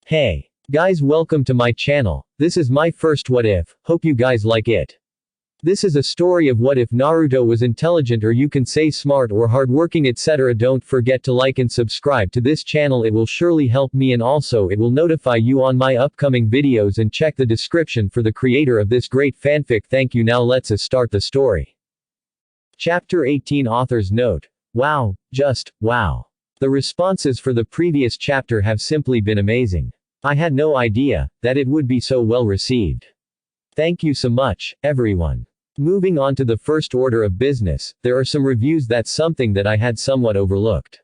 Hey guys, welcome to my channel. This is my first what if, hope you guys like it. This is a story of what if Naruto was intelligent, or you can say smart or hardworking, etc. Don't forget to like and subscribe to this channel, it will surely help me, and also it will notify you on my upcoming videos, and check the description for the creator of this great fanfic. Thank you. Now let's start the story. Chapter 18. Author's note. Wow, just wow. The responses for the previous chapter have simply been amazing. I had no idea that it would be so well received. Thank you so much, everyone. Moving on to the first order of business, there are some reviews that's something that I had somewhat overlooked.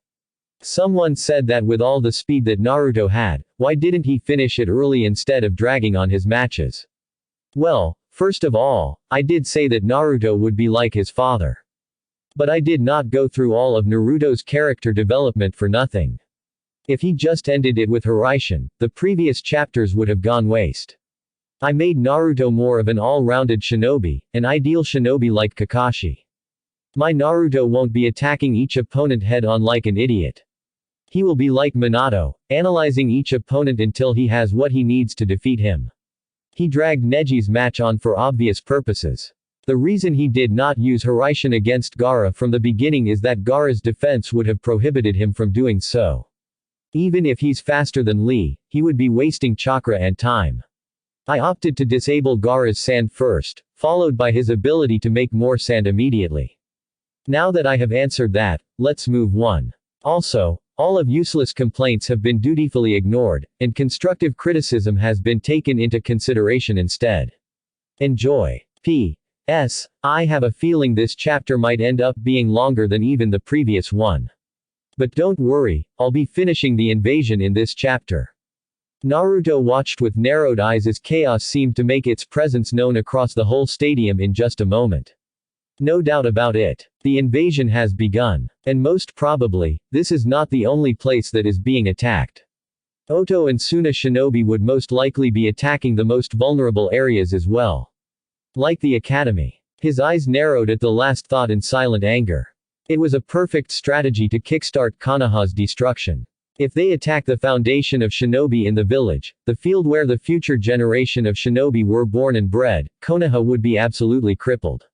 Someone said that with all the speed that Naruto had, why didn't he finish it early instead of dragging on his matches? Well, first of all, I did say that Naruto would be like his father. But I did not go through all of Naruto's character development for nothing. If he just ended it with Hiraishin, the previous chapters would have gone waste. I made Naruto more of an all-rounded shinobi, an ideal shinobi like Kakashi. My Naruto won't be attacking each opponent head-on like an idiot. He will be like Minato, analyzing each opponent until he has what he needs to defeat him. He dragged Neji's match on for obvious purposes. The reason he did not use Hiraishin against Gaara from the beginning is that Gaara's defense would have prohibited him from doing so. Even if he's faster than Lee, he would be wasting chakra and time. I opted to disable Gaara's sand first, followed by his ability to make more sand immediately. Now that I have answered that, let's move on. Also, all of useless complaints have been dutifully ignored, and constructive criticism has been taken into consideration instead. Enjoy. P.S. I have a feeling this chapter might end up being longer than even the previous one. But don't worry, I'll be finishing the invasion in this chapter. Naruto watched with narrowed eyes as chaos seemed to make its presence known across the whole stadium in just a moment. No doubt about it. The invasion has begun. And most probably, this is not the only place that is being attacked. Oto and Suna Shinobi would most likely be attacking the most vulnerable areas as well. Like the academy. His eyes narrowed at the last thought in silent anger. It was a perfect strategy to kickstart Konoha's destruction. If they attack the foundation of shinobi in the village, the field where the future generation of shinobi were born and bred, Konoha would be absolutely crippled.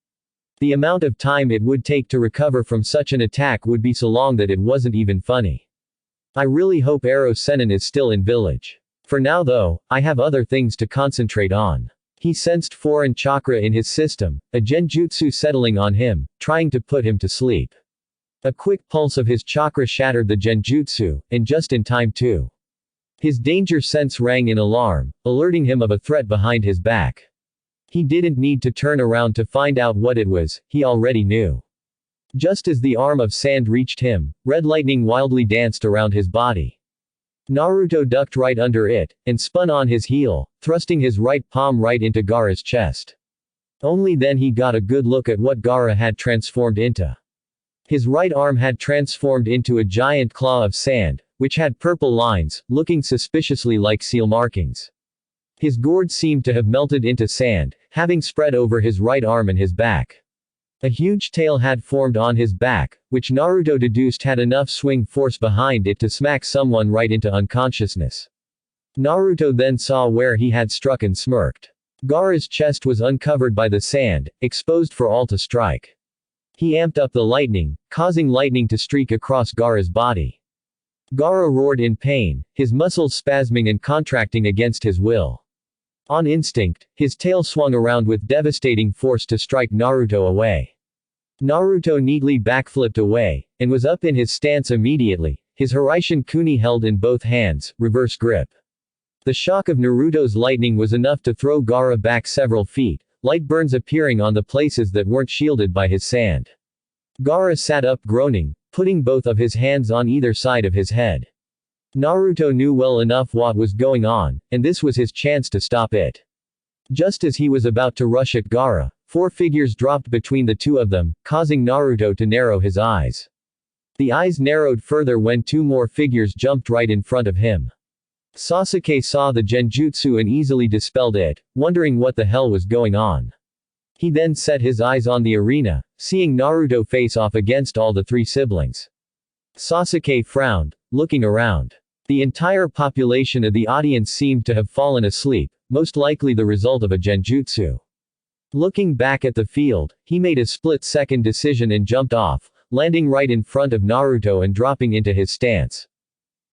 The amount of time it would take to recover from such an attack would be so long that it wasn't even funny. I really hope Ero Sennin is still in village. For now though, I have other things to concentrate on. He sensed foreign chakra in his system, a genjutsu settling on him, trying to put him to sleep. A quick pulse of his chakra shattered the genjutsu, and just in time too. His danger sense rang in alarm, alerting him of a threat behind his back. He didn't need to turn around to find out what it was, he already knew. Just as the arm of sand reached him, red lightning wildly danced around his body. Naruto ducked right under it, and spun on his heel, thrusting his right palm right into Gaara's chest. Only then he got a good look at what Gaara had transformed into. His right arm had transformed into a giant claw of sand, which had purple lines, looking suspiciously like seal markings. His gourd seemed to have melted into sand, having spread over his right arm and his back. A huge tail had formed on his back, which Naruto deduced had enough swing force behind it to smack someone right into unconsciousness. Naruto then saw where he had struck and smirked. Gaara's chest was uncovered by the sand, exposed for all to strike. He amped up the lightning, causing lightning to streak across Gaara's body. Gaara roared in pain, his muscles spasming and contracting against his will. On instinct, his tail swung around with devastating force to strike Naruto away. Naruto neatly backflipped away, and was up in his stance immediately, his Hiraishin kuni held in both hands, reverse grip. The shock of Naruto's lightning was enough to throw Gaara back several feet, light burns appearing on the places that weren't shielded by his sand. Gaara sat up groaning, putting both of his hands on either side of his head. Naruto knew well enough what was going on, and this was his chance to stop it. Just as he was about to rush at Gaara, four figures dropped between the two of them, causing Naruto to narrow his eyes. The eyes narrowed further when two more figures jumped right in front of him. Sasuke saw the genjutsu and easily dispelled it, wondering what the hell was going on. He then set his eyes on the arena, seeing Naruto face off against all the three siblings. Sasuke frowned, looking around. The entire population of the audience seemed to have fallen asleep, most likely the result of a genjutsu. Looking back at the field, he made a split-second decision and jumped off, landing right in front of Naruto and dropping into his stance.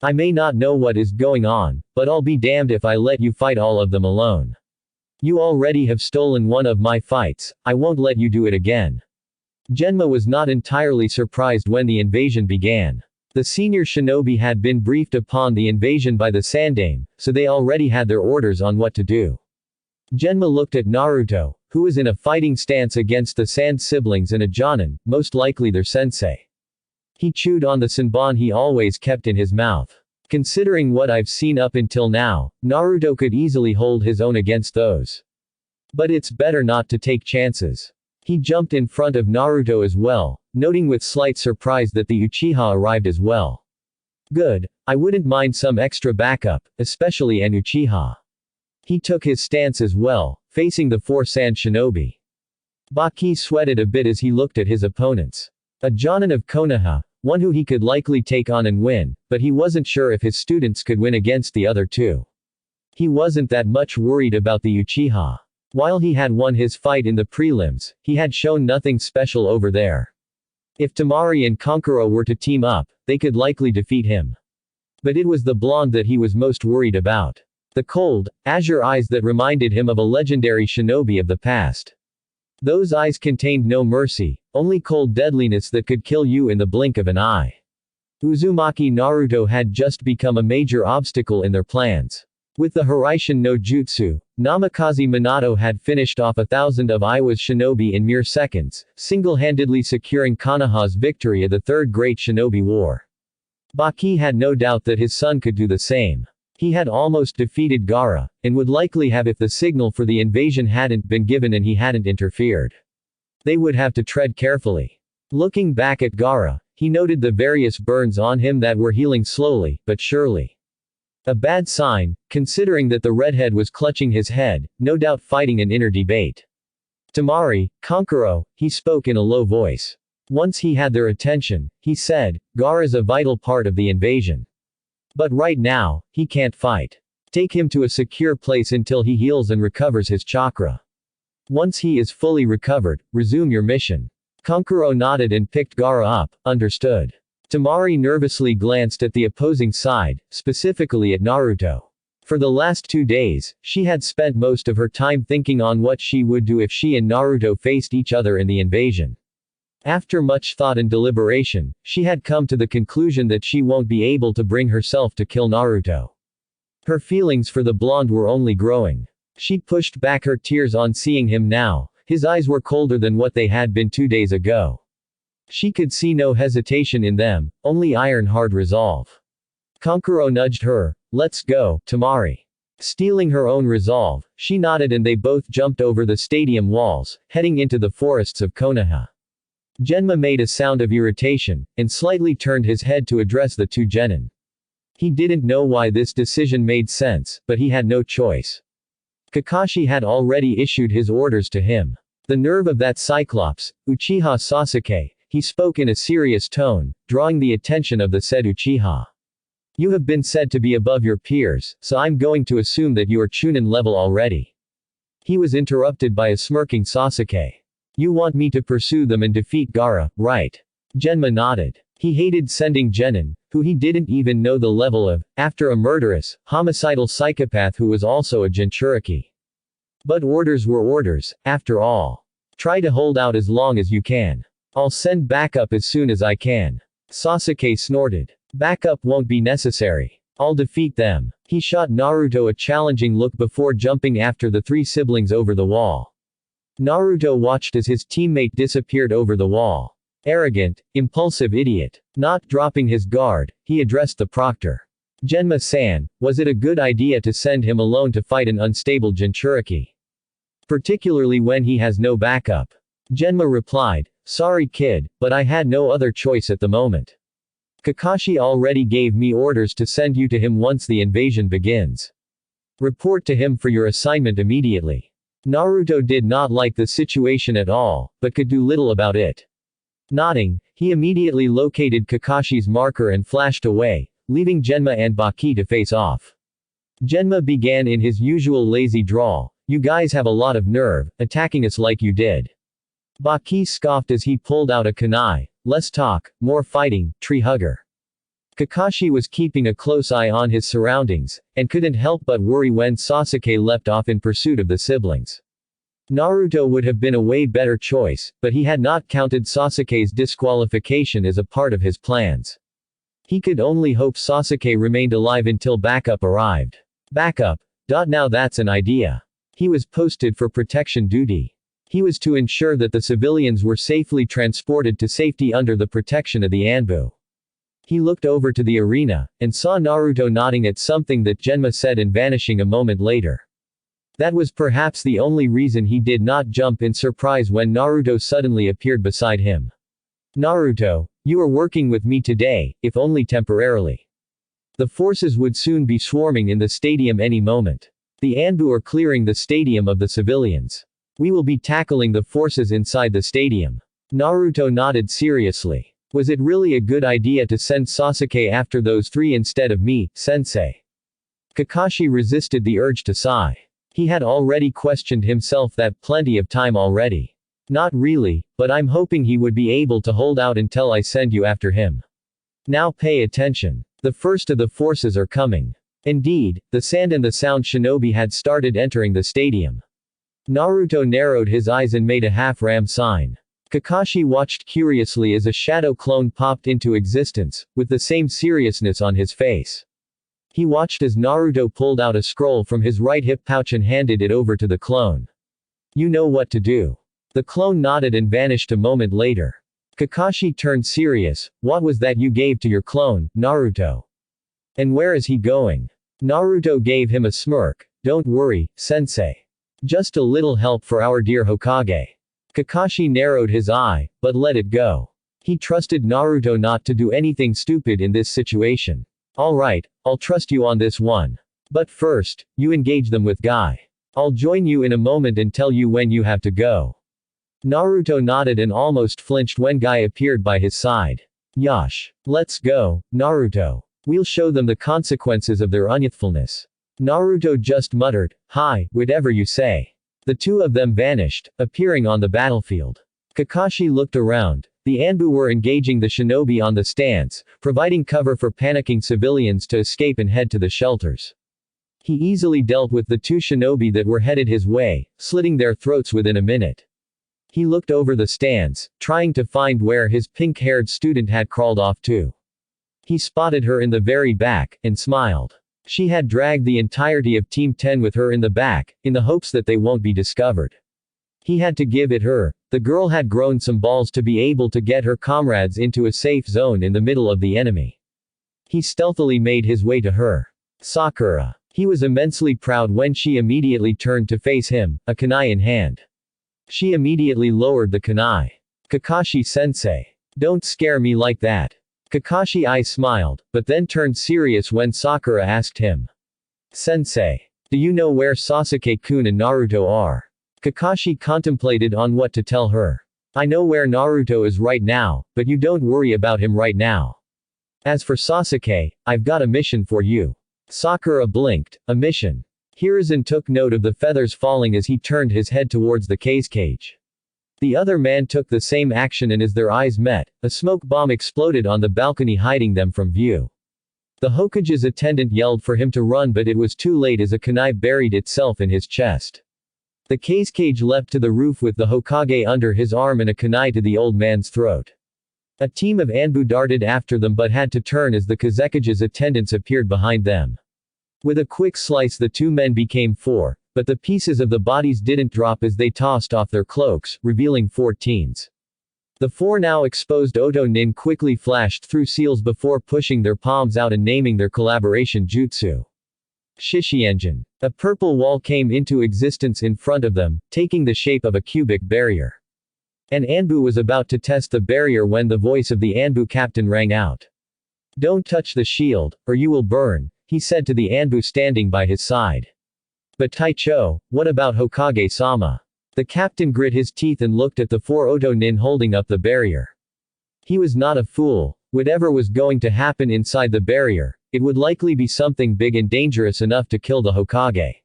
I may not know what is going on, but I'll be damned if I let you fight all of them alone. You already have stolen one of my fights, I won't let you do it again. Genma was not entirely surprised when the invasion began. The senior shinobi had been briefed upon the invasion by the Sandaime, so they already had their orders on what to do. Genma looked at Naruto, who was in a fighting stance against the Sand siblings and a Jonin, most likely their sensei. He chewed on the senbon he always kept in his mouth. Considering what I've seen up until now, Naruto could easily hold his own against those. But it's better not to take chances. He jumped in front of Naruto as well, noting with slight surprise that the Uchiha arrived as well. Good, I wouldn't mind some extra backup, especially an Uchiha. He took his stance as well, facing the 4 Sand shinobi. Baki sweated a bit as he looked at his opponents. A Jonin of Konoha, one who he could likely take on and win, but he wasn't sure if his students could win against the other two. He wasn't that much worried about the Uchiha. While he had won his fight in the prelims, he had shown nothing special over there. If Temari and Kankuro were to team up, they could likely defeat him. But it was the blonde that he was most worried about. The cold, azure eyes that reminded him of a legendary shinobi of the past. Those eyes contained no mercy, only cold deadliness that could kill you in the blink of an eye. Uzumaki Naruto had just become a major obstacle in their plans. With the Hiraishin no Jutsu, Namikaze Minato had finished off 1,000 of Iwa's shinobi in mere seconds, single-handedly securing Konoha's victory at the Third Great Shinobi War. Baki had no doubt that his son could do the same. He had almost defeated Gaara, and would likely have if the signal for the invasion hadn't been given and he hadn't interfered. They would have to tread carefully. Looking back at Gaara, he noted the various burns on him that were healing slowly, but surely. A bad sign, considering that the redhead was clutching his head, no doubt fighting an inner debate. Temari, Kankuro, he spoke in a low voice. Once he had their attention, he said, Gaara is a vital part of the invasion. But right now, he can't fight. Take him to a secure place until he heals and recovers his chakra. Once he is fully recovered, resume your mission. Kankuro nodded and picked Gaara up, understood. Temari nervously glanced at the opposing side, specifically at Naruto. For the last 2 days, she had spent most of her time thinking on what she would do if she and Naruto faced each other in the invasion. After much thought and deliberation, she had come to the conclusion that she won't be able to bring herself to kill Naruto. Her feelings for the blonde were only growing. She pushed back her tears on seeing him now. His eyes were colder than what they had been 2 days ago. She could see no hesitation in them, only iron-hard resolve. Kankuro nudged her, let's go, Temari. Stealing her own resolve, she nodded and they both jumped over the stadium walls, heading into the forests of Konoha. Genma made a sound of irritation, and slightly turned his head to address the 2 genin. He didn't know why this decision made sense, but he had no choice. Kakashi had already issued his orders to him. The nerve of that Cyclops, Uchiha Sasuke, he spoke in a serious tone, drawing the attention of the said Uchiha. You have been said to be above your peers, so I'm going to assume that you are Chunin level already. He was interrupted by a smirking Sasuke. You want me to pursue them and defeat Gaara, right? Genma nodded. He hated sending genin, who he didn't even know the level of, after a murderous, homicidal psychopath who was also a Jinchuriki. But orders were orders, after all. Try to hold out as long as you can. I'll send backup as soon as I can. Sasuke snorted. Backup won't be necessary. I'll defeat them. He shot Naruto a challenging look before jumping after the 3 siblings over the wall. Naruto watched as his teammate disappeared over the wall. Arrogant, impulsive idiot. Not dropping his guard, he addressed the proctor. Genma-san, was it a good idea to send him alone to fight an unstable Jinchuriki? Particularly when he has no backup. Genma replied, sorry kid, but I had no other choice at the moment. Kakashi already gave me orders to send you to him once the invasion begins. Report to him for your assignment immediately. Naruto did not like the situation at all, but could do little about it. Nodding, he immediately located Kakashi's marker and flashed away, leaving Genma and Baki to face off. Genma began in his usual lazy drawl, "You guys have a lot of nerve, attacking us like you did." Baki scoffed as he pulled out a kunai, "Less talk, more fighting, tree hugger." Kakashi was keeping a close eye on his surroundings, and couldn't help but worry when Sasuke leapt off in pursuit of the siblings. Naruto would have been a way better choice, but he had not counted Sasuke's disqualification as a part of his plans. He could only hope Sasuke remained alive until backup arrived. Backup? Now that's an idea. He was posted for protection duty. He was to ensure that the civilians were safely transported to safety under the protection of the Anbu. He looked over to the arena, and saw Naruto nodding at something that Genma said and vanishing a moment later. That was perhaps the only reason he did not jump in surprise when Naruto suddenly appeared beside him. "Naruto, you are working with me today, if only temporarily. The forces would soon be swarming in the stadium any moment. The Anbu are clearing the stadium of the civilians. We will be tackling the forces inside the stadium." Naruto nodded seriously. "Was it really a good idea to send Sasuke after those three instead of me, sensei?" Kakashi resisted the urge to sigh. He had already questioned himself that plenty of time already. "Not really, but I'm hoping he would be able to hold out until I send you after him. Now pay attention. The first of the forces are coming." Indeed, the sand and the sound shinobi had started entering the stadium. Naruto narrowed his eyes and made a half-ram sign. Kakashi watched curiously as a shadow clone popped into existence, with the same seriousness on his face. He watched as Naruto pulled out a scroll from his right hip pouch and handed it over to the clone. "You know what to do." The clone nodded and vanished a moment later. Kakashi turned serious. "What was that you gave to your clone, Naruto? And where is he going?" Naruto gave him a smirk. "Don't worry, sensei. Just a little help for our dear Hokage." Kakashi narrowed his eye, but let it go. He trusted Naruto not to do anything stupid in this situation. "Alright, I'll trust you on this one. But first, you engage them with Guy. I'll join you in a moment and tell you when you have to go." Naruto nodded and almost flinched when Guy appeared by his side. "Yosh. Let's go, Naruto. We'll show them the consequences of their unyouthfulness." Naruto just muttered, "Hi, whatever you say." The two of them vanished, appearing on the battlefield. Kakashi looked around. The Anbu were engaging the shinobi on the stands, providing cover for panicking civilians to escape and head to the shelters. He easily dealt with the two shinobi that were headed his way, slitting their throats within a minute. He looked over the stands, trying to find where his pink-haired student had crawled off to. He spotted her in the very back, and smiled. She had dragged the entirety of Team 10 with her in the back, in the hopes that they won't be discovered. He had to give it her. The girl had grown some balls to be able to get her comrades into a safe zone in the middle of the enemy. He stealthily made his way to her. Sakura. He was immensely proud when she immediately turned to face him, a kunai in hand. She immediately lowered the kunai. "Kakashi-sensei. Don't scare me like that." Kakashi smiled, but then turned serious when Sakura asked him. "Sensei. Do you know where Sasuke-kun and Naruto are?" Kakashi contemplated on what to tell her. "I know where Naruto is right now, but you don't worry about him right now. As for Sasuke, I've got a mission for you." Sakura blinked. "A mission?" Hiruzen took note of the feathers falling as he turned his head towards the cage. The other man took the same action, and as their eyes met, a smoke bomb exploded on the balcony, hiding them from view. The Hokage's attendant yelled for him to run, but it was too late as a kunai buried itself in his chest. The cage leapt to the roof with the Hokage under his arm and a kunai to the old man's throat. A team of Anbu darted after them but had to turn as the Kazekage's attendants appeared behind them. With a quick slice the two men became four, but the pieces of the bodies didn't drop as they tossed off their cloaks, revealing 4 teens. The 4 now exposed Oto Nin quickly flashed through seals before pushing their palms out and naming their collaboration jutsu. Shishienjin. A purple wall came into existence in front of them, taking the shape of a cubic barrier. An Anbu was about to test the barrier when the voice of the Anbu captain rang out. "Don't touch the shield, or you will burn," he said to the Anbu standing by his side. "But Taicho, what about Hokage-sama?" The captain grit his teeth and looked at the 4 Oto Nin holding up the barrier. He was not a fool. Whatever was going to happen inside the barrier, it would likely be something big and dangerous enough to kill the Hokage.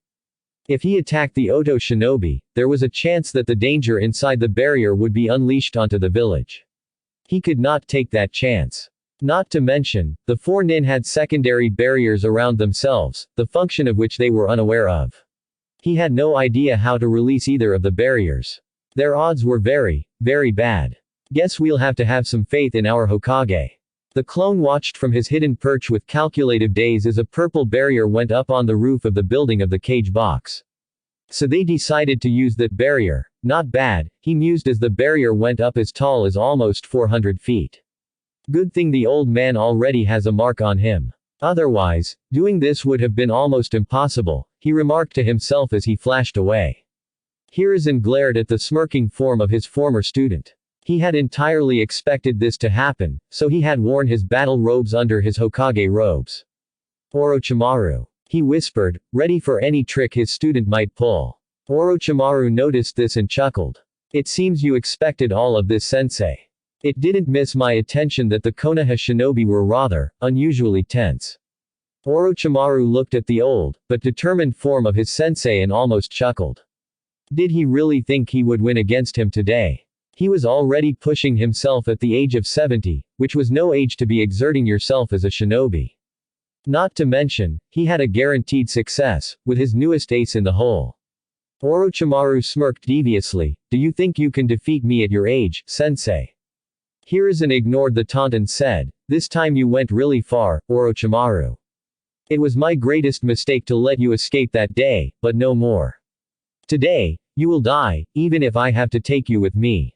If he attacked the Oto shinobi, there was a chance that the danger inside the barrier would be unleashed onto the village. He could not take that chance. Not to mention, the four nin had secondary barriers around themselves, the function of which they were unaware of. He had no idea how to release either of the barriers. Their odds were very, very bad. Guess we'll have to have some faith in our Hokage. The clone watched from his hidden perch with calculative daze as a purple barrier went up on the roof of the building of the cage box. So they decided to use that barrier. Not bad, he mused as the barrier went up as tall as almost 400 feet. Good thing the old man already has a mark on him. Otherwise, doing this would have been almost impossible, he remarked to himself as he flashed away. Hiruzen glared at the smirking form of his former student. He had entirely expected this to happen, so he had worn his battle robes under his Hokage robes. Orochimaru, he whispered, ready for any trick his student might pull. Orochimaru noticed this and chuckled. It seems you expected all of this, sensei. It didn't miss my attention that the Konoha shinobi were rather, unusually tense. Orochimaru looked at the old, but determined form of his sensei and almost chuckled. Did he really think he would win against him today? He was already pushing himself at the age of 70, which was no age to be exerting yourself as a shinobi. Not to mention, he had a guaranteed success, with his newest ace in the hole. Orochimaru smirked deviously, do you think you can defeat me at your age, sensei? Hiruzen ignored the taunt and said, this time you went really far, Orochimaru. It was my greatest mistake to let you escape that day, but no more. Today, you will die, even if I have to take you with me.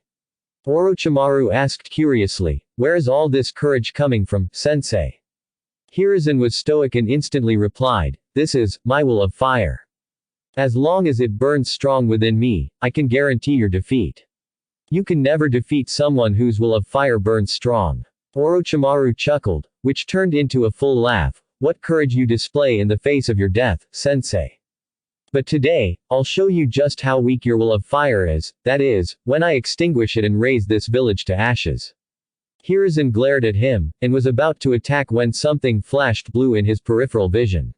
Orochimaru asked curiously, where is all this courage coming from, sensei? Hiruzen was stoic and instantly replied, this is, my will of fire. As long as it burns strong within me, I can guarantee your defeat. You can never defeat someone whose will of fire burns strong. Orochimaru chuckled, which turned into a full laugh, what courage you display in the face of your death, sensei. But today, I'll show you just how weak your will of fire is, that is, when I extinguish it and raise this village to ashes. Hiruzen glared at him, and was about to attack when something flashed blue in his peripheral vision.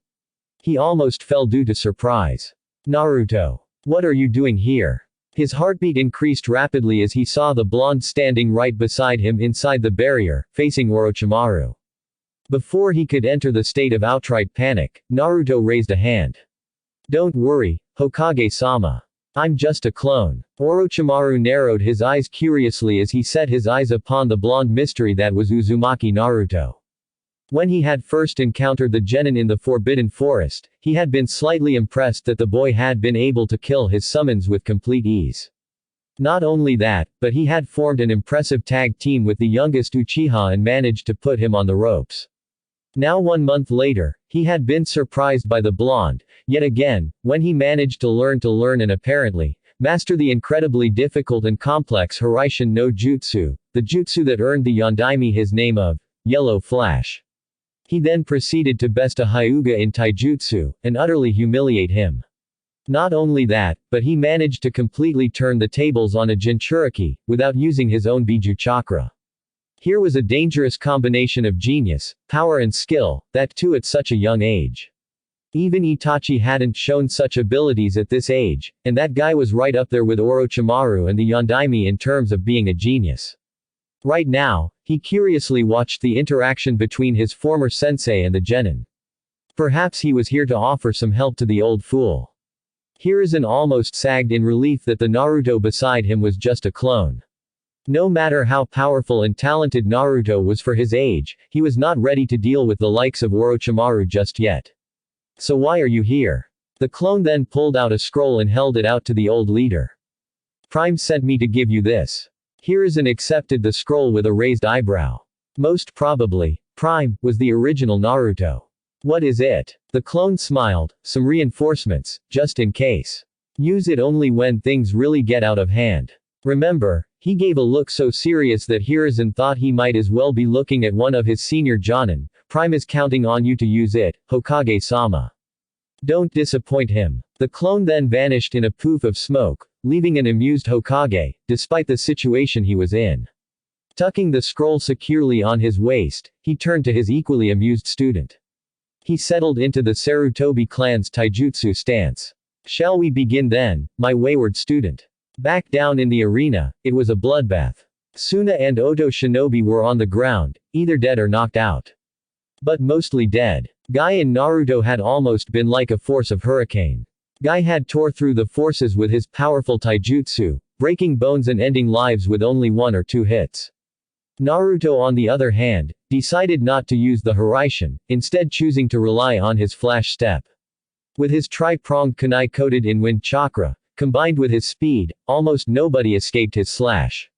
He almost fell due to surprise. Naruto. What are you doing here? His heartbeat increased rapidly as he saw the blonde standing right beside him inside the barrier, facing Orochimaru. Before he could enter the state of outright panic, Naruto raised a hand. Don't worry, Hokage-sama. I'm just a clone. Orochimaru narrowed his eyes curiously as he set his eyes upon the blonde mystery that was Uzumaki Naruto. When he had first encountered the genin in the Forbidden Forest, he had been slightly impressed that the boy had been able to kill his summons with complete ease. Not only that, but he had formed an impressive tag team with the youngest Uchiha and managed to put him on the ropes. Now 1 month later, he had been surprised by the blonde, yet again, when he managed to learn and apparently, master the incredibly difficult and complex Hiraishin no Jutsu, the jutsu that earned the Yondaime his name of Yellow Flash. He then proceeded to best a Hyuga in Taijutsu, and utterly humiliate him. Not only that, but he managed to completely turn the tables on a Jinchuriki, without using his own Biju chakra. Here was a dangerous combination of genius, power and skill, that too at such a young age. Even Itachi hadn't shown such abilities at this age, and that guy was right up there with Orochimaru and the Yondaime in terms of being a genius. Right now, he curiously watched the interaction between his former sensei and the genin. Perhaps he was here to offer some help to the old fool. Hiruzen almost sagged in relief that the Naruto beside him was just a clone. No matter how powerful and talented Naruto was for his age, he was not ready to deal with the likes of Orochimaru just yet. So why are you here? The clone then pulled out a scroll and held it out to the old leader. Prime sent me to give you this. Hiruzen accepted the scroll with a raised eyebrow. Most probably, Prime was the original Naruto. What is it? The clone smiled, some reinforcements, just in case. Use it only when things really get out of hand. Remember, he gave a look so serious that Hiruzen thought he might as well be looking at one of his senior jonin. Prime is counting on you to use it, Hokage-sama. Don't disappoint him. The clone then vanished in a poof of smoke, leaving an amused Hokage, despite the situation he was in. Tucking the scroll securely on his waist, he turned to his equally amused student. He settled into the Sarutobi clan's taijutsu stance. Shall we begin then, my wayward student? Back down in the arena, it was a bloodbath. Suna and Oto shinobi were on the ground, either dead or knocked out. But mostly dead. Guy in Naruto had almost been like a force of hurricane. Guy had tore through the forces with his powerful taijutsu, breaking bones and ending lives with only 1 or 2 hits. Naruto on the other hand, decided not to use the Hiraishin, instead choosing to rely on his flash step. With his tri-pronged kunai coated in wind chakra, combined with his speed, almost nobody escaped his slash.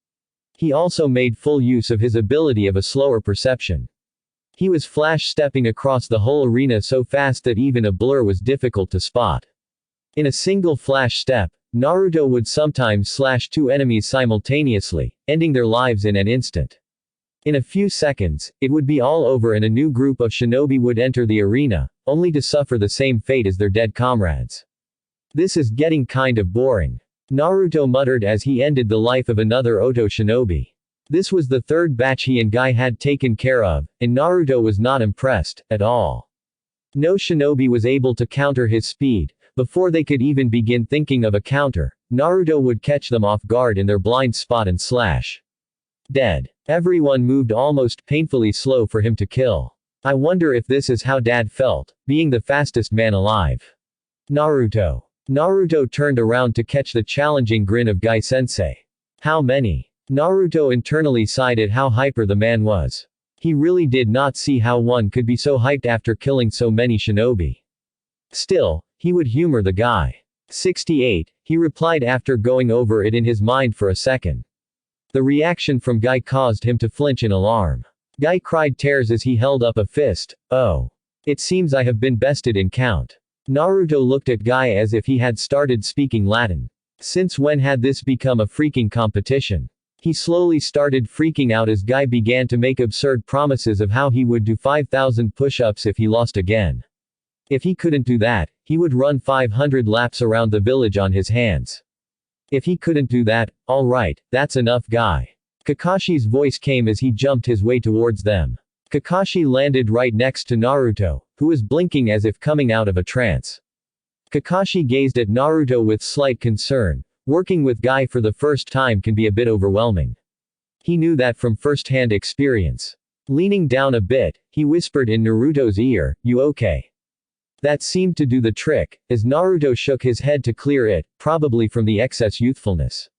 He also made full use of his ability of a slower perception. He was flash-stepping across the whole arena so fast that even a blur was difficult to spot. In a single flash step, Naruto would sometimes slash 2 enemies simultaneously, ending their lives in an instant. In a few seconds, it would be all over and a new group of shinobi would enter the arena, only to suffer the same fate as their dead comrades. This is getting kind of boring. Naruto muttered as he ended the life of another Oto shinobi. This was the 3rd batch he and Guy had taken care of, and Naruto was not impressed, at all. No shinobi was able to counter his speed. Before they could even begin thinking of a counter, Naruto would catch them off guard in their blind spot and slash. Dead. Everyone moved almost painfully slow for him to kill. I wonder if this is how Dad felt, being the fastest man alive. Naruto. Naruto turned around to catch the challenging grin of Guy-sensei. How many? Naruto internally sighed at how hyper the man was. He really did not see how one could be so hyped after killing so many shinobi. Still, he would humor the guy. 68, he replied after going over it in his mind for a second. The reaction from Guy caused him to flinch in alarm. Guy cried tears as he held up a fist. Oh. It seems I have been bested in count. Naruto looked at Guy as if he had started speaking Latin. Since when had this become a freaking competition? He slowly started freaking out as Guy began to make absurd promises of how he would do 5,000 push-ups if he lost again. If he couldn't do that, he would run 500 laps around the village on his hands. If he couldn't do that, alright, that's enough Guy. Kakashi's voice came as he jumped his way towards them. Kakashi landed right next to Naruto, who was blinking as if coming out of a trance. Kakashi gazed at Naruto with slight concern. Working with Guy for the first time can be a bit overwhelming. He knew that from first-hand experience. Leaning down a bit, he whispered in Naruto's ear, "You okay?" That seemed to do the trick, as Naruto shook his head to clear it, probably from the excess youthfulness.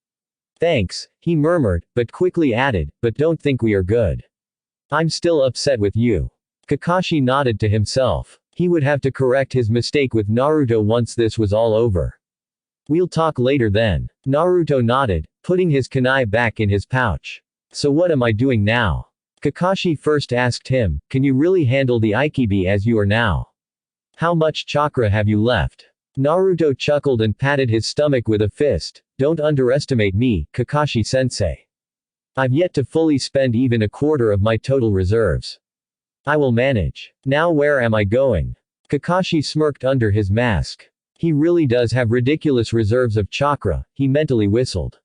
"Thanks," he murmured, but quickly added, "but don't think we are good. I'm still upset with you." Kakashi nodded to himself. He would have to correct his mistake with Naruto once this was all over. "We'll talk later then." Naruto nodded, putting his kunai back in his pouch. "So what am I doing now?" Kakashi first asked him, "Can you really handle the Aikibi as you are now? How much chakra have you left?" Naruto chuckled and patted his stomach with a fist. "Don't underestimate me, Kakashi-sensei. I've yet to fully spend even a quarter of my total reserves. I will manage. Now where am I going?" Kakashi smirked under his mask. He really does have ridiculous reserves of chakra, he mentally whistled.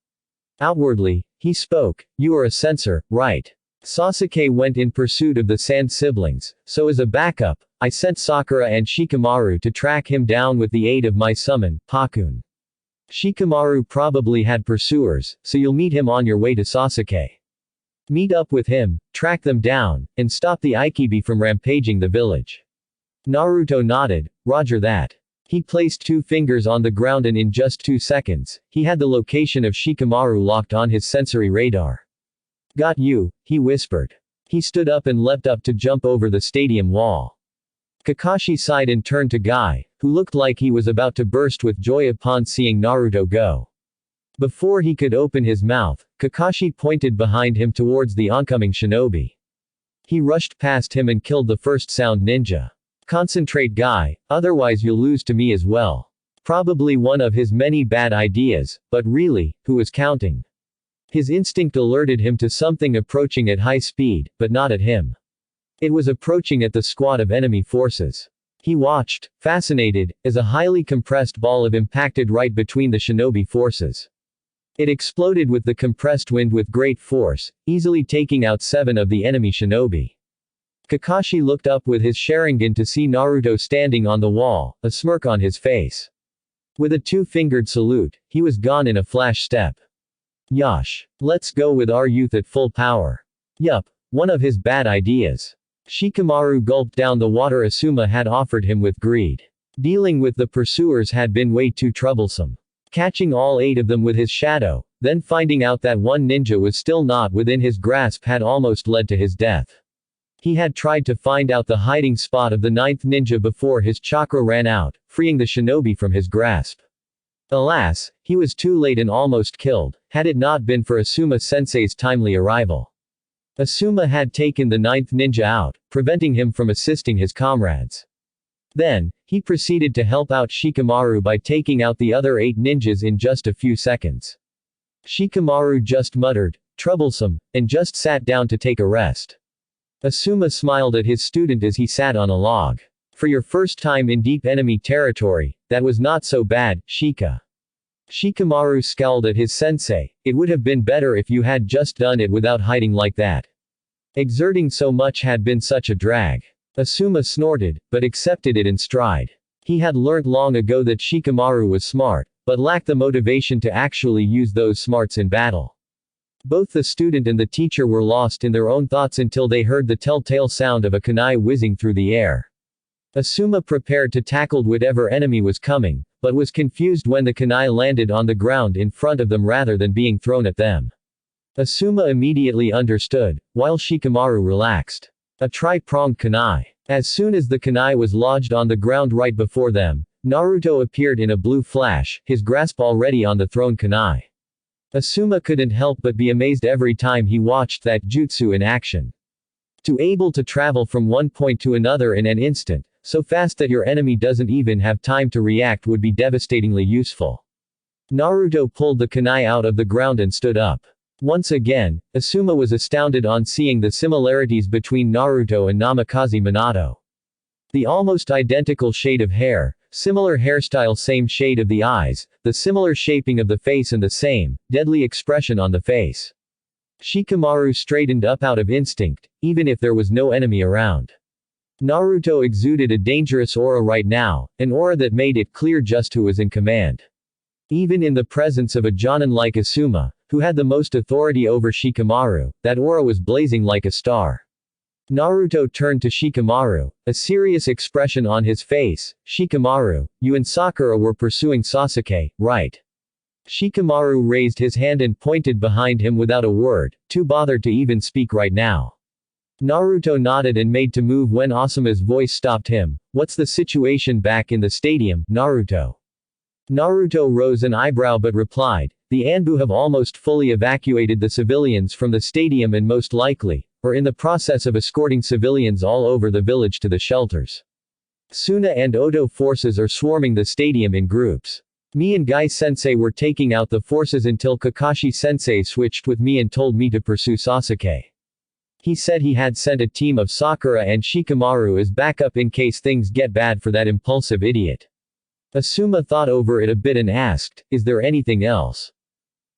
Outwardly, he spoke, "You are a censor, right? Sasuke went in pursuit of the Sand siblings, so as a backup, I sent Sakura and Shikamaru to track him down with the aid of my summon, Pakun. Shikamaru probably had pursuers, so you'll meet him on your way to Sasuke. Meet up with him, track them down, and stop the Aikibi from rampaging the village." Naruto nodded, "Roger that." He placed 2 fingers on the ground and in just 2 seconds, he had the location of Shikamaru locked on his sensory radar. "Got you," he whispered. He stood up and leapt up to jump over the stadium wall. Kakashi sighed and turned to Guy, who looked like he was about to burst with joy upon seeing Naruto go. Before he could open his mouth, Kakashi pointed behind him towards the oncoming shinobi. He rushed past him and killed the first sound ninja. "Concentrate Guy, otherwise you'll lose to me as well." Probably one of his many bad ideas, but really, who was counting? His instinct alerted him to something approaching at high speed, but not at him. It was approaching at the squad of enemy forces. He watched, fascinated, as a highly compressed ball of impacted right between the shinobi forces. It exploded with the compressed wind with great force, easily taking out 7 of the enemy shinobi. Kakashi looked up with his Sharingan to see Naruto standing on the wall, a smirk on his face. With a 2-fingered salute, he was gone in a flash step. Yosh. Let's go with our youth at full power. Yup, one of his bad ideas. Shikamaru gulped down the water Asuma had offered him with greed. Dealing with the pursuers had been way too troublesome. Catching all 8 of them with his shadow, then finding out that one ninja was still not within his grasp had almost led to his death. He had tried to find out the hiding spot of the 9th ninja before his chakra ran out, freeing the shinobi from his grasp. Alas, he was too late and almost killed, had it not been for Asuma-sensei's timely arrival. Asuma had taken the 9th ninja out, preventing him from assisting his comrades. Then, he proceeded to help out Shikamaru by taking out the other 8 ninjas in just a few seconds. Shikamaru just muttered, "Troublesome," and just sat down to take a rest. Asuma smiled at his student as he sat on a log. "For your first time in deep enemy territory, that was not so bad, Shika." Shikamaru scowled at his sensei. "It would have been better if you had just done it without hiding like that. Exerting so much had been such a drag." Asuma snorted, but accepted it in stride. He had learnt long ago that Shikamaru was smart, but lacked the motivation to actually use those smarts in battle. Both the student and the teacher were lost in their own thoughts until they heard the telltale sound of a kunai whizzing through the air. Asuma prepared to tackle whatever enemy was coming, but was confused when the kunai landed on the ground in front of them rather than being thrown at them. Asuma immediately understood, while Shikamaru relaxed. A tri-pronged kunai. As soon as the kunai was lodged on the ground right before them, Naruto appeared in a blue flash, his grasp already on the thrown kunai. Asuma couldn't help but be amazed every time he watched that jutsu in action. To able to travel from one point to another in an instant, so fast that your enemy doesn't even have time to react would be devastatingly useful. Naruto pulled the kunai out of the ground and stood up. Once again, Asuma was astounded on seeing the similarities between Naruto and Namikaze Minato. The almost identical shade of hair, similar hairstyle, same shade of the eyes, the similar shaping of the face and the same, deadly expression on the face. Shikamaru straightened up out of instinct, even if there was no enemy around. Naruto exuded a dangerous aura right now, an aura that made it clear just who was in command. Even in the presence of a Jonin like Asuma, who had the most authority over Shikamaru, that aura was blazing like a star. Naruto turned to Shikamaru, a serious expression on his face. "Shikamaru, you and Sakura were pursuing Sasuke, right?" Shikamaru raised his hand and pointed behind him without a word, too bothered to even speak right now. Naruto nodded and made to move when Asuma's voice stopped him. "What's the situation back in the stadium, Naruto?" Naruto rose an eyebrow but replied, "The Anbu have almost fully evacuated the civilians from the stadium and most likely, are in the process of escorting civilians all over the village to the shelters. Suna and Oto forces are swarming the stadium in groups. Me and Gai-sensei were taking out the forces until Kakashi-sensei switched with me and told me to pursue Sasuke. He said he had sent a team of Sakura and Shikamaru as backup in case things get bad for that impulsive idiot." Asuma thought over it a bit and asked, "Is there anything else?"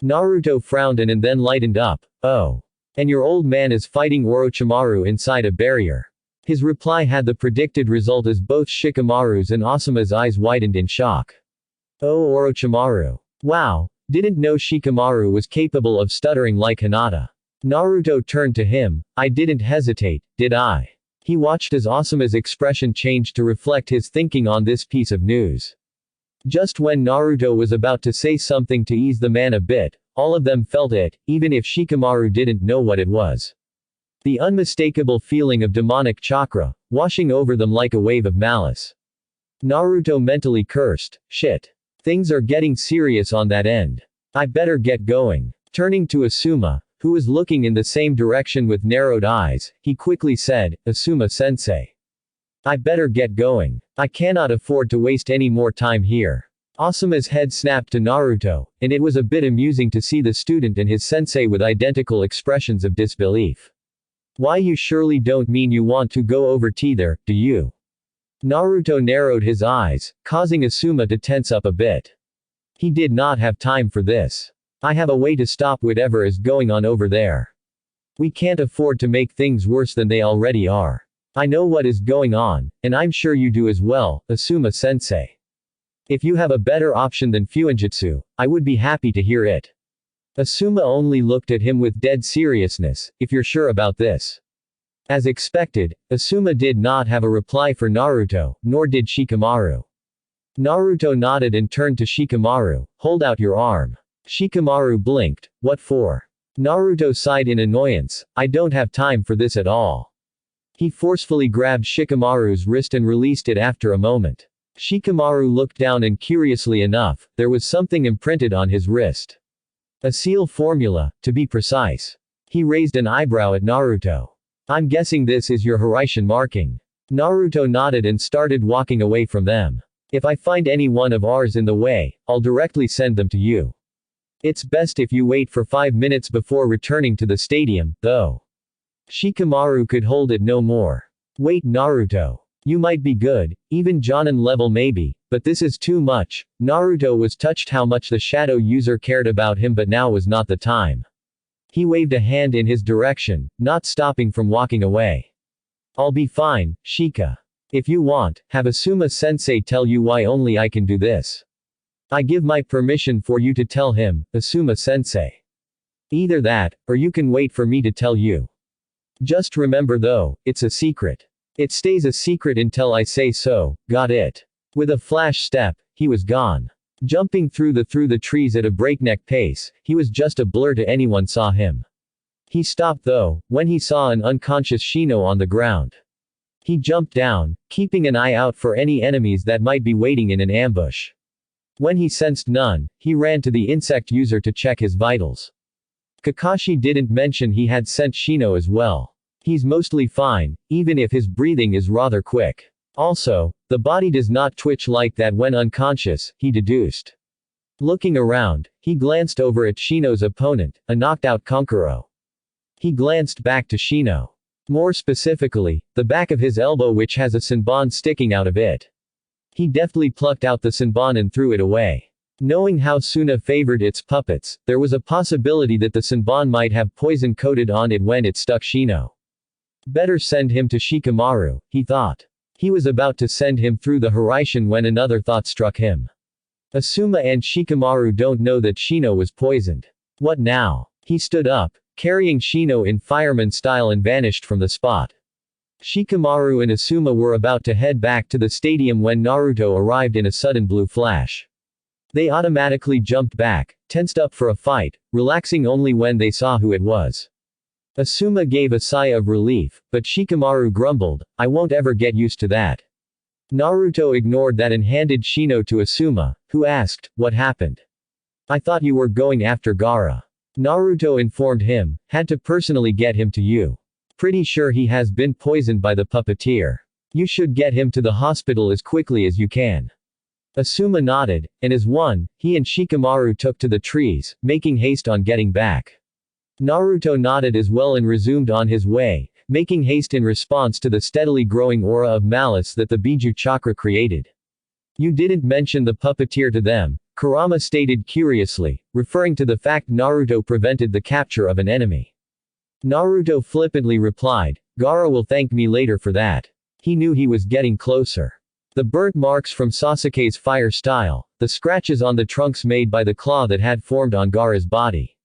Naruto frowned and then lightened up. "Oh. And your old man is fighting Orochimaru inside a barrier." His reply had the predicted result as both Shikamaru's and Asuma's eyes widened in shock. "Oh, Orochimaru. Wow. Didn't know Shikamaru was capable of stuttering like Hinata." Naruto turned to him. "I didn't hesitate, did I?" He watched as Asuma's expression changed to reflect his thinking on this piece of news. Just when Naruto was about to say something to ease the man a bit, all of them felt it, even if Shikamaru didn't know what it was. The unmistakable feeling of demonic chakra, washing over them like a wave of malice. Naruto mentally cursed. "Shit. Things are getting serious on that end. I better get going." Turning to Asuma, who was looking in the same direction with narrowed eyes, he quickly said, "Asuma-sensei. I better get going. I cannot afford to waste any more time here." Asuma's head snapped to Naruto, and it was a bit amusing to see the student and his sensei with identical expressions of disbelief. "Why, you surely don't mean you want to go over tea there, do you?" Naruto narrowed his eyes, causing Asuma to tense up a bit. He did not have time for this. I have a way to stop whatever is going on over there. We can't afford to make things worse than they already are. I know what is going on, and I'm sure you do as well, Asuma-sensei. If you have a better option than Fuinjutsu, I would be happy to hear it. Asuma only looked at him with dead seriousness. If you're sure about this. As expected, Asuma did not have a reply for Naruto, nor did Shikamaru. Naruto nodded and turned to Shikamaru. Hold out your arm. Shikamaru blinked. What for? Naruto sighed in annoyance. I don't have time for this at all. He forcefully grabbed Shikamaru's wrist and released it after a moment. Shikamaru looked down and curiously enough, there was something imprinted on his wrist. A seal formula, to be precise. He raised an eyebrow at Naruto. I'm guessing this is your Hiraishin marking. Naruto nodded and started walking away from them. If I find any one of ours in the way, I'll directly send them to you. It's best if you wait for 5 minutes before returning to the stadium, though. Shikamaru could hold it no more. Wait, Naruto. You might be good, even Jonin level maybe, but this is too much. Naruto was touched how much the shadow user cared about him, but now was not the time. He waved a hand in his direction, not stopping from walking away. I'll be fine, Shika. If you want, have Asuma-sensei tell you why only I can do this. I give my permission for you to tell him, Asuma-sensei. Either that, or you can wait for me to tell you. Just remember though, it's a secret. It stays a secret until I say so, got it? With a flash step, he was gone. Jumping through the trees at a breakneck pace, he was just a blur to anyone saw him. He stopped though, when he saw an unconscious Shino on the ground. He jumped down, keeping an eye out for any enemies that might be waiting in an ambush. When he sensed none, he ran to the insect user to check his vitals. Kakashi didn't mention he had sent Shino as well. He's mostly fine, even if his breathing is rather quick. Also, the body does not twitch like that when unconscious, he deduced. Looking around, he glanced over at Shino's opponent, a knocked-out Kankuro. He glanced back to Shino. More specifically, the back of his elbow, which has a senbon sticking out of it. He deftly plucked out the senbon and threw it away. Knowing how Suna favored its puppets, there was a possibility that the senbon might have poison coated on it when it stuck Shino. Better send him to Shikamaru, he thought. He was about to send him through the Hiraishin when another thought struck him. Asuma and Shikamaru don't know that Shino was poisoned. What now? He stood up, carrying Shino in fireman style, and vanished from the spot. Shikamaru and Asuma were about to head back to the stadium when Naruto arrived in a sudden blue flash. They automatically jumped back, tensed up for a fight, relaxing only when they saw who it was. Asuma gave a sigh of relief, but Shikamaru grumbled, I won't ever get used to that. Naruto ignored that and handed Shino to Asuma, who asked, what happened? I thought you were going after Gaara. Naruto informed him, had to personally get him to you. Pretty sure he has been poisoned by the puppeteer. You should get him to the hospital as quickly as you can. Asuma nodded, and as one, he and Shikamaru took to the trees, making haste on getting back. Naruto nodded as well and resumed on his way, making haste in response to the steadily growing aura of malice that the Biju chakra created. You didn't mention the puppeteer to them, Kurama stated curiously, referring to the fact Naruto prevented the capture of an enemy. Naruto flippantly replied, Gaara will thank me later for that. He knew he was getting closer. The burnt marks from Sasuke's fire style, the scratches on the trunks made by the claw that had formed on Gaara's body.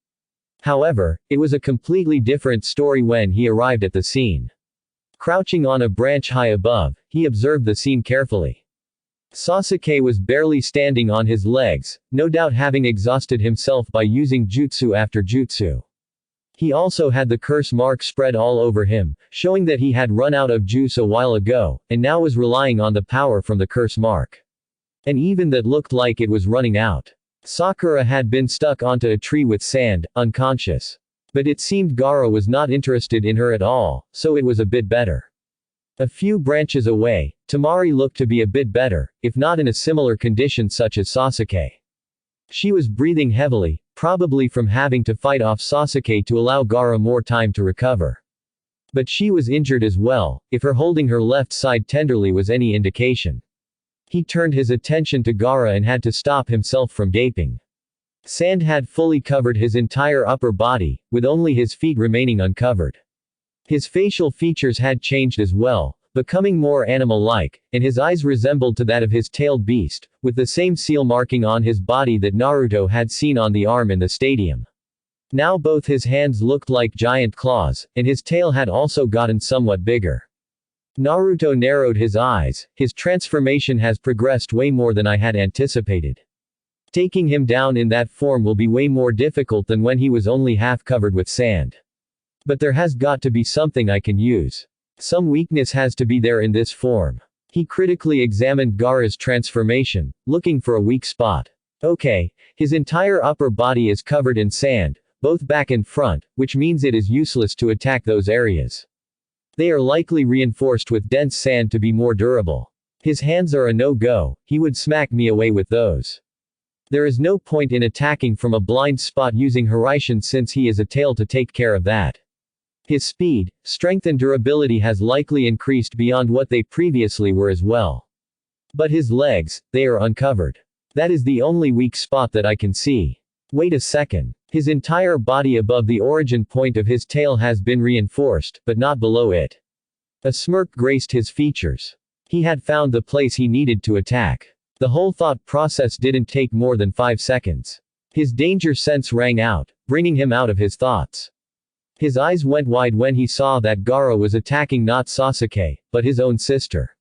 However, it was a completely different story when he arrived at the scene. Crouching on a branch high above, he observed the scene carefully. Sasuke was barely standing on his legs, no doubt having exhausted himself by using jutsu after jutsu. He also had the curse mark spread all over him, showing that he had run out of juice a while ago, and now was relying on the power from the curse mark. And even that looked like it was running out. Sakura had been stuck onto a tree with sand, unconscious. But it seemed Gaara was not interested in her at all, so it was a bit better. A few branches away, Temari looked to be a bit better, if not in a similar condition such as Sasuke. She was breathing heavily, probably from having to fight off Sasuke to allow Gaara more time to recover. But she was injured as well, if her holding her left side tenderly was any indication. He turned his attention to Gaara and had to stop himself from gaping. Sand had fully covered his entire upper body, with only his feet remaining uncovered. His facial features had changed as well, becoming more animal-like, and his eyes resembled to that of his tailed beast, with the same seal marking on his body that Naruto had seen on the arm in the stadium. Now both his hands looked like giant claws, and his tail had also gotten somewhat bigger. Naruto narrowed his eyes. His transformation has progressed way more than I had anticipated. Taking him down in that form will be way more difficult than when he was only half covered with sand. But there has got to be something I can use. Some weakness has to be there in this form. He critically examined Gaara's transformation, looking for a weak spot. Okay, his entire upper body is covered in sand, both back and front, which means it is useless to attack those areas. They are likely reinforced with dense sand to be more durable. His hands are a no-go, he would smack me away with those. There is no point in attacking from a blind spot using Hiraishin since he is a tail to take care of that. His speed, strength and durability has likely increased beyond what they previously were as well. But his legs, they are uncovered. That is the only weak spot that I can see. Wait a second. His entire body above the origin point of his tail has been reinforced, but not below it. A smirk graced his features. He had found the place he needed to attack. The whole thought process didn't take more than 5 seconds. His danger sense rang out, bringing him out of his thoughts. His eyes went wide when he saw that Gaara was attacking not Sasuke, but his own sister.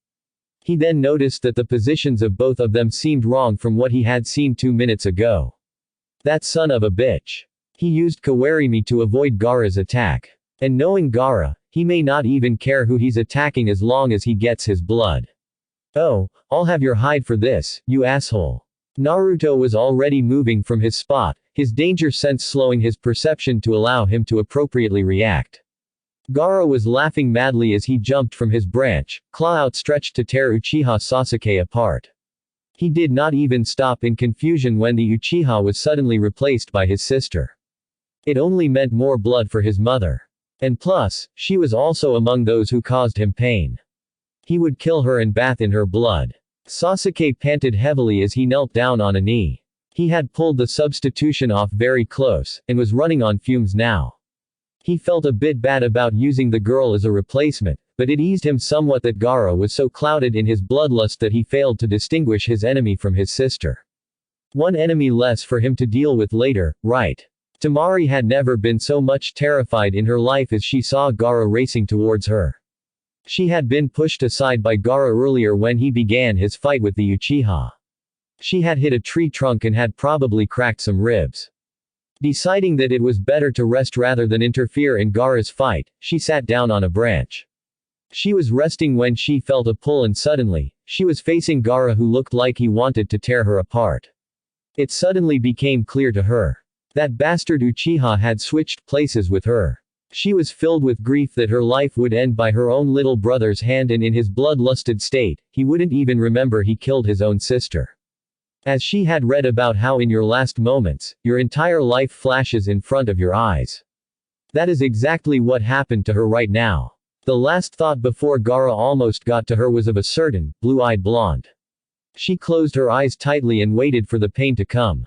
He then noticed that the positions of both of them seemed wrong from what he had seen 2 minutes ago. That son of a bitch. He used Kawarimi to avoid Gaara's attack. And knowing Gaara, he may not even care who he's attacking as long as he gets his blood. Oh, I'll have your hide for this, you asshole. Naruto was already moving from his spot, his danger sense slowing his perception to allow him to appropriately react. Gaara was laughing madly as he jumped from his branch, claw outstretched to tear Uchiha Sasuke apart. He did not even stop in confusion when the Uchiha was suddenly replaced by his sister. It only meant more blood for his mother. And plus, she was also among those who caused him pain. He would kill her and bath in her blood. Sasuke panted heavily as he knelt down on a knee. He had pulled the substitution off very close, and was running on fumes now. He felt a bit bad about using the girl as a replacement, but it eased him somewhat that Gaara was so clouded in his bloodlust that he failed to distinguish his enemy from his sister. One enemy less for him to deal with later, right? Temari had never been so much terrified in her life as she saw Gaara racing towards her. She had been pushed aside by Gaara earlier when he began his fight with the Uchiha. She had hit a tree trunk and had probably cracked some ribs. Deciding that it was better to rest rather than interfere in Gaara's fight, she sat down on a branch. She was resting when she felt a pull and suddenly, she was facing Gaara who looked like he wanted to tear her apart. It suddenly became clear to her. That bastard Uchiha had switched places with her. She was filled with grief that her life would end by her own little brother's hand, and in his bloodlusted state, he wouldn't even remember he killed his own sister. As she had read about how in your last moments, your entire life flashes in front of your eyes. That is exactly what happened to her right now. The last thought before Gaara almost got to her was of a certain, blue-eyed blonde. She closed her eyes tightly and waited for the pain to come.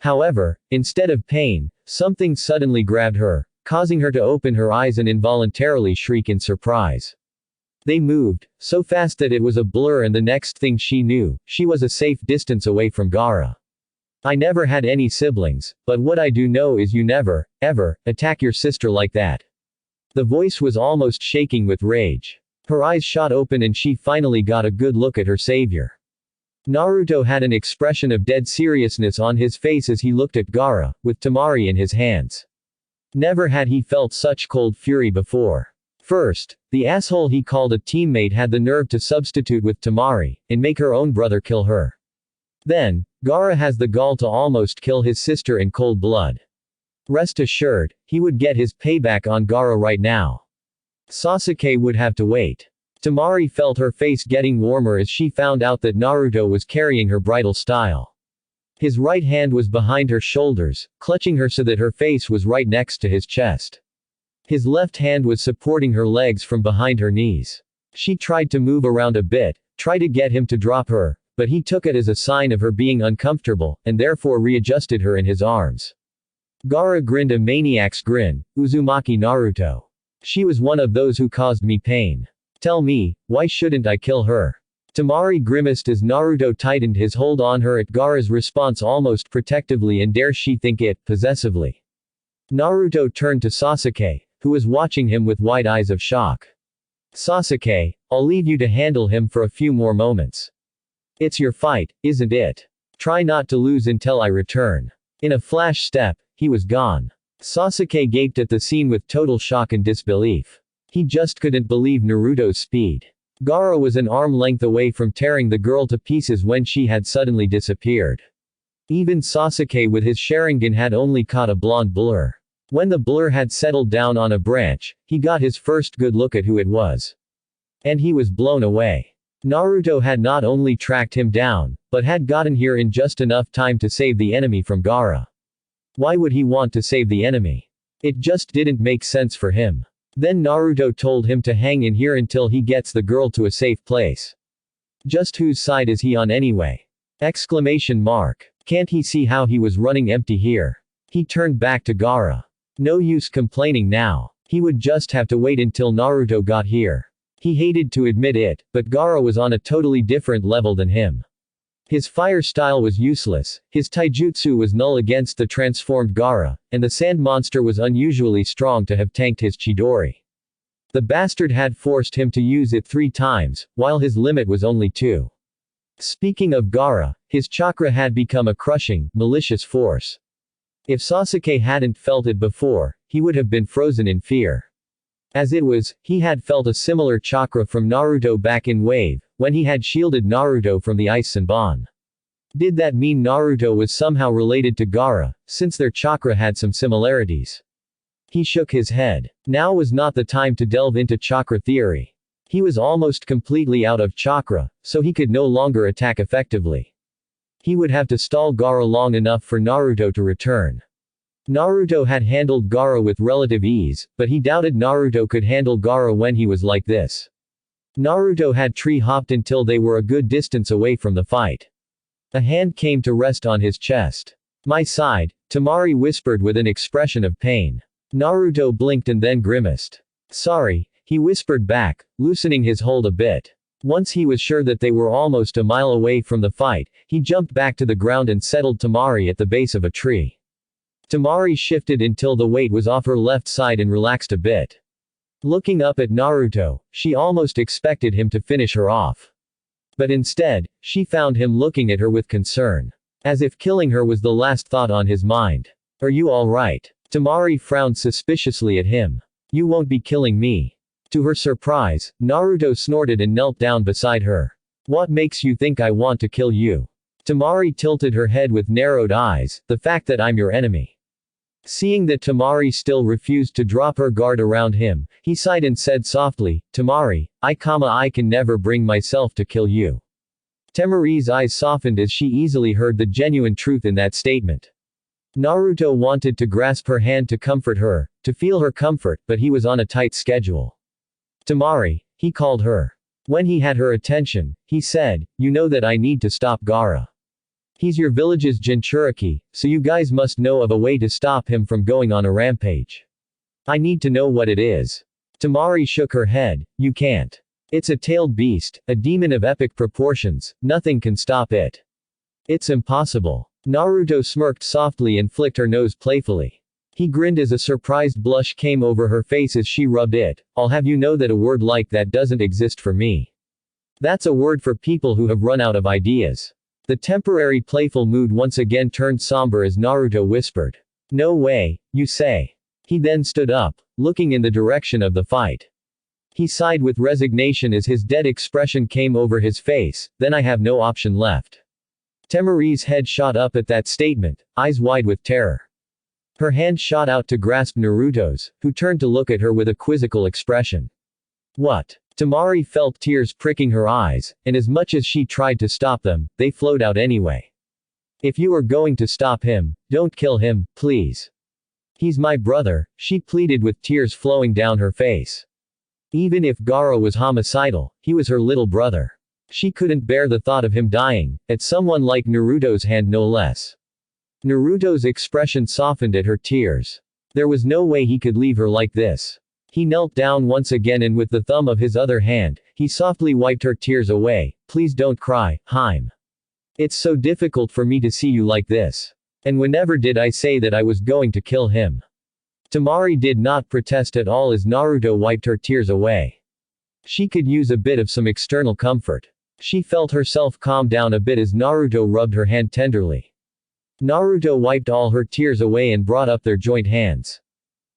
However, instead of pain, something suddenly grabbed her, causing her to open her eyes and involuntarily shriek in surprise. They moved, so fast that it was a blur, and the next thing she knew, she was a safe distance away from Gaara. I never had any siblings, but what I do know is you never, ever, attack your sister like that. The voice was almost shaking with rage. Her eyes shot open and she finally got a good look at her savior. Naruto had an expression of dead seriousness on his face as he looked at Gaara, with Temari in his hands. Never had he felt such cold fury before. First, the asshole he called a teammate had the nerve to substitute with Temari, and make her own brother kill her. Then, Gaara has the gall to almost kill his sister in cold blood. Rest assured, he would get his payback on Gaara right now. Sasuke would have to wait. Temari felt her face getting warmer as she found out that Naruto was carrying her bridal style. His right hand was behind her shoulders, clutching her so that her face was right next to his chest. His left hand was supporting her legs from behind her knees. She tried to move around a bit, tried to get him to drop her, but he took it as a sign of her being uncomfortable, and therefore readjusted her in his arms. Gaara grinned a maniac's grin. Uzumaki Naruto. She was one of those who caused me pain. Tell me, why shouldn't I kill her? Temari grimaced as Naruto tightened his hold on her at Gaara's response almost protectively, and dare she think it, possessively. Naruto turned to Sasuke, who was watching him with wide eyes of shock. Sasuke, I'll leave you to handle him for a few more moments. It's your fight, isn't it? Try not to lose until I return. In a flash step, he was gone. Sasuke gaped at the scene with total shock and disbelief. He just couldn't believe Naruto's speed. Gaara was an arm length away from tearing the girl to pieces when she had suddenly disappeared. Even Sasuke with his Sharingan had only caught a blonde blur. When the blur had settled down on a branch, he got his first good look at who it was. And he was blown away. Naruto had not only tracked him down, but had gotten here in just enough time to save the enemy from Gaara. Why would he want to save the enemy? It just didn't make sense for him. Then Naruto told him to hang in here until he gets the girl to a safe place. Just whose side is he on anyway? Exclamation mark. Can't he see how he was running empty here? He turned back to Gaara. No use complaining now. He would just have to wait until Naruto got here. He hated to admit it, but Gaara was on a totally different level than him. His fire style was useless, his taijutsu was null against the transformed Gaara, and the sand monster was unusually strong to have tanked his Chidori. The bastard had forced him to use it 3 times, while his limit was only 2. Speaking of Gaara, his chakra had become a crushing, malicious force. If Sasuke hadn't felt it before, he would have been frozen in fear. As it was, he had felt a similar chakra from Naruto back in Wave, when he had shielded Naruto from the Ice Senbon. Did that mean Naruto was somehow related to Gaara, since their chakra had some similarities? He shook his head. Now was not the time to delve into chakra theory. He was almost completely out of chakra, so he could no longer attack effectively. He would have to stall Gaara long enough for Naruto to return. Naruto had handled Gaara with relative ease, but he doubted Naruto could handle Gaara when he was like this. Naruto had tree-hopped until they were a good distance away from the fight. A hand came to rest on his chest. My side, Temari whispered with an expression of pain. Naruto blinked and then grimaced. Sorry, he whispered back, loosening his hold a bit. Once he was sure that they were almost a mile away from the fight, he jumped back to the ground and settled Temari at the base of a tree. Temari shifted until the weight was off her left side and relaxed a bit. Looking up at Naruto, she almost expected him to finish her off. But instead, she found him looking at her with concern. As if killing her was the last thought on his mind. Are you alright? Temari frowned suspiciously at him. You won't be killing me. To her surprise, Naruto snorted and knelt down beside her. What makes you think I want to kill you? Temari tilted her head with narrowed eyes. The fact that I'm your enemy. Seeing that Temari still refused to drop her guard around him, he sighed and said softly, Temari, I can never bring myself to kill you. Temari's eyes softened as she easily heard the genuine truth in that statement. Naruto wanted to grasp her hand to comfort her, to feel her comfort, but he was on a tight schedule. Temari, he called her. When he had her attention, he said, you know that I need to stop Gaara. He's your village's Jinchuriki, so you guys must know of a way to stop him from going on a rampage. I need to know what it is. Temari shook her head. You can't. It's a tailed beast, a demon of epic proportions, nothing can stop it. It's impossible. Naruto smirked softly and flicked her nose playfully. He grinned as a surprised blush came over her face as she rubbed it. I'll have you know that a word like that doesn't exist for me. That's a word for people who have run out of ideas. The temporary playful mood once again turned somber as Naruto whispered. No way, you say. He then stood up, looking in the direction of the fight. He sighed with resignation as his dead expression came over his face, then I have no option left. Temari's head shot up at that statement, eyes wide with terror. Her hand shot out to grasp Naruto's, who turned to look at her with a quizzical expression. What? Temari felt tears pricking her eyes, and as much as she tried to stop them, they flowed out anyway. If you are going to stop him, don't kill him, please. He's my brother, she pleaded with tears flowing down her face. Even if Gaara was homicidal, he was her little brother. She couldn't bear the thought of him dying, at someone like Naruto's hand no less. Naruto's expression softened at her tears. There was no way he could leave her like this. He knelt down once again and with the thumb of his other hand, he softly wiped her tears away. Please don't cry, Haim. It's so difficult for me to see you like this. And whenever did I say that I was going to kill him? Temari did not protest at all as Naruto wiped her tears away. She could use a bit of some external comfort. She felt herself calm down a bit as Naruto rubbed her hand tenderly. Naruto wiped all her tears away and brought up their joint hands.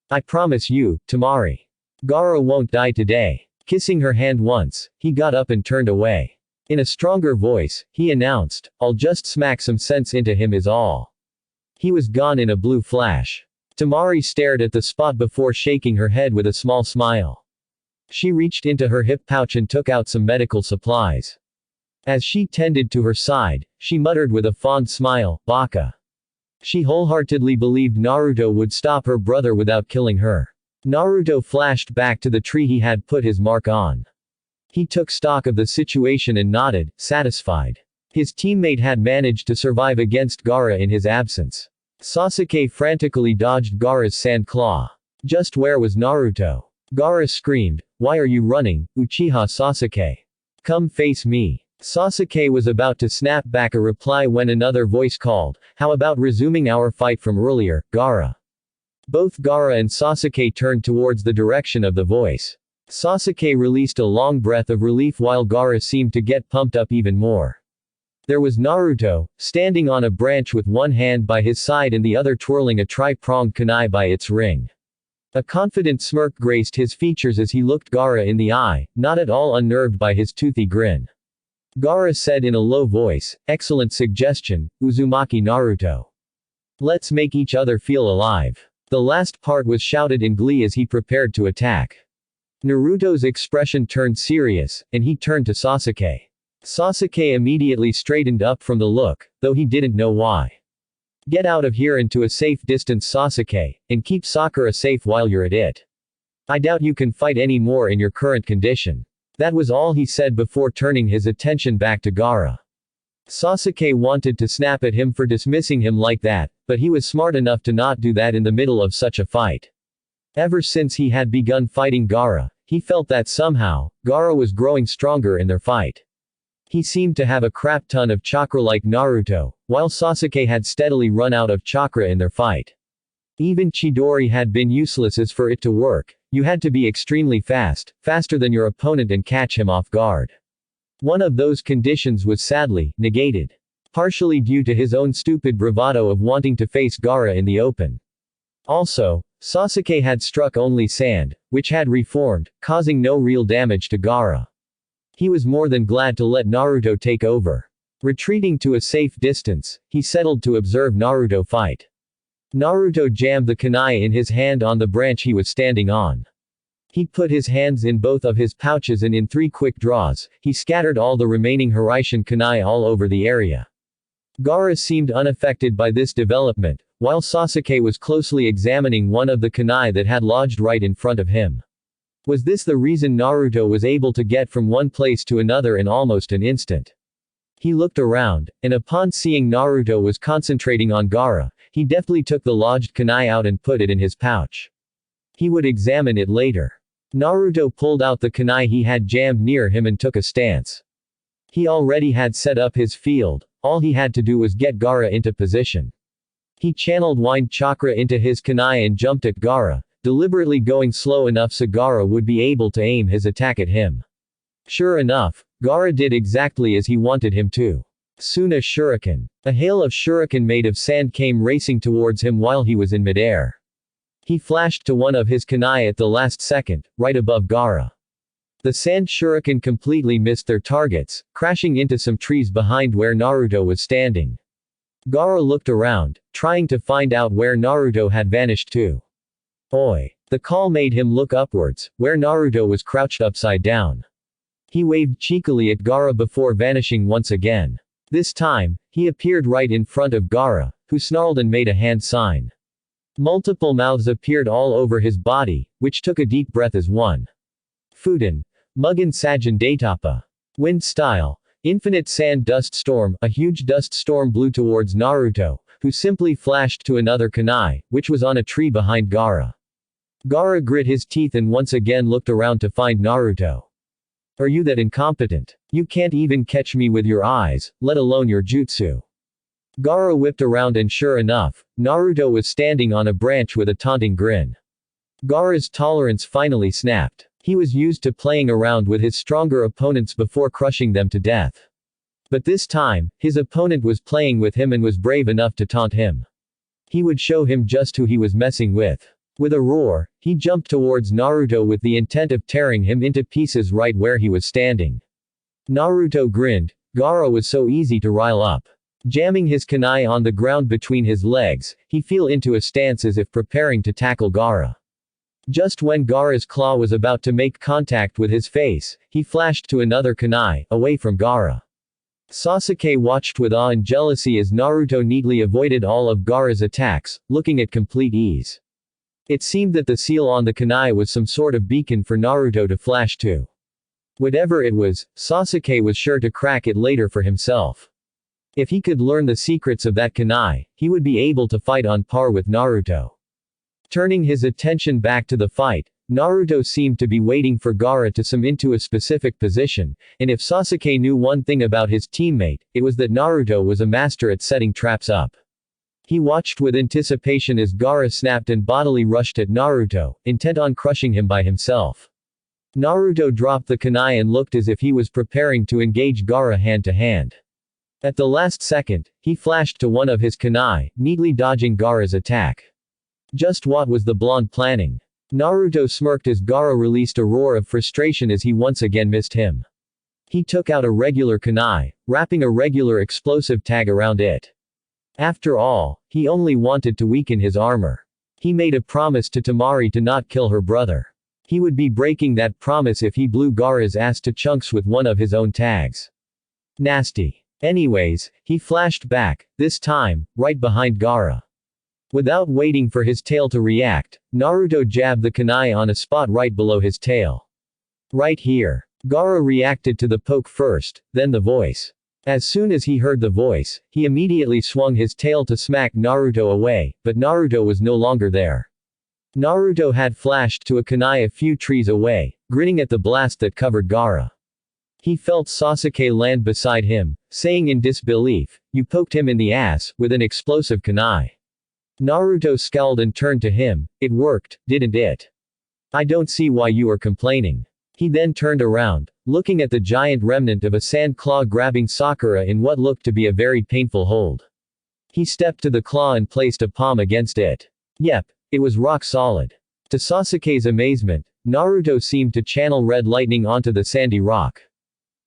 I promise you, Temari. Gaara won't die today. Kissing her hand once, he got up and turned away. In a stronger voice, he announced, I'll just smack some sense into him is all. He was gone in a blue flash. Temari stared at the spot before shaking her head with a small smile. She reached into her hip pouch and took out some medical supplies. As she tended to her side, she muttered with a fond smile, Baka. She wholeheartedly believed Naruto would stop her brother without killing her. Naruto flashed back to the tree he had put his mark on. He took stock of the situation and nodded, satisfied. His teammate had managed to survive against Gaara in his absence. Sasuke frantically dodged Gaara's sand claw. Just where was Naruto? Gaara screamed, why are you running, Uchiha Sasuke? Come face me. Sasuke was about to snap back a reply when another voice called, how about resuming our fight from earlier, Gaara? Both Gaara and Sasuke turned towards the direction of the voice. Sasuke released a long breath of relief while Gaara seemed to get pumped up even more. There was Naruto, standing on a branch with one hand by his side and the other twirling a tri-pronged kunai by its ring. A confident smirk graced his features as he looked Gaara in the eye, not at all unnerved by his toothy grin. Gaara said in a low voice, excellent suggestion, Uzumaki Naruto. Let's make each other feel alive. The last part was shouted in glee as he prepared to attack. Naruto's expression turned serious, and he turned to Sasuke. Sasuke immediately straightened up from the look, though he didn't know why. Get out of here and to a safe distance Sasuke, and keep Sakura safe while you're at it. I doubt you can fight any more in your current condition. That was all he said before turning his attention back to Gaara. Sasuke wanted to snap at him for dismissing him like that, but he was smart enough to not do that in the middle of such a fight. Ever since he had begun fighting Gaara, he felt that somehow, Gaara was growing stronger in their fight. He seemed to have a crap ton of chakra like Naruto, while Sasuke had steadily run out of chakra in their fight. Even Chidori had been useless as for it to work, you had to be extremely fast, faster than your opponent and catch him off guard. One of those conditions was sadly negated. Partially due to his own stupid bravado of wanting to face Gaara in the open. Also, Sasuke had struck only sand, which had reformed, causing no real damage to Gaara. He was more than glad to let Naruto take over. Retreating to a safe distance, he settled to observe Naruto fight. Naruto jammed the kunai in his hand on the branch he was standing on. He put his hands in both of his pouches and in 3 quick draws, he scattered all the remaining Hiraishin kunai all over the area. Gaara seemed unaffected by this development, while Sasuke was closely examining one of the kunai that had lodged right in front of him. Was this the reason Naruto was able to get from one place to another in almost an instant? He looked around, and upon seeing Naruto was concentrating on Gaara, he deftly took the lodged kunai out and put it in his pouch. He would examine it later. Naruto pulled out the kunai he had jammed near him and took a stance. He already had set up his field, all he had to do was get Gaara into position. He channeled wind chakra into his kunai and jumped at Gaara, deliberately going slow enough so Gaara would be able to aim his attack at him. Sure enough, Gaara did exactly as he wanted him to. Soon a shuriken. A hail of shuriken made of sand came racing towards him while he was in midair. He flashed to one of his kunai at the last second, right above Gaara. The sand shuriken completely missed their targets, crashing into some trees behind where Naruto was standing. Gaara looked around, trying to find out where Naruto had vanished to. Oi! The call made him look upwards, where Naruto was crouched upside down. He waved cheekily at Gaara before vanishing once again. This time, he appeared right in front of Gaara, who snarled and made a hand sign. Multiple mouths appeared all over his body, which took a deep breath as one. Fuden. Mugen Sajin Daitapa. Wind style. Infinite sand dust storm. A huge dust storm blew towards Naruto, who simply flashed to another kunai, which was on a tree behind Gaara. Gaara grit his teeth and once again looked around to find Naruto. Are you that incompetent? You can't even catch me with your eyes, let alone your jutsu. Gaara whipped around and sure enough, Naruto was standing on a branch with a taunting grin. Gaara's tolerance finally snapped. He was used to playing around with his stronger opponents before crushing them to death. But this time, his opponent was playing with him and was brave enough to taunt him. He would show him just who he was messing with. With a roar, he jumped towards Naruto with the intent of tearing him into pieces right where he was standing. Naruto grinned. Gaara was so easy to rile up. Jamming his kunai on the ground between his legs, he fell into a stance as if preparing to tackle Gaara. Just when Gaara's claw was about to make contact with his face, he flashed to another kunai, away from Gaara. Sasuke watched with awe and jealousy as Naruto neatly avoided all of Gaara's attacks, looking at complete ease. It seemed that the seal on the kunai was some sort of beacon for Naruto to flash to. Whatever it was, Sasuke was sure to crack it later for himself. If he could learn the secrets of that kunai, he would be able to fight on par with Naruto. Turning his attention back to the fight, Naruto seemed to be waiting for Gaara to summon into a specific position, and if Sasuke knew one thing about his teammate, it was that Naruto was a master at setting traps up. He watched with anticipation as Gaara snapped and bodily rushed at Naruto, intent on crushing him by himself. Naruto dropped the kunai and looked as if he was preparing to engage Gaara hand to hand. At the last second, he flashed to one of his kunai, neatly dodging Gaara's attack. Just what was the blonde planning? Naruto smirked as Gaara released a roar of frustration as he once again missed him. He took out a regular kunai, wrapping a regular explosive tag around it. After all, he only wanted to weaken his armor. He made a promise to Temari to not kill her brother. He would be breaking that promise if he blew Gaara's ass to chunks with one of his own tags. Nasty. Anyways, he flashed back, this time, right behind Gaara. Without waiting for his tail to react, Naruto jabbed the kunai on a spot right below his tail. Right here. Gaara reacted to the poke first, then the voice. As soon as he heard the voice, he immediately swung his tail to smack Naruto away, but Naruto was no longer there. Naruto had flashed to a kunai a few trees away, grinning at the blast that covered Gaara. He felt Sasuke land beside him, saying in disbelief, "You poked him in the ass, with an explosive kunai." Naruto scowled and turned to him, "It worked, didn't it? I don't see why you are complaining." He then turned around, looking at the giant remnant of a sand claw grabbing Sakura in what looked to be a very painful hold. He stepped to the claw and placed a palm against it. Yep, it was rock solid. To Sasuke's amazement, Naruto seemed to channel red lightning onto the sandy rock.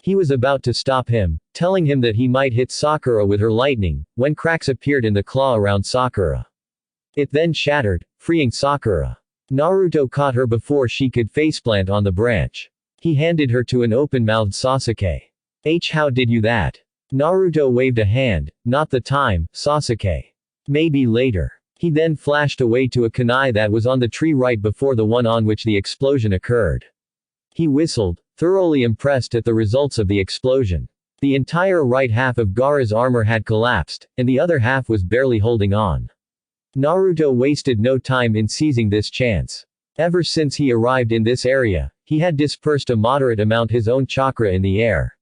He was about to stop him, telling him that he might hit Sakura with her lightning, when cracks appeared in the claw around Sakura. It then shattered, freeing Sakura. Naruto caught her before she could faceplant on the branch. He handed her to an open-mouthed Sasuke. How did you that? Naruto waved a hand, "Not the time, Sasuke. Maybe later." He then flashed away to a kunai that was on the tree right before the one on which the explosion occurred. He whistled, thoroughly impressed at the results of the explosion. The entire right half of Gaara's armor had collapsed, and the other half was barely holding on. Naruto wasted no time in seizing this chance. Ever since he arrived in this area, he had dispersed a moderate amount his own chakra in the air.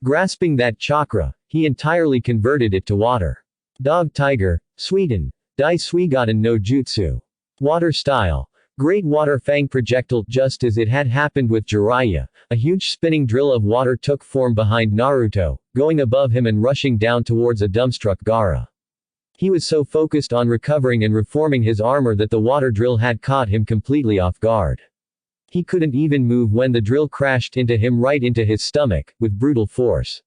Grasping that chakra, he entirely converted it to water. Dog Tiger, Sweden. Dai Suigaten no Jutsu. Water Style. Great Water Fang Projectile. Just as it had happened with Jiraiya, a huge spinning drill of water took form behind Naruto, going above him and rushing down towards a dumbstruck Gaara. He was so focused on recovering and reforming his armor that the water drill had caught him completely off guard. He couldn't even move when the drill crashed into him right into his stomach, with brutal force.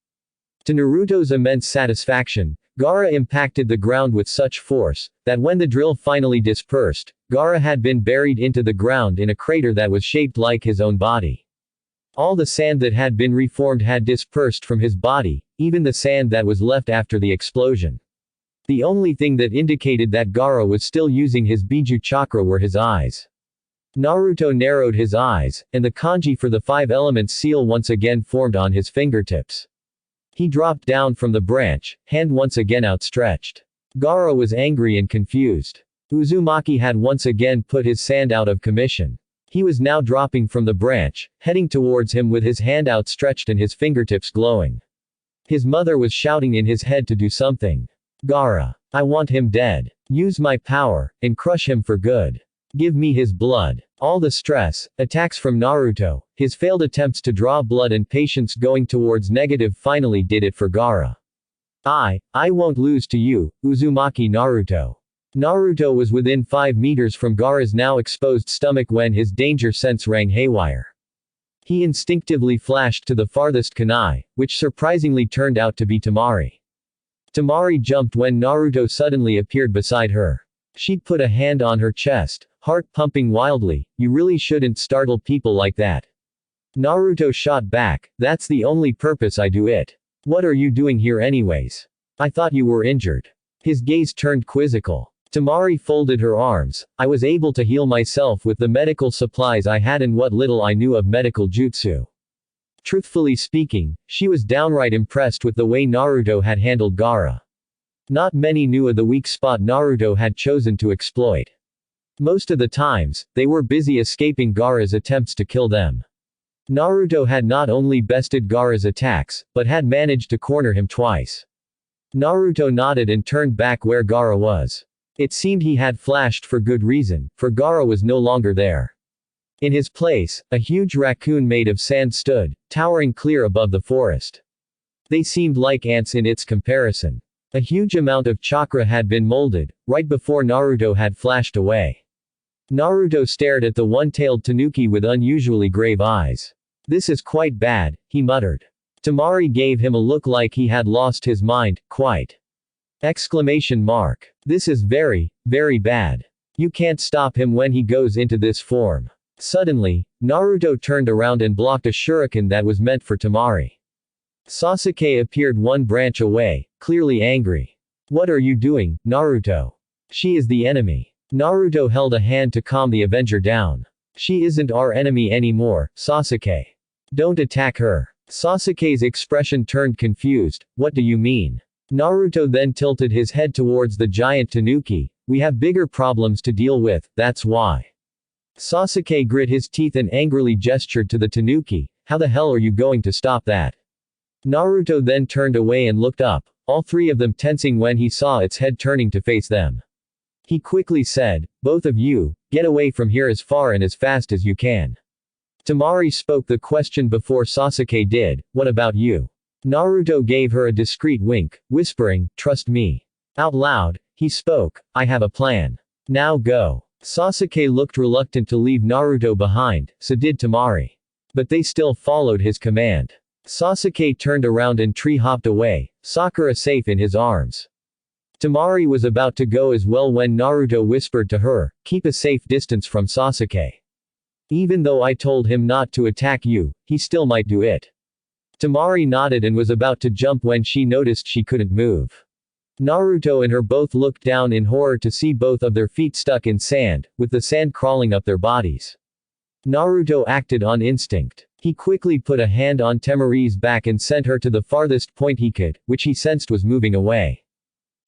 To Naruto's immense satisfaction, Gaara impacted the ground with such force, that when the drill finally dispersed, Gaara had been buried into the ground in a crater that was shaped like his own body. All the sand that had been reformed had dispersed from his body, even the sand that was left after the explosion. The only thing that indicated that Gaara was still using his Biju chakra were his eyes. Naruto narrowed his eyes, and the kanji for the 5 elements seal once again formed on his fingertips. He dropped down from the branch, hand once again outstretched. Gaara was angry and confused. Uzumaki had once again put his sand out of commission. He was now dropping from the branch, heading towards him with his hand outstretched and his fingertips glowing. His mother was shouting in his head to do something. Gaara. I want him dead. Use my power, and crush him for good. Give me his blood. All the stress, attacks from Naruto, his failed attempts to draw blood and patience going towards negative finally did it for Gaara. I won't lose to you, Uzumaki Naruto. Naruto was within 5 meters from Gaara's now exposed stomach when his danger sense rang haywire. He instinctively flashed to the farthest kunai, which surprisingly turned out to be Temari. Temari jumped when Naruto suddenly appeared beside her. She'd put a hand on her chest, heart pumping wildly. You really shouldn't startle people like that. Naruto shot back, that's the only purpose I do it. What are you doing here anyways? I thought you were injured. His gaze turned quizzical. Temari folded her arms. I was able to heal myself with the medical supplies I had and what little I knew of medical jutsu. Truthfully speaking, she was downright impressed with the way Naruto had handled Gaara. Not many knew of the weak spot Naruto had chosen to exploit. Most of the times, they were busy escaping Gaara's attempts to kill them. Naruto had not only bested Gaara's attacks, but had managed to corner him twice. Naruto nodded and turned back where Gaara was. It seemed he had flashed for good reason, for Gaara was no longer there. In his place, a huge raccoon made of sand stood, towering clear above the forest. They seemed like ants in its comparison. A huge amount of chakra had been molded, right before Naruto had flashed away. Naruto stared at the one-tailed tanuki with unusually grave eyes. This is quite bad, he muttered. Temari gave him a look like he had lost his mind, quite. Exclamation mark. This is very, very bad. You can't stop him when he goes into this form. Suddenly, Naruto turned around and blocked a shuriken that was meant for Temari. Sasuke appeared one branch away, clearly angry. What are you doing, Naruto? She is the enemy. Naruto held a hand to calm the Avenger down. She isn't our enemy anymore, Sasuke. Don't attack her. Sasuke's expression turned confused. What do you mean? Naruto then tilted his head towards the giant tanuki. We have bigger problems to deal with, that's why. Sasuke grit his teeth and angrily gestured to the tanuki. How the hell are you going to stop that? Naruto then turned away and looked up, all three of them tensing when he saw its head turning to face them. He quickly said, both of you, get away from here as far and as fast as you can. Temari spoke the question before Sasuke did, what about you? Naruto gave her a discreet wink, whispering, trust me. Out loud, he spoke, I have a plan. Now go. Sasuke looked reluctant to leave Naruto behind, so did Temari. But they still followed his command. Sasuke turned around and tree-hopped away, Sakura safe in his arms. Temari was about to go as well when Naruto whispered to her, keep a safe distance from Sasuke. Even though I told him not to attack you, he still might do it. Temari nodded and was about to jump when she noticed she couldn't move. Naruto and her both looked down in horror to see both of their feet stuck in sand, with the sand crawling up their bodies. Naruto acted on instinct. He quickly put a hand on Temari's back and sent her to the farthest point he could, which he sensed was moving away.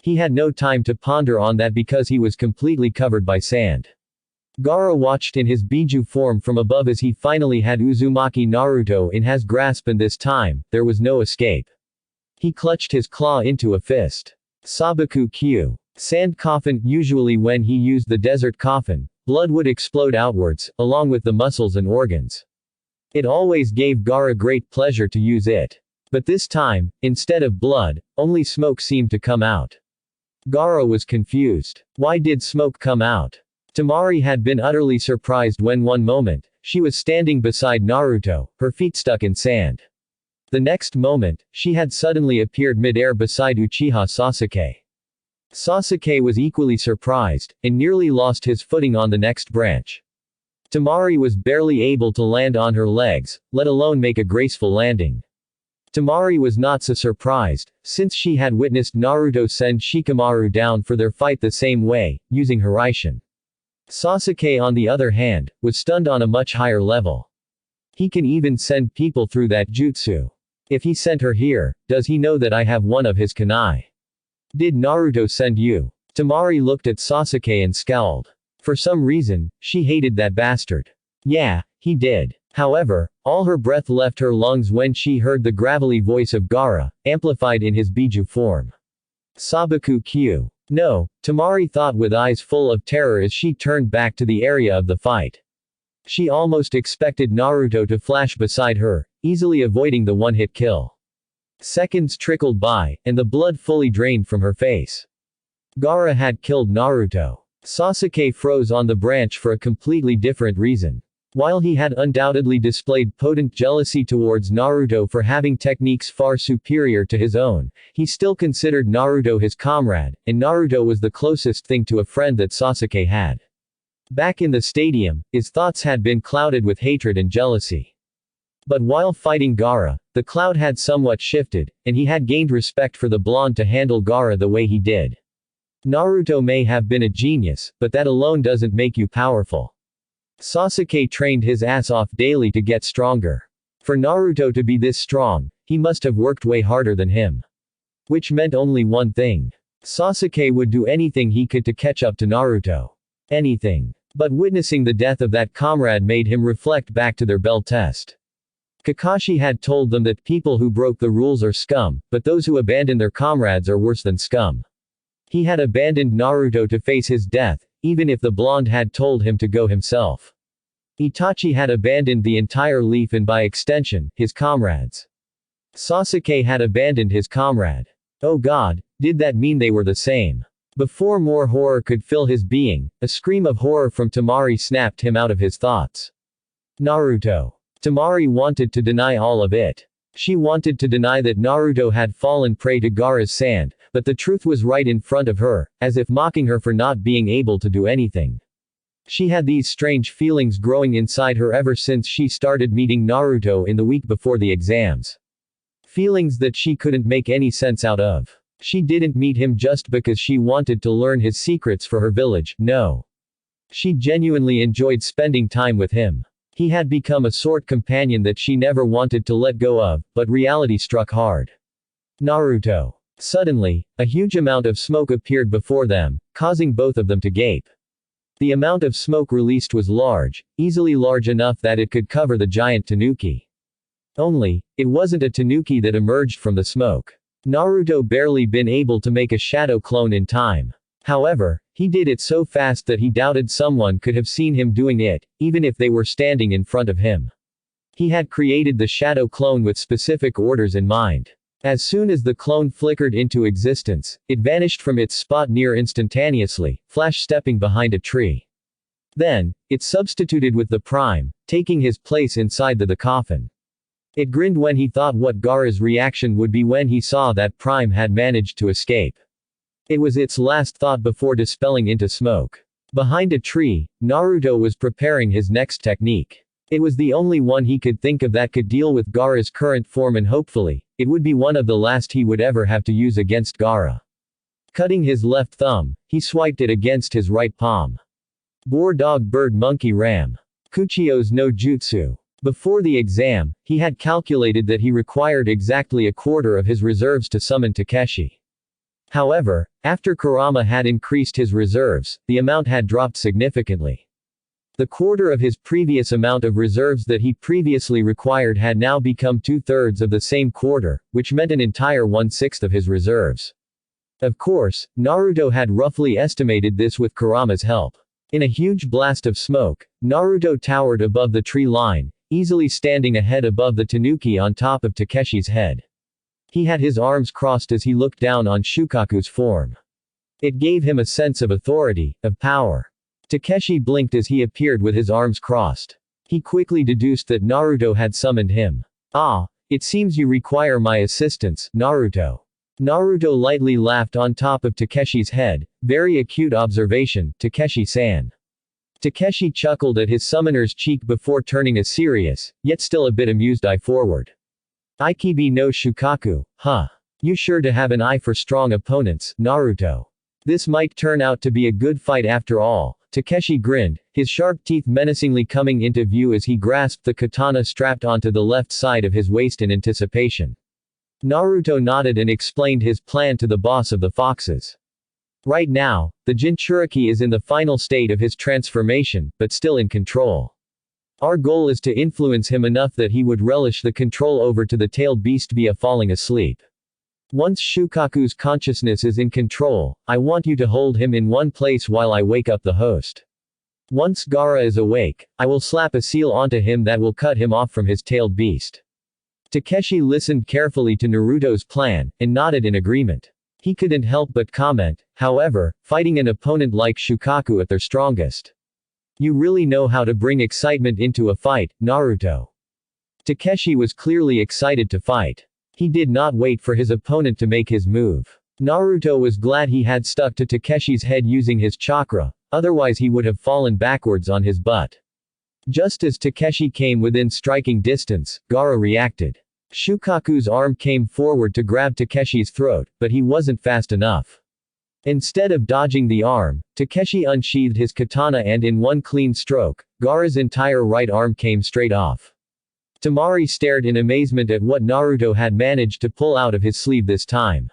He had no time to ponder on that because he was completely covered by sand. Gaara watched in his Biju form from above as he finally had Uzumaki Naruto in his grasp, and this time, there was no escape. He clutched his claw into a fist. Sabaku Q. Sand coffin. Usually when he used the desert coffin, blood would explode outwards, along with the muscles and organs. It always gave Gaara great pleasure to use it. But this time, instead of blood, only smoke seemed to come out. Gaara was confused. Why did smoke come out? Temari had been utterly surprised when one moment, she was standing beside Naruto, her feet stuck in sand. The next moment, she had suddenly appeared mid-air beside Uchiha Sasuke. Sasuke was equally surprised, and nearly lost his footing on the next branch. Temari was barely able to land on her legs, let alone make a graceful landing. Temari was not so surprised, since she had witnessed Naruto send Shikamaru down for their fight the same way, using Hiraishin. Sasuke on the other hand, was stunned on a much higher level. He can even send people through that jutsu. If he sent her here, does he know that I have one of his kunai? Did Naruto send you? Temari looked at Sasuke and scowled. For some reason, she hated that bastard. Yeah, he did. However, all her breath left her lungs when she heard the gravelly voice of Gaara, amplified in his Biju form. Sabaku Q. No, Temari thought with eyes full of terror as she turned back to the area of the fight. She almost expected Naruto to flash beside her, easily avoiding the one-hit kill. Seconds trickled by, and the blood fully drained from her face. Gaara had killed Naruto. Sasuke froze on the branch for a completely different reason. While he had undoubtedly displayed potent jealousy towards Naruto for having techniques far superior to his own, he still considered Naruto his comrade, and Naruto was the closest thing to a friend that Sasuke had. Back in the stadium, his thoughts had been clouded with hatred and jealousy. But while fighting Gaara, the cloud had somewhat shifted, and he had gained respect for the blonde to handle Gaara the way he did. Naruto may have been a genius, but that alone doesn't make you powerful. Sasuke trained his ass off daily to get stronger. For Naruto to be this strong, he must have worked way harder than him. Which meant only one thing. Sasuke would do anything he could to catch up to Naruto. Anything. But witnessing the death of that comrade made him reflect back to their bell test. Kakashi had told them that people who broke the rules are scum, but those who abandon their comrades are worse than scum. He had abandoned Naruto to face his death, even if the blonde had told him to go himself. Itachi had abandoned the entire Leaf and by extension, his comrades. Sasuke had abandoned his comrade. Oh God, did that mean they were the same? Before more horror could fill his being, a scream of horror from Temari snapped him out of his thoughts. Naruto. Temari wanted to deny all of it. She wanted to deny that Naruto had fallen prey to Gaara's sand, but the truth was right in front of her, as if mocking her for not being able to do anything. She had these strange feelings growing inside her ever since she started meeting Naruto in the week before the exams. Feelings that she couldn't make any sense out of. She didn't meet him just because she wanted to learn his secrets for her village, no. She genuinely enjoyed spending time with him. He had become a sort companion that she never wanted to let go of, but reality struck hard. Naruto. Suddenly, a huge amount of smoke appeared before them, causing both of them to gape. The amount of smoke released was large, easily large enough that it could cover the giant tanuki. Only, it wasn't a tanuki that emerged from the smoke. Naruto barely been able to make a shadow clone in time. However, he did it so fast that he doubted someone could have seen him doing it, even if they were standing in front of him. He had created the shadow clone with specific orders in mind. As soon as the clone flickered into existence, it vanished from its spot near instantaneously, flash stepping behind a tree. Then, it substituted with the Prime, taking his place inside the coffin. It grinned when he thought what Gaara's reaction would be when he saw that Prime had managed to escape. It was its last thought before dispelling into smoke. Behind a tree, Naruto was preparing his next technique. It was the only one he could think of that could deal with Gaara's current form, and hopefully, it would be one of the last he would ever have to use against Gaara. Cutting his left thumb, he swiped it against his right palm. Boar dog bird monkey ram. Kuchio's no jutsu. Before the exam, he had calculated that he required exactly a quarter of his reserves to summon Takeshi. However, after Kurama had increased his reserves, the amount had dropped significantly. The quarter of his previous amount of reserves that he previously required had now become 2/3 of the same quarter, which meant an entire 1/6 of his reserves. Of course, Naruto had roughly estimated this with Kurama's help. In a huge blast of smoke, Naruto towered above the tree line, easily standing a head above the tanuki on top of Takeshi's head. He had his arms crossed as he looked down on Shukaku's form. It gave him a sense of authority, of power. Takeshi blinked as he appeared with his arms crossed. He quickly deduced that Naruto had summoned him. Ah, it seems you require my assistance, Naruto. Naruto lightly laughed on top of Takeshi's head. Very acute observation, Takeshi-san. Takeshi chuckled at his summoner's cheek before turning a serious, yet still a bit amused eye forward. Ikibi no Shukaku, huh? You sure to have an eye for strong opponents, Naruto. This might turn out to be a good fight after all, Takeshi grinned, his sharp teeth menacingly coming into view as he grasped the katana strapped onto the left side of his waist in anticipation. Naruto nodded and explained his plan to the boss of the foxes. Right now, the Jinchuriki is in the final state of his transformation, but still in control. Our goal is to influence him enough that he would relish the control over to the tailed beast via falling asleep. Once Shukaku's consciousness is in control, I want you to hold him in one place while I wake up the host. Once Gaara is awake, I will slap a seal onto him that will cut him off from his tailed beast. Takeshi listened carefully to Naruto's plan, and nodded in agreement. He couldn't help but comment, however, fighting an opponent like Shukaku at their strongest. You really know how to bring excitement into a fight, Naruto. Takeshi was clearly excited to fight. He did not wait for his opponent to make his move. Naruto was glad he had stuck to Takeshi's head using his chakra, otherwise he would have fallen backwards on his butt. Just as Takeshi came within striking distance, Gaara reacted. Shukaku's arm came forward to grab Takeshi's throat, but he wasn't fast enough. Instead of dodging the arm, Takeshi unsheathed his katana and in one clean stroke, Gaara's entire right arm came straight off. Temari stared in amazement at what Naruto had managed to pull out of his sleeve this time.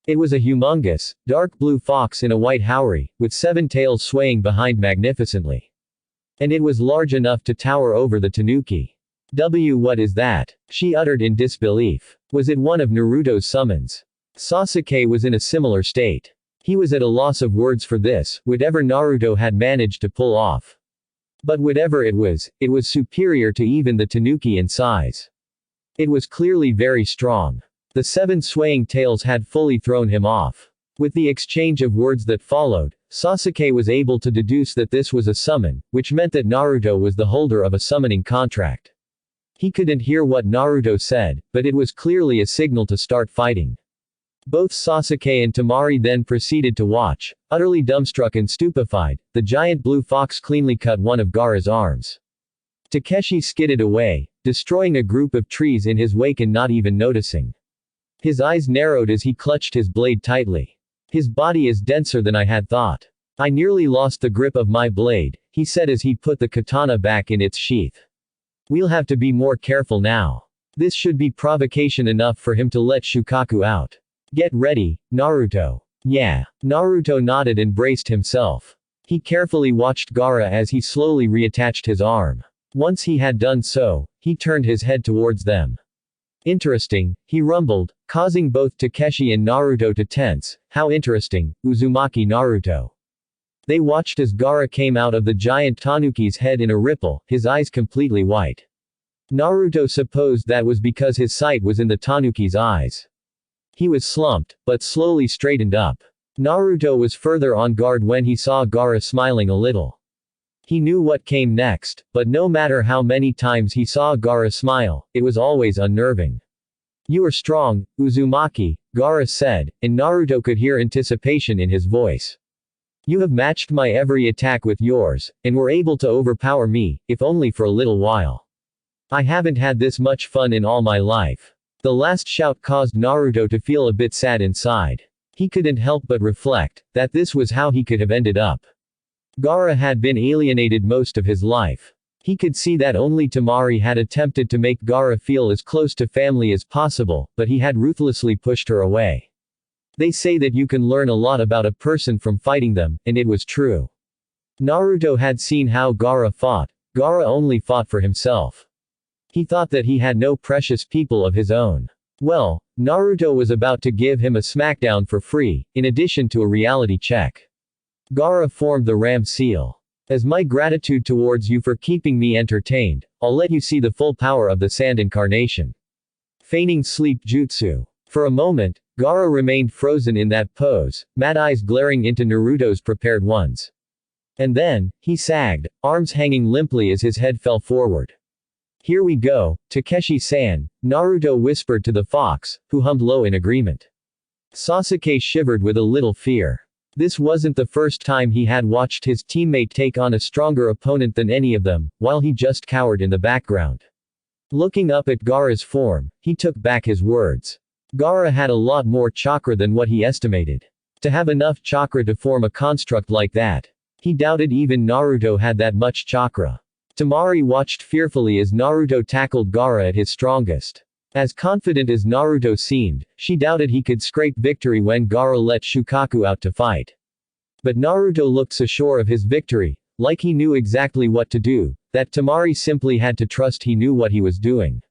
It was a humongous, dark blue fox in a white haori, with 7 tails swaying behind magnificently. And it was large enough to tower over the tanuki. What is that? She uttered in disbelief. Was it one of Naruto's summons? Sasuke was in a similar state. He was at a loss of words for this, whatever Naruto had managed to pull off. But whatever it was superior to even the tanuki in size. It was clearly very strong. The 7 swaying tails had fully thrown him off. With the exchange of words that followed, Sasuke was able to deduce that this was a summon, which meant that Naruto was the holder of a summoning contract. He couldn't hear what Naruto said, but it was clearly a signal to start fighting. Both Sasuke and Temari then proceeded to watch, utterly dumbstruck and stupefied. The giant blue fox cleanly cut one of Gaara's arms. Takeshi skidded away, destroying a group of trees in his wake and not even noticing. His eyes narrowed as he clutched his blade tightly. His body is denser than I had thought. I nearly lost the grip of my blade, he said as he put the katana back in its sheath. We'll have to be more careful now. This should be provocation enough for him to let Shukaku out. Get ready, Naruto. Yeah. Naruto nodded and braced himself. He carefully watched Gaara as he slowly reattached his arm. Once he had done so, he turned his head towards them. Interesting, he rumbled, causing both Takeshi and Naruto to tense. How interesting, Uzumaki Naruto. They watched as Gaara came out of the giant tanuki's head in a ripple, his eyes completely white. Naruto supposed that was because his sight was in the tanuki's eyes. He was slumped, but slowly straightened up. Naruto was further on guard when he saw Gaara smiling a little. He knew what came next, but no matter how many times he saw Gaara smile, it was always unnerving. You are strong, Uzumaki, Gaara said, and Naruto could hear anticipation in his voice. You have matched my every attack with yours, and were able to overpower me, if only for a little while. I haven't had this much fun in all my life. The last shout caused Naruto to feel a bit sad inside. He couldn't help but reflect that this was how he could have ended up. Gaara had been alienated most of his life. He could see that only Temari had attempted to make Gaara feel as close to family as possible, but he had ruthlessly pushed her away. They say that you can learn a lot about a person from fighting them, and it was true. Naruto had seen how Gaara fought. Gaara only fought for himself. He thought that he had no precious people of his own. Well, Naruto was about to give him a smackdown for free, in addition to a reality check. Gaara formed the ram seal. As my gratitude towards you for keeping me entertained, I'll let you see the full power of the sand incarnation. Feigning sleep jutsu. For a moment, Gaara remained frozen in that pose, mad eyes glaring into Naruto's prepared ones. And then, he sagged, arms hanging limply as his head fell forward. Here we go, Takeshi-san, Naruto whispered to the fox, who hummed low in agreement. Sasuke shivered with a little fear. This wasn't the first time he had watched his teammate take on a stronger opponent than any of them, while he just cowered in the background. Looking up at Gaara's form, he took back his words. Gaara had a lot more chakra than what he estimated. To have enough chakra to form a construct like that. He doubted even Naruto had that much chakra. Temari watched fearfully as Naruto tackled Gaara at his strongest. As confident as Naruto seemed, she doubted he could scrape victory when Gaara let Shukaku out to fight. But Naruto looked so sure of his victory, like he knew exactly what to do, that Temari simply had to trust he knew what he was doing.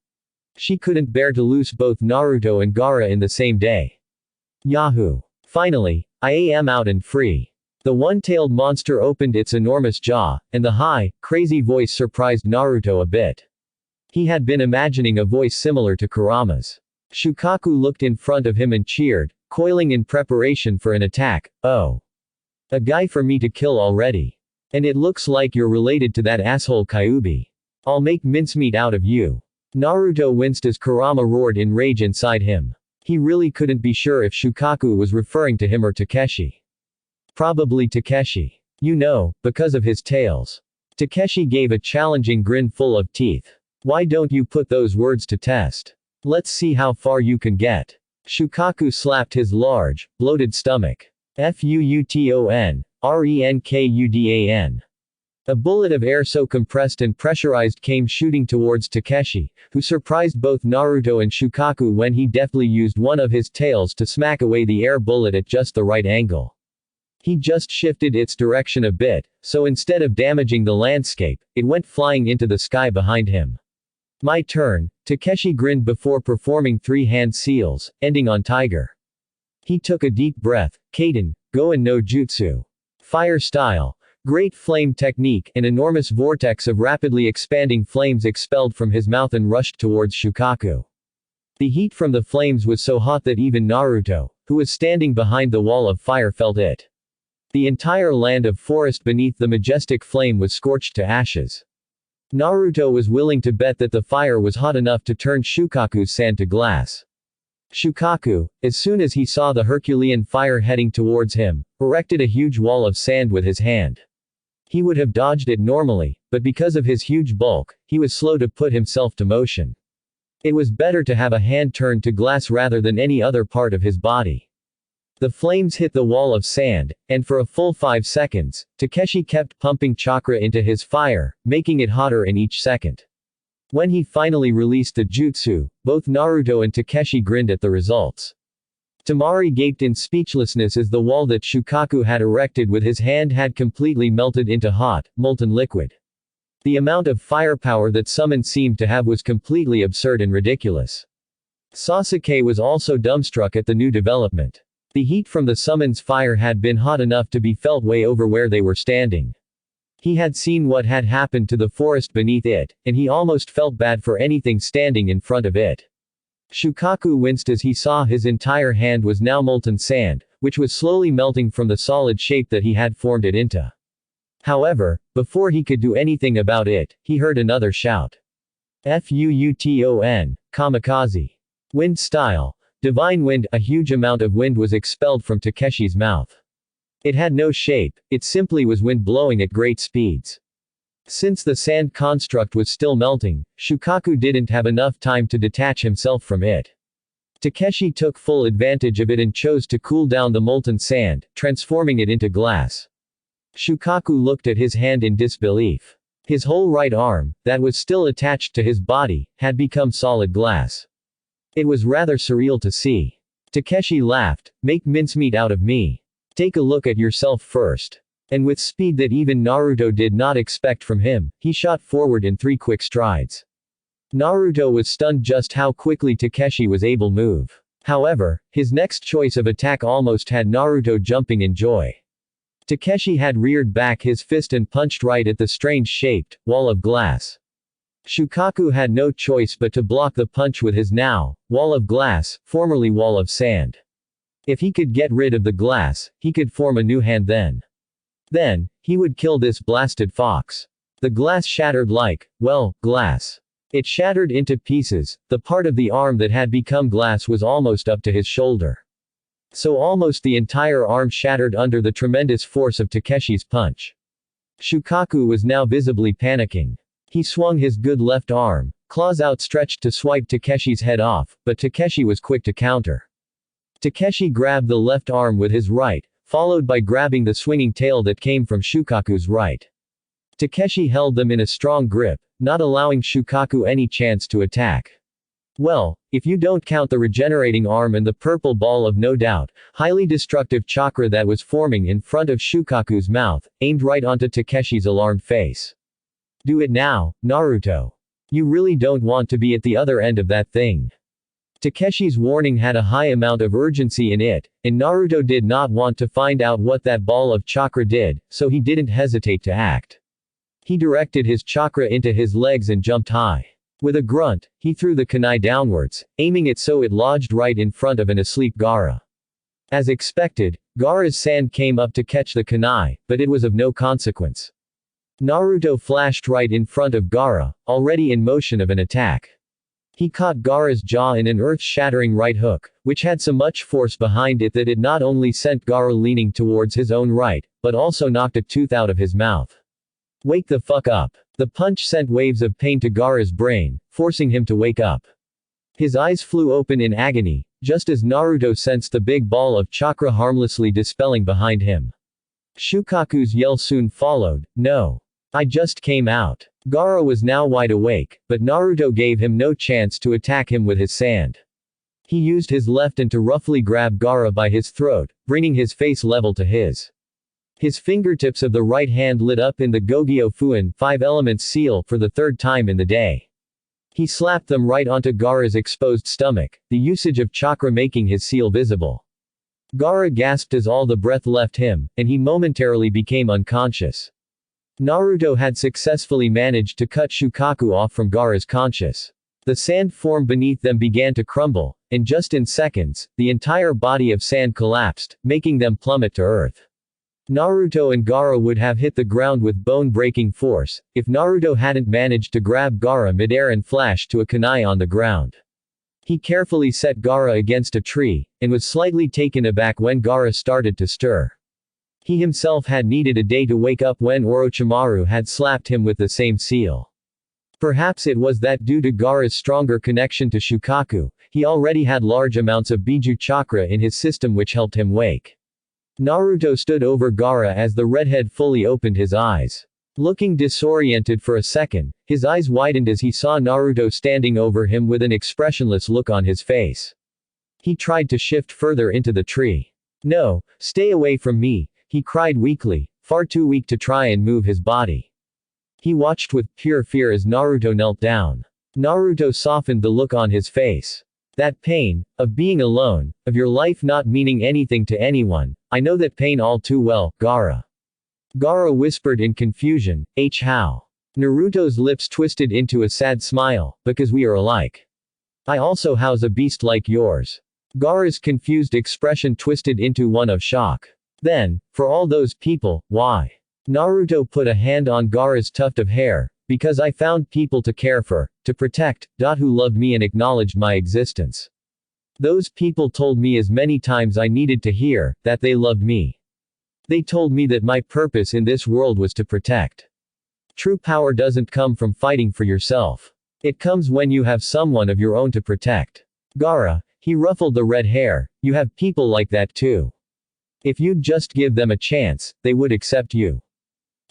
She couldn't bear to lose both Naruto and Gaara in the same day. Yahoo! Finally, I am out and free. The one-tailed monster opened its enormous jaw, and the high, crazy voice surprised Naruto a bit. He had been imagining a voice similar to Kurama's. Shukaku looked in front of him and cheered, coiling in preparation for an attack. Oh. A guy for me to kill already. And it looks like you're related to that asshole Kyuubi. I'll make mincemeat out of you. Naruto winced as Kurama roared in rage inside him. He really couldn't be sure if Shukaku was referring to him or Takeshi. Probably Takeshi. You know, because of his tails. Takeshi gave a challenging grin full of teeth. Why don't you put those words to test? Let's see how far you can get. Shukaku slapped his large, bloated stomach. Fuuton, A bullet of air so compressed and pressurized came shooting towards Takeshi, who surprised both Naruto and Shukaku when he deftly used one of his tails to smack away the air bullet at just the right angle. He just shifted its direction a bit, so instead of damaging the landscape, it went flying into the sky behind him. My turn, Takeshi grinned before performing three-hand seals, ending on Tiger. He took a deep breath, Kaden, Goen no Jutsu. Fire style. Great flame technique, an enormous vortex of rapidly expanding flames expelled from his mouth and rushed towards Shukaku. The heat from the flames was so hot that even Naruto, who was standing behind the wall of fire, felt it. The entire land of forest beneath the majestic flame was scorched to ashes. Naruto was willing to bet that the fire was hot enough to turn Shukaku's sand to glass. Shukaku, as soon as he saw the Herculean fire heading towards him, erected a huge wall of sand with his hand. He would have dodged it normally, but because of his huge bulk, he was slow to put himself to motion. It was better to have a hand turned to glass rather than any other part of his body. The flames hit the wall of sand, and for a full 5 seconds, Takeshi kept pumping chakra into his fire, making it hotter in each second. When he finally released the jutsu, both Naruto and Takeshi grinned at the results. Temari gaped in speechlessness as the wall that Shukaku had erected with his hand had completely melted into hot, molten liquid. The amount of firepower that summon seemed to have was completely absurd and ridiculous. Sasuke was also dumbstruck at the new development. The heat from the summon's fire had been hot enough to be felt way over where they were standing. He had seen what had happened to the forest beneath it, and he almost felt bad for anything standing in front of it. Shukaku winced as he saw his entire hand was now molten sand, which was slowly melting from the solid shape that he had formed it into. However, before he could do anything about it, he heard another shout. Fuuton, kamikaze. Wind style. Divine wind. A huge amount of wind was expelled from Takeshi's mouth. It had no shape, it simply was wind blowing at great speeds. Since the sand construct was still melting, Shukaku didn't have enough time to detach himself from it. Takeshi took full advantage of it and chose to cool down the molten sand, transforming it into glass. Shukaku looked at his hand in disbelief. His whole right arm, that was still attached to his body, had become solid glass. It was rather surreal to see. Takeshi laughed, "Make mincemeat out of me. Take a look at yourself first." And with speed that even Naruto did not expect from him, he shot forward in 3 quick strides. Naruto was stunned just how quickly Takeshi was able to move. However, his next choice of attack almost had Naruto jumping in joy. Takeshi had reared back his fist and punched right at the strange-shaped wall of glass. Shukaku had no choice but to block the punch with his now wall of glass, formerly wall of sand. If he could get rid of the glass, he could form a new hand then. Then, he would kill this blasted fox. The glass shattered like, well, glass. It shattered into pieces. The part of the arm that had become glass was almost up to his shoulder. So almost the entire arm shattered under the tremendous force of Takeshi's punch. Shukaku was now visibly panicking. He swung his good left arm, claws outstretched to swipe Takeshi's head off, but Takeshi was quick to counter. Takeshi grabbed the left arm with his right, followed by grabbing the swinging tail that came from Shukaku's right. Takeshi held them in a strong grip, not allowing Shukaku any chance to attack. Well, if you don't count the regenerating arm and the purple ball of no doubt, highly destructive chakra that was forming in front of Shukaku's mouth, aimed right onto Takeshi's alarmed face. Do it now, Naruto. You really don't want to be at the other end of that thing. Takeshi's warning had a high amount of urgency in it, and Naruto did not want to find out what that ball of chakra did, so he didn't hesitate to act. He directed his chakra into his legs and jumped high. With a grunt, he threw the kunai downwards, aiming it so it lodged right in front of an asleep Gaara. As expected, Gaara's sand came up to catch the kunai, but it was of no consequence. Naruto flashed right in front of Gaara, already in motion of an attack. He caught Gaara's jaw in an earth-shattering right hook, which had so much force behind it that it not only sent Gaara leaning towards his own right, but also knocked a tooth out of his mouth. Wake the fuck up. The punch sent waves of pain to Gaara's brain, forcing him to wake up. His eyes flew open in agony, just as Naruto sensed the big ball of chakra harmlessly dispelling behind him. Shukaku's yell soon followed, "No. I just came out." Gaara was now wide awake, but Naruto gave him no chance to attack him with his sand. He used his left hand to roughly grab Gaara by his throat, bringing his face level to his. His fingertips of the right hand lit up in the Gogyo Fuin 5 elements seal for the third time in the day. He slapped them right onto Gaara's exposed stomach, the usage of chakra making his seal visible. Gaara gasped as all the breath left him, and he momentarily became unconscious. Naruto had successfully managed to cut Shukaku off from Gaara's conscious. The sand form beneath them began to crumble, and just in seconds, the entire body of sand collapsed, making them plummet to earth. Naruto and Gaara would have hit the ground with bone-breaking force, if Naruto hadn't managed to grab Gaara midair and flash to a kunai on the ground. He carefully set Gaara against a tree, and was slightly taken aback when Gaara started to stir. He himself had needed a day to wake up when Orochimaru had slapped him with the same seal. Perhaps it was that due to Gaara's stronger connection to Shukaku, he already had large amounts of Biju chakra in his system which helped him wake. Naruto stood over Gaara as the redhead fully opened his eyes. Looking disoriented for a second, his eyes widened as he saw Naruto standing over him with an expressionless look on his face. He tried to shift further into the tree. "No, stay away from me," he cried weakly, far too weak to try and move his body. He watched with pure fear as Naruto knelt down. Naruto softened the look on his face. "That pain, of being alone, of your life not meaning anything to anyone, I know that pain all too well, Gaara." Gaara whispered in confusion, How? Naruto's lips twisted into a sad smile, "Because we are alike. I also house a beast like yours." Gaara's confused expression twisted into one of shock. "Then, for all those people, why?" Naruto put a hand on Gaara's tuft of hair. "Because I found people to care for, to protect, who loved me and acknowledged my existence. Those people told me as many times I needed to hear, that they loved me. They told me that my purpose in this world was to protect. True power doesn't come from fighting for yourself. It comes when you have someone of your own to protect. Gaara," he ruffled the red hair, "you have people like that too. If you'd just give them a chance, they would accept you.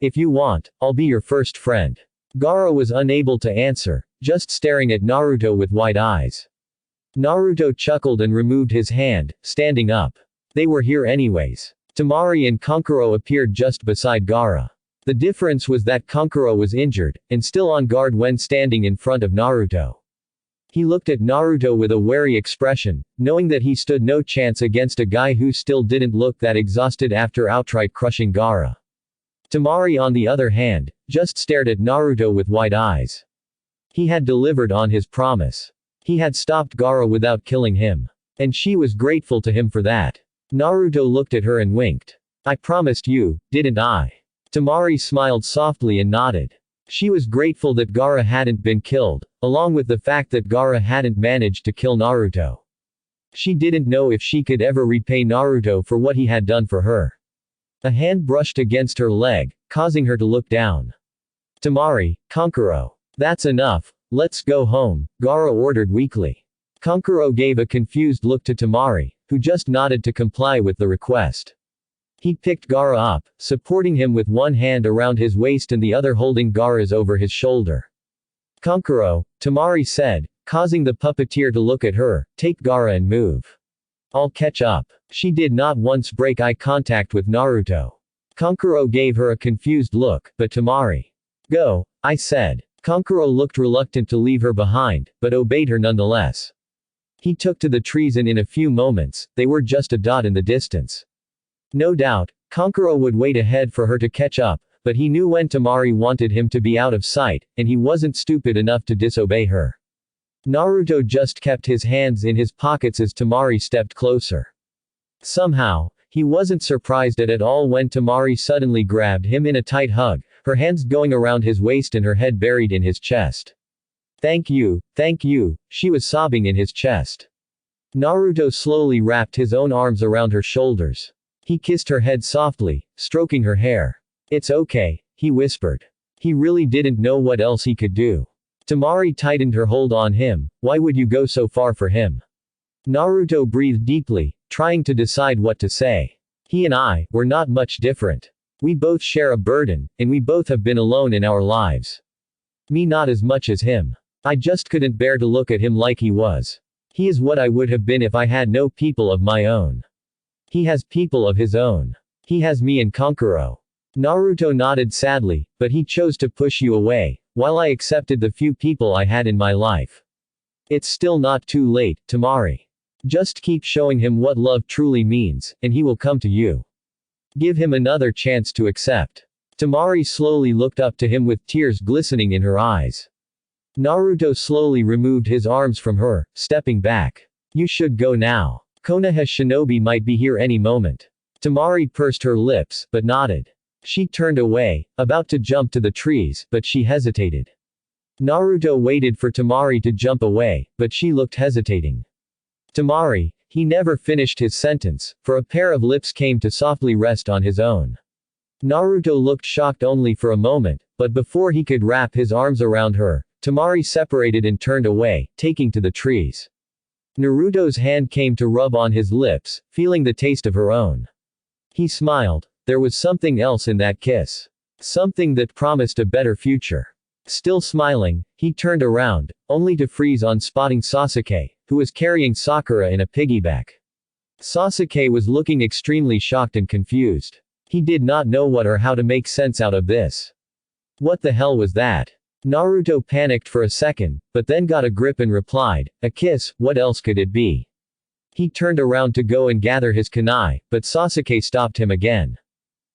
If you want, I'll be your first friend." Gaara was unable to answer, just staring at Naruto with wide eyes. Naruto chuckled and removed his hand, standing up. They were here anyways. Temari and Kankuro appeared just beside Gaara. The difference was that Kankuro was injured, and still on guard when standing in front of Naruto. He looked at Naruto with a wary expression, knowing that he stood no chance against a guy who still didn't look that exhausted after outright crushing Gaara. Temari on the other hand, just stared at Naruto with wide eyes. He had delivered on his promise. He had stopped Gaara without killing him. And she was grateful to him for that. Naruto looked at her and winked. "I promised you, didn't I?" Temari smiled softly and nodded. She was grateful that Gaara hadn't been killed, along with the fact that Gaara hadn't managed to kill Naruto. She didn't know if she could ever repay Naruto for what he had done for her. A hand brushed against her leg, causing her to look down. "Temari, Kankuro. That's enough, let's go home," Gaara ordered weakly. Kankuro gave a confused look to Temari, who just nodded to comply with the request. He picked Gaara up, supporting him with one hand around his waist and the other holding Gaara's over his shoulder. Kankuro, Temari said, causing the puppeteer to look at her, take Gaara and move. I'll catch up. She did not once break eye contact with Naruto. Kankuro gave her a confused look, but Temari. Go, I said. Kankuro looked reluctant to leave her behind, but obeyed her nonetheless. He took to the trees and in a few moments, they were just a dot in the distance. No doubt, Kankuro would wait ahead for her to catch up, but he knew when Temari wanted him to be out of sight, and he wasn't stupid enough to disobey her. Naruto just kept his hands in his pockets as Temari stepped closer. Somehow, he wasn't surprised at all when Temari suddenly grabbed him in a tight hug, her hands going around his waist and her head buried in his chest. Thank you, she was sobbing in his chest. Naruto slowly wrapped his own arms around her shoulders. He kissed her head softly, stroking her hair. It's okay, he whispered. He really didn't know what else he could do. Temari tightened her hold on him. Why would you go so far for him? Naruto breathed deeply, trying to decide what to say. He and I, were not much different. We both share a burden, and we both have been alone in our lives. Me not as much as him. I just couldn't bear to look at him like he was. He is what I would have been if I had no people of my own. He has people of his own. He has me and Kankuro. Naruto nodded sadly, but he chose to push you away, while I accepted the few people I had in my life. It's still not too late, Temari. Just keep showing him what love truly means, and he will come to you. Give him another chance to accept. Temari slowly looked up to him with tears glistening in her eyes. Naruto slowly removed his arms from her, stepping back. You should go now. Konoha Shinobi might be here any moment. Temari pursed her lips, but nodded. She turned away, about to jump to the trees, but she hesitated. Naruto waited for Temari to jump away, but she looked hesitating. Temari, he never finished his sentence, for a pair of lips came to softly rest on his own. Naruto looked shocked only for a moment, but before he could wrap his arms around her, Temari separated and turned away, taking to the trees. Naruto's hand came to rub on his lips, feeling the taste of her own. He smiled. There was something else in that kiss. Something that promised a better future. Still smiling, he turned around, only to freeze on spotting Sasuke, who was carrying Sakura in a piggyback. Sasuke was looking extremely shocked and confused. He did not know what or how to make sense out of this. What the hell was that? Naruto panicked for a second, but then got a grip and replied, a kiss, what else could it be? He turned around to go and gather his kunai, but Sasuke stopped him again.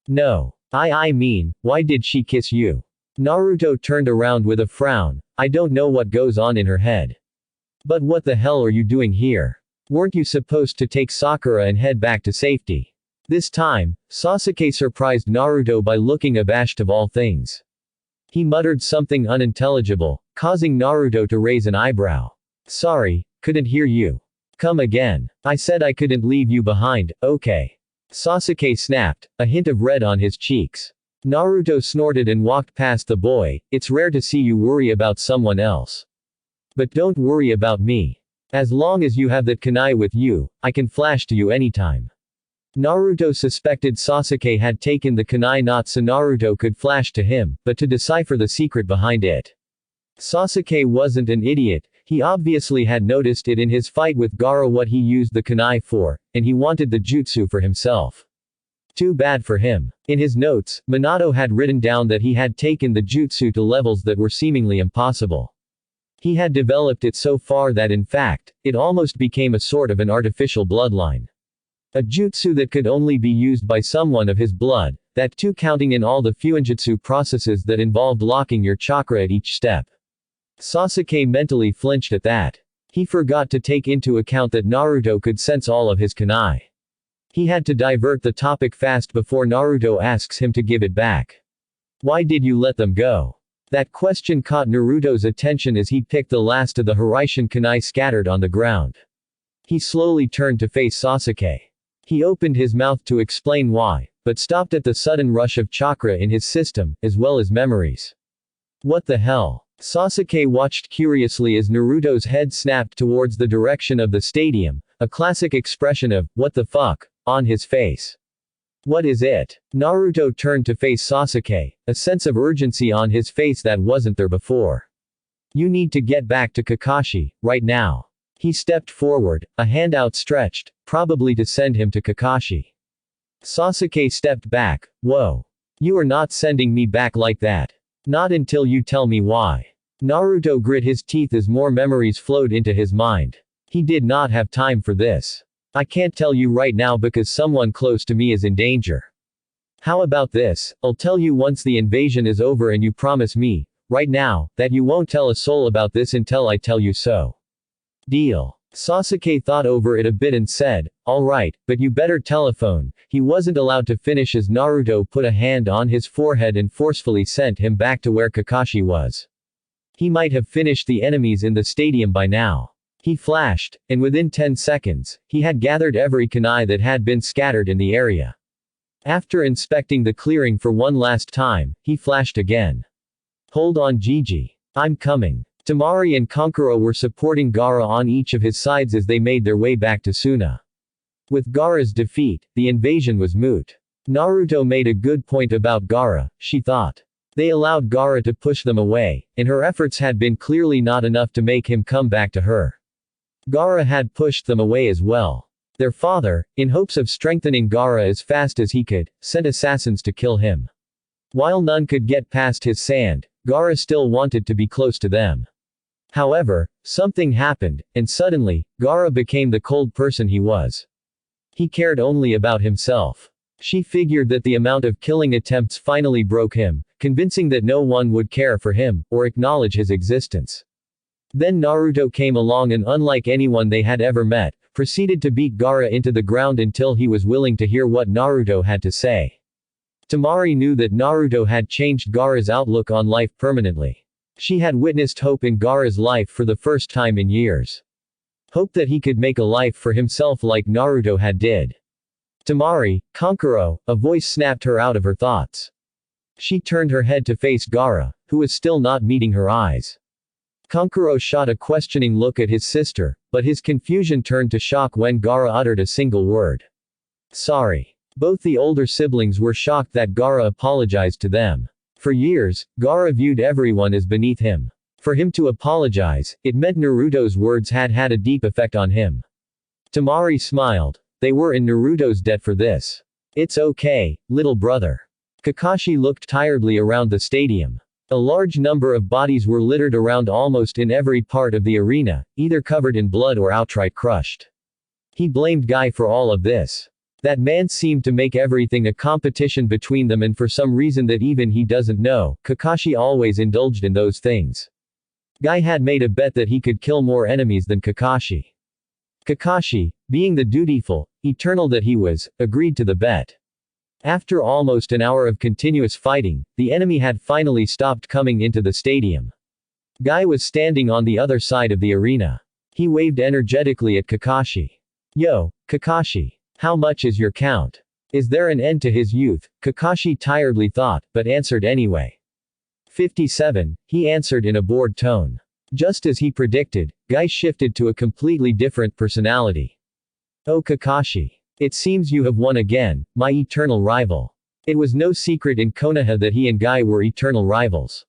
No. I mean, why did she kiss you? Naruto turned around with a frown. I don't know what goes on in her head. But what the hell are you doing here? Weren't you supposed to take Sakura and head back to safety? This time, Sasuke surprised Naruto by looking abashed of all things. He muttered something unintelligible, causing Naruto to raise an eyebrow. Sorry, couldn't hear you. Come again. I said I couldn't leave you behind, okay. Sasuke snapped, a hint of red on his cheeks. Naruto snorted and walked past the boy. It's rare to see you worry about someone else. But don't worry about me. As long as you have that kunai with you, I can flash to you anytime. Naruto suspected Sasuke had taken the kunai not so Naruto could flash to him, but to decipher the secret behind it. Sasuke wasn't an idiot, he obviously had noticed it in his fight with Gaara what he used the kunai for, and he wanted the jutsu for himself. Too bad for him. In his notes, Minato had written down that he had taken the jutsu to levels that were seemingly impossible. He had developed it so far that in fact, it almost became a sort of an artificial bloodline. A jutsu that could only be used by someone of his blood, that too counting in all the fuinjutsu processes that involved locking your chakra at each step. Sasuke mentally flinched at that. He forgot to take into account that Naruto could sense all of his kunai. He had to divert the topic fast before Naruto asks him to give it back. Why did you let them go? That question caught Naruto's attention as he picked the last of the Hiraishin kunai scattered on the ground. He slowly turned to face Sasuke. He opened his mouth to explain why, but stopped at the sudden rush of chakra in his system, as well as memories. What the hell? Sasuke watched curiously as Naruto's head snapped towards the direction of the stadium, a classic expression of, what the fuck, on his face. What is it? Naruto turned to face Sasuke, a sense of urgency on his face that wasn't there before. You need to get back to Kakashi, right now. He stepped forward, a hand outstretched, probably to send him to Kakashi. Sasuke stepped back. Whoa. You are not sending me back like that. Not until you tell me why. Naruto grit his teeth as more memories flowed into his mind. He did not have time for this. I can't tell you right now because someone close to me is in danger. How about this, I'll tell you once the invasion is over and you promise me, right now, that you won't tell a soul about this until I tell you so. Deal. Sasuke thought over it a bit and said, alright, but you better telephone. He wasn't allowed to finish as Naruto put a hand on his forehead and forcefully sent him back to where Kakashi was. He might have finished the enemies in the stadium by now. He flashed, and within 10 seconds, he had gathered every kunai that had been scattered in the area. After inspecting the clearing for one last time, he flashed again. Hold on Gigi. I'm coming. Temari and Kankuro were supporting Gaara on each of his sides as they made their way back to Suna. With Gaara's defeat, the invasion was moot. Naruto made a good point about Gaara, she thought. They allowed Gaara to push them away, and her efforts had been clearly not enough to make him come back to her. Gaara had pushed them away as well. Their father, in hopes of strengthening Gaara as fast as he could, sent assassins to kill him. While none could get past his sand, Gaara still wanted to be close to them. However, something happened, and suddenly, Gaara became the cold person he was. He cared only about himself. She figured that the amount of killing attempts finally broke him, convincing that no one would care for him, or acknowledge his existence. Then Naruto came along and unlike anyone they had ever met, proceeded to beat Gaara into the ground until he was willing to hear what Naruto had to say. Temari knew that Naruto had changed Gaara's outlook on life permanently. She had witnessed hope in Gaara's life for the first time in years. Hope that he could make a life for himself like Naruto had did. Temari, Kankuro, a voice snapped her out of her thoughts. She turned her head to face Gaara, who was still not meeting her eyes. Kankuro shot a questioning look at his sister, but his confusion turned to shock when Gaara uttered a single word. Sorry. Both the older siblings were shocked that Gaara apologized to them. For years, Gaara viewed everyone as beneath him. For him to apologize, it meant Naruto's words had had a deep effect on him. Temari smiled. They were in Naruto's debt for this. It's okay, little brother. Kakashi looked tiredly around the stadium. A large number of bodies were littered around almost in every part of the arena, either covered in blood or outright crushed. He blamed Guy for all of this. That man seemed to make everything a competition between them, and for some reason that even he doesn't know, Kakashi always indulged in those things. Guy had made a bet that he could kill more enemies than Kakashi. Kakashi, being the dutiful, eternal that he was, agreed to the bet. After almost an hour of continuous fighting, the enemy had finally stopped coming into the stadium. Guy was standing on the other side of the arena. He waved energetically at Kakashi. Yo, Kakashi. How much is your count? Is there an end to his youth? Kakashi tiredly thought, but answered anyway. 57, he answered in a bored tone. Just as he predicted, Guy shifted to a completely different personality. Oh Kakashi. It seems you have won again, my eternal rival. It was no secret in Konoha that he and Guy were eternal rivals.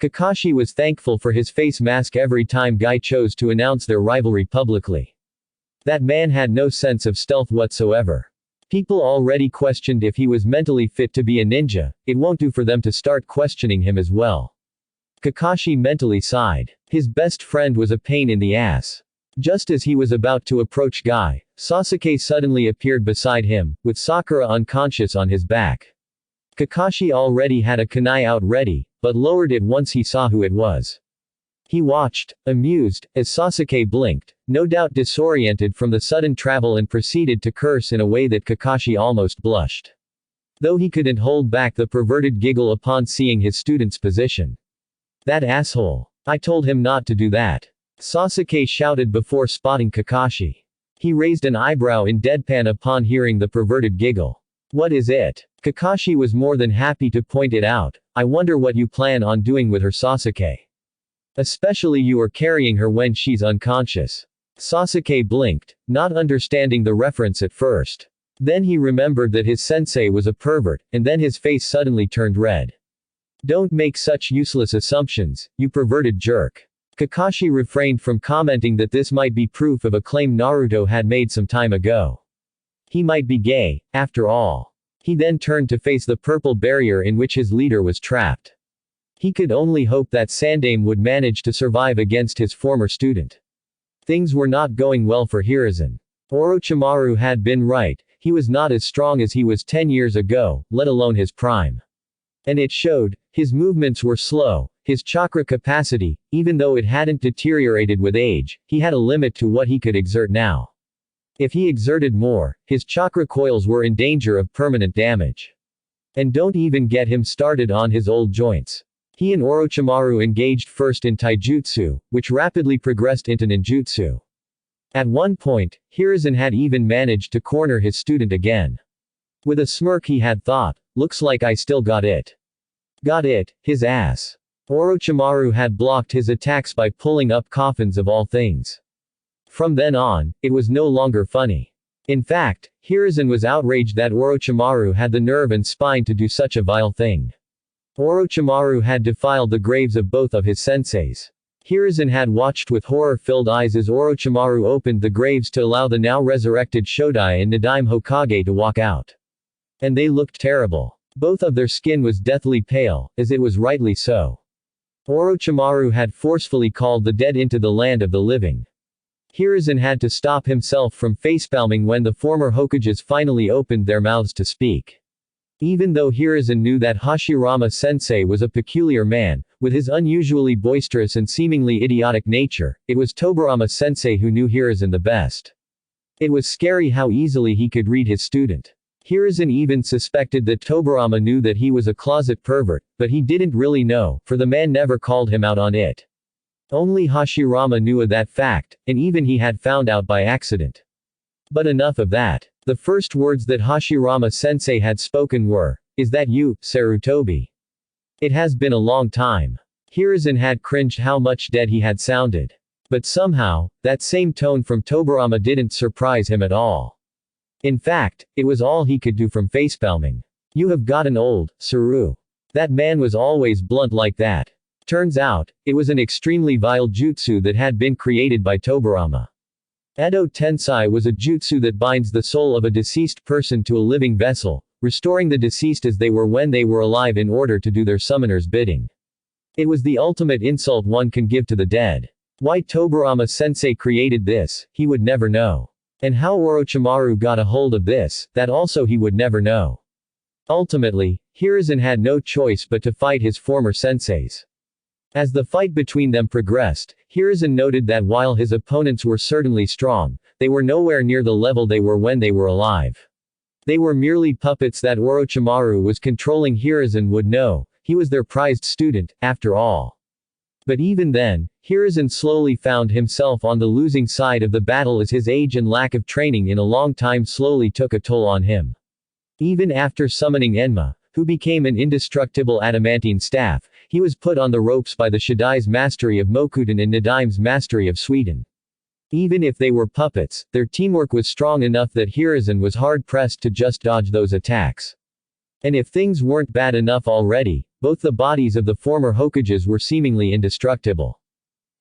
Kakashi was thankful for his face mask every time Guy chose to announce their rivalry publicly. That man had no sense of stealth whatsoever. People already questioned if he was mentally fit to be a ninja, it won't do for them to start questioning him as well. Kakashi mentally sighed. His best friend was a pain in the ass. Just as he was about to approach Guy, Sasuke suddenly appeared beside him, with Sakura unconscious on his back. Kakashi already had a kunai out ready, but lowered it once he saw who it was. He watched, amused, as Sasuke blinked, no doubt disoriented from the sudden travel, and proceeded to curse in a way that Kakashi almost blushed. Though he couldn't hold back the perverted giggle upon seeing his student's position. That asshole. I told him not to do that. Sasuke shouted before spotting Kakashi. He raised an eyebrow in deadpan upon hearing the perverted giggle. What is it? Kakashi was more than happy to point it out. I wonder what you plan on doing with her, Sasuke. Especially you are carrying her when she's unconscious. Sasuke blinked, not understanding the reference at first. Then he remembered that his sensei was a pervert, and then his face suddenly turned red. Don't make such useless assumptions, you perverted jerk. Kakashi refrained from commenting that this might be proof of a claim Naruto had made some time ago. He might be gay, after all. He then turned to face the purple barrier in which his leader was trapped. He could only hope that Sandaime would manage to survive against his former student. Things were not going well for Hiruzen. Orochimaru had been right, he was not as strong as he was 10 years ago, let alone his prime. And it showed, his movements were slow, his chakra capacity, even though it hadn't deteriorated with age, he had a limit to what he could exert now. If he exerted more, his chakra coils were in danger of permanent damage. And don't even get him started on his old joints. He and Orochimaru engaged first in taijutsu, which rapidly progressed into ninjutsu. At one point, Hiruzen had even managed to corner his student again. With a smirk he had thought, looks like I still got it. Got it, his ass. Orochimaru had blocked his attacks by pulling up coffins of all things. From then on, it was no longer funny. In fact, Hiruzen was outraged that Orochimaru had the nerve and spine to do such a vile thing. Orochimaru had defiled the graves of both of his senseis. Hiruzen had watched with horror-filled eyes as Orochimaru opened the graves to allow the now resurrected Shodai and Nadaime Hokage to walk out. And they looked terrible. Both of their skin was deathly pale, as it was rightly so. Orochimaru had forcefully called the dead into the land of the living. Hiruzen had to stop himself from facepalming when the former Hokages finally opened their mouths to speak. Even though Hiruzen knew that Hashirama-sensei was a peculiar man, with his unusually boisterous and seemingly idiotic nature, it was Tobirama-sensei who knew Hiruzen the best. It was scary how easily he could read his student. Hiruzen even suspected that Tobirama knew that he was a closet pervert, but he didn't really know, for the man never called him out on it. Only Hashirama knew of that fact, and even he had found out by accident. But enough of that. The first words that Hashirama-sensei had spoken were, "Is that you, Sarutobi?" It has been a long time. Hiruzen had cringed how much dead he had sounded. But somehow, that same tone from Tobirama didn't surprise him at all. In fact, it was all he could do from facepalming. You have gotten old, Saru. That man was always blunt like that. Turns out, it was an extremely vile jutsu that had been created by Tobirama. Edo Tensei was a jutsu that binds the soul of a deceased person to a living vessel, restoring the deceased as they were when they were alive in order to do their summoner's bidding. It was the ultimate insult one can give to the dead. Why Tobirama-sensei created this, he would never know. And how Orochimaru got a hold of this, that also he would never know. Ultimately, Hiruzen had no choice but to fight his former senseis. As the fight between them progressed, Hiruzen noted that while his opponents were certainly strong, they were nowhere near the level they were when they were alive. They were merely puppets that Orochimaru was controlling. Hiruzen would know, he was their prized student, after all. But even then, Hiruzen slowly found himself on the losing side of the battle as his age and lack of training in a long time slowly took a toll on him. Even after summoning Enma, who became an indestructible adamantine staff, he was put on the ropes by the Shadai's mastery of Mokuten and Nadaime's mastery of Suiten. Even if they were puppets, their teamwork was strong enough that Hiruzen was hard-pressed to just dodge those attacks. And if things weren't bad enough already, both the bodies of the former Hokages were seemingly indestructible.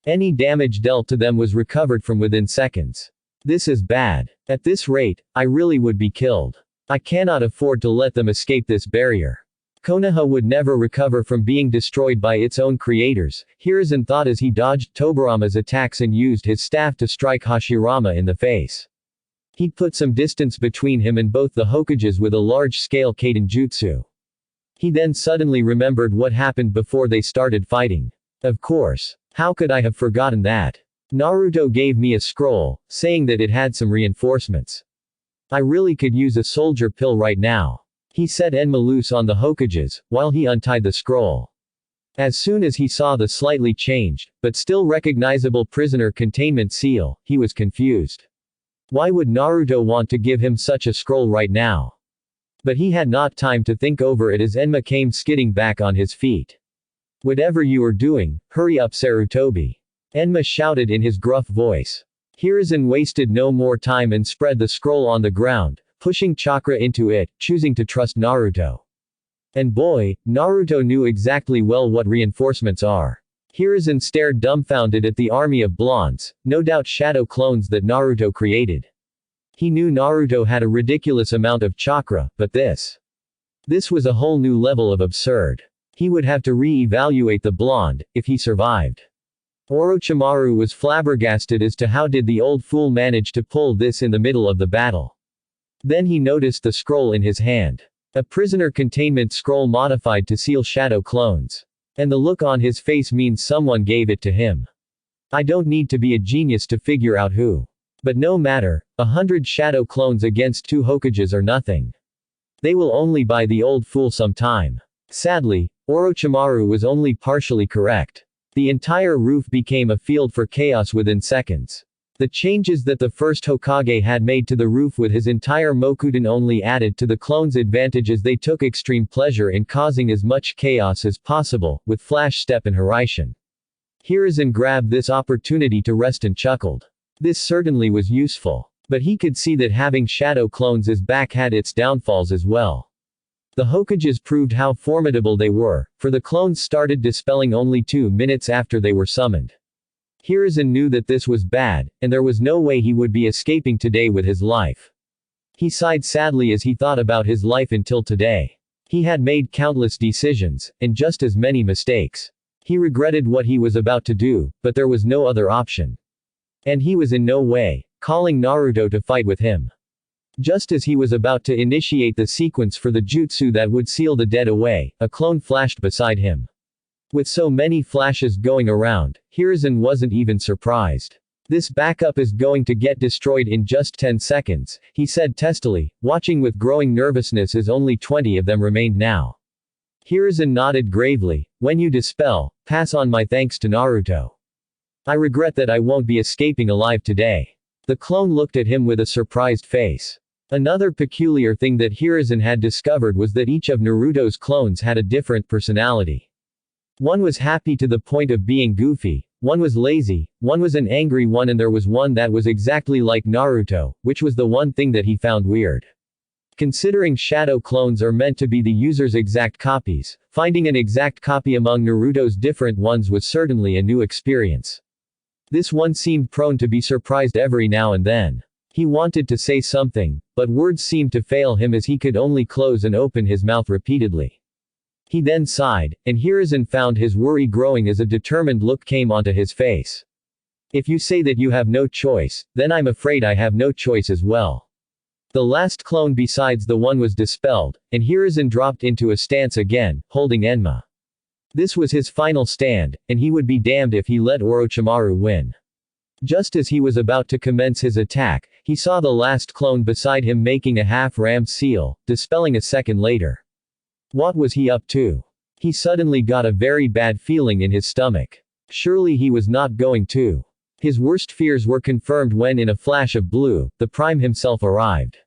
Any damage dealt to them was recovered from within seconds. This is bad. At this rate, I really would be killed. I cannot afford to let them escape this barrier. Konoha would never recover from being destroyed by its own creators, Hiruzen thought as he dodged Tobirama's attacks and used his staff to strike Hashirama in the face. He'd put some distance between him and both the Hokages with a large-scale Kaden Jutsu. He then suddenly remembered what happened before they started fighting. Of course. How could I have forgotten that? Naruto gave me a scroll, saying that it had some reinforcements. I really could use a soldier pill right now. He set Enma loose on the Hokages, while he untied the scroll. As soon as he saw the slightly changed, but still recognizable prisoner containment seal, he was confused. Why would Naruto want to give him such a scroll right now? But he had not time to think over it as Enma came skidding back on his feet. Whatever you are doing, hurry up Sarutobi. Enma shouted in his gruff voice. Hiruzen wasted no more time and spread the scroll on the ground, pushing chakra into it, choosing to trust Naruto. And boy, Naruto knew exactly well what reinforcements are. Hiruzen stared dumbfounded at the army of blondes, no doubt shadow clones that Naruto created. He knew Naruto had a ridiculous amount of chakra, but this was a whole new level of absurd. He would have to re-evaluate the blonde, if he survived. Orochimaru was flabbergasted as to how did the old fool manage to pull this in the middle of the battle. Then he noticed the scroll in his hand. A prisoner containment scroll modified to seal shadow clones. And the look on his face means someone gave it to him. I don't need to be a genius to figure out who. But no matter, 100 shadow clones against 2 Hokages are nothing. They will only buy the old fool some time. Sadly, Orochimaru was only partially correct. The entire roof became a field for chaos within seconds. The changes that the first Hokage had made to the roof with his entire Mokuden only added to the clones' advantage as they took extreme pleasure in causing as much chaos as possible, with Flash Step and Hiraishin. Hiruzen grabbed this opportunity to rest and chuckled. This certainly was useful. But he could see that having shadow clones as back had its downfalls as well. The Hokages proved how formidable they were, for the clones started dispelling only 2 minutes after they were summoned. Hiruzen knew that this was bad, and there was no way he would be escaping today with his life. He sighed sadly as he thought about his life until today. He had made countless decisions, and just as many mistakes. He regretted what he was about to do, but there was no other option. And he was in no way calling Naruto to fight with him. Just as he was about to initiate the sequence for the jutsu that would seal the dead away, a clone flashed beside him. With so many flashes going around, Hiruzen wasn't even surprised. This backup is going to get destroyed in just 10 seconds, he said testily, watching with growing nervousness as only 20 of them remained now. Hiruzen nodded gravely. When you dispel, pass on my thanks to Naruto. I regret that I won't be escaping alive today. The clone looked at him with a surprised face. Another peculiar thing that Hiruzen had discovered was that each of Naruto's clones had a different personality. One was happy to the point of being goofy, one was lazy, one was an angry one, and there was one that was exactly like Naruto, which was the one thing that he found weird. Considering shadow clones are meant to be the user's exact copies, finding an exact copy among Naruto's different ones was certainly a new experience. This one seemed prone to be surprised every now and then. He wanted to say something, but words seemed to fail him as he could only close and open his mouth repeatedly. He then sighed, and Hiruzen found his worry growing as a determined look came onto his face. If you say that you have no choice, then I'm afraid I have no choice as well. The last clone besides the one was dispelled, and Hiruzen dropped into a stance again, holding Enma. This was his final stand, and he would be damned if he let Orochimaru win. Just as he was about to commence his attack, he saw the last clone beside him making a half-rammed seal, dispelling a second later. What was he up to? He suddenly got a very bad feeling in his stomach. Surely he was not going to. His worst fears were confirmed when in a flash of blue, the Prime himself arrived.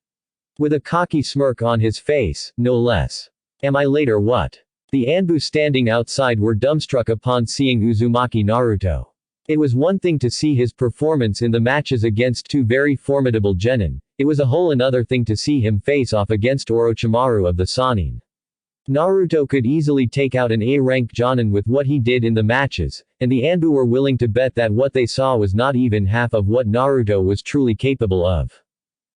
With a cocky smirk on his face, no less. Am I late or what? The Anbu standing outside were dumbstruck upon seeing Uzumaki Naruto. It was one thing to see his performance in the matches against 2 very formidable genin, it was a whole another thing to see him face off against Orochimaru of the Sannin. Naruto could easily take out an A-rank jonin with what he did in the matches, and the Anbu were willing to bet that what they saw was not even half of what Naruto was truly capable of.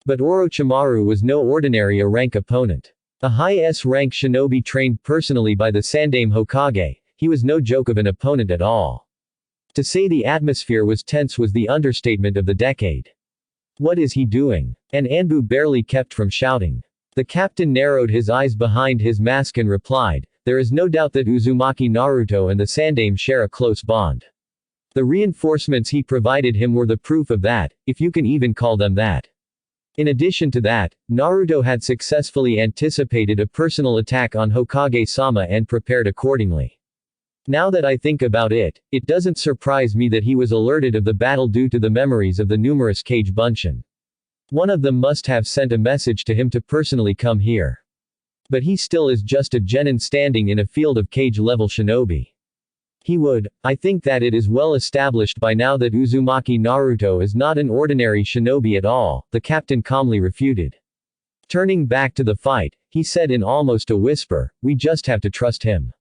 But Orochimaru was no ordinary A-rank opponent. A high S-rank shinobi trained personally by the Sandaime Hokage, he was no joke of an opponent at all. To say the atmosphere was tense was the understatement of the decade. What is he doing? And Anbu barely kept from shouting. The captain narrowed his eyes behind his mask and replied, there is no doubt that Uzumaki Naruto and the Sandaime share a close bond. The reinforcements he provided him were the proof of that, if you can even call them that. In addition to that, Naruto had successfully anticipated a personal attack on Hokage-sama and prepared accordingly. Now that I think about it, it doesn't surprise me that he was alerted of the battle due to the memories of the numerous Kage Bunshin. One of them must have sent a message to him to personally come here. But he still is just a genin standing in a field of Kage-level shinobi. I think that it is well established by now that Uzumaki Naruto is not an ordinary shinobi at all, the captain calmly refuted. Turning back to the fight, he said in almost a whisper, "We just have to trust him."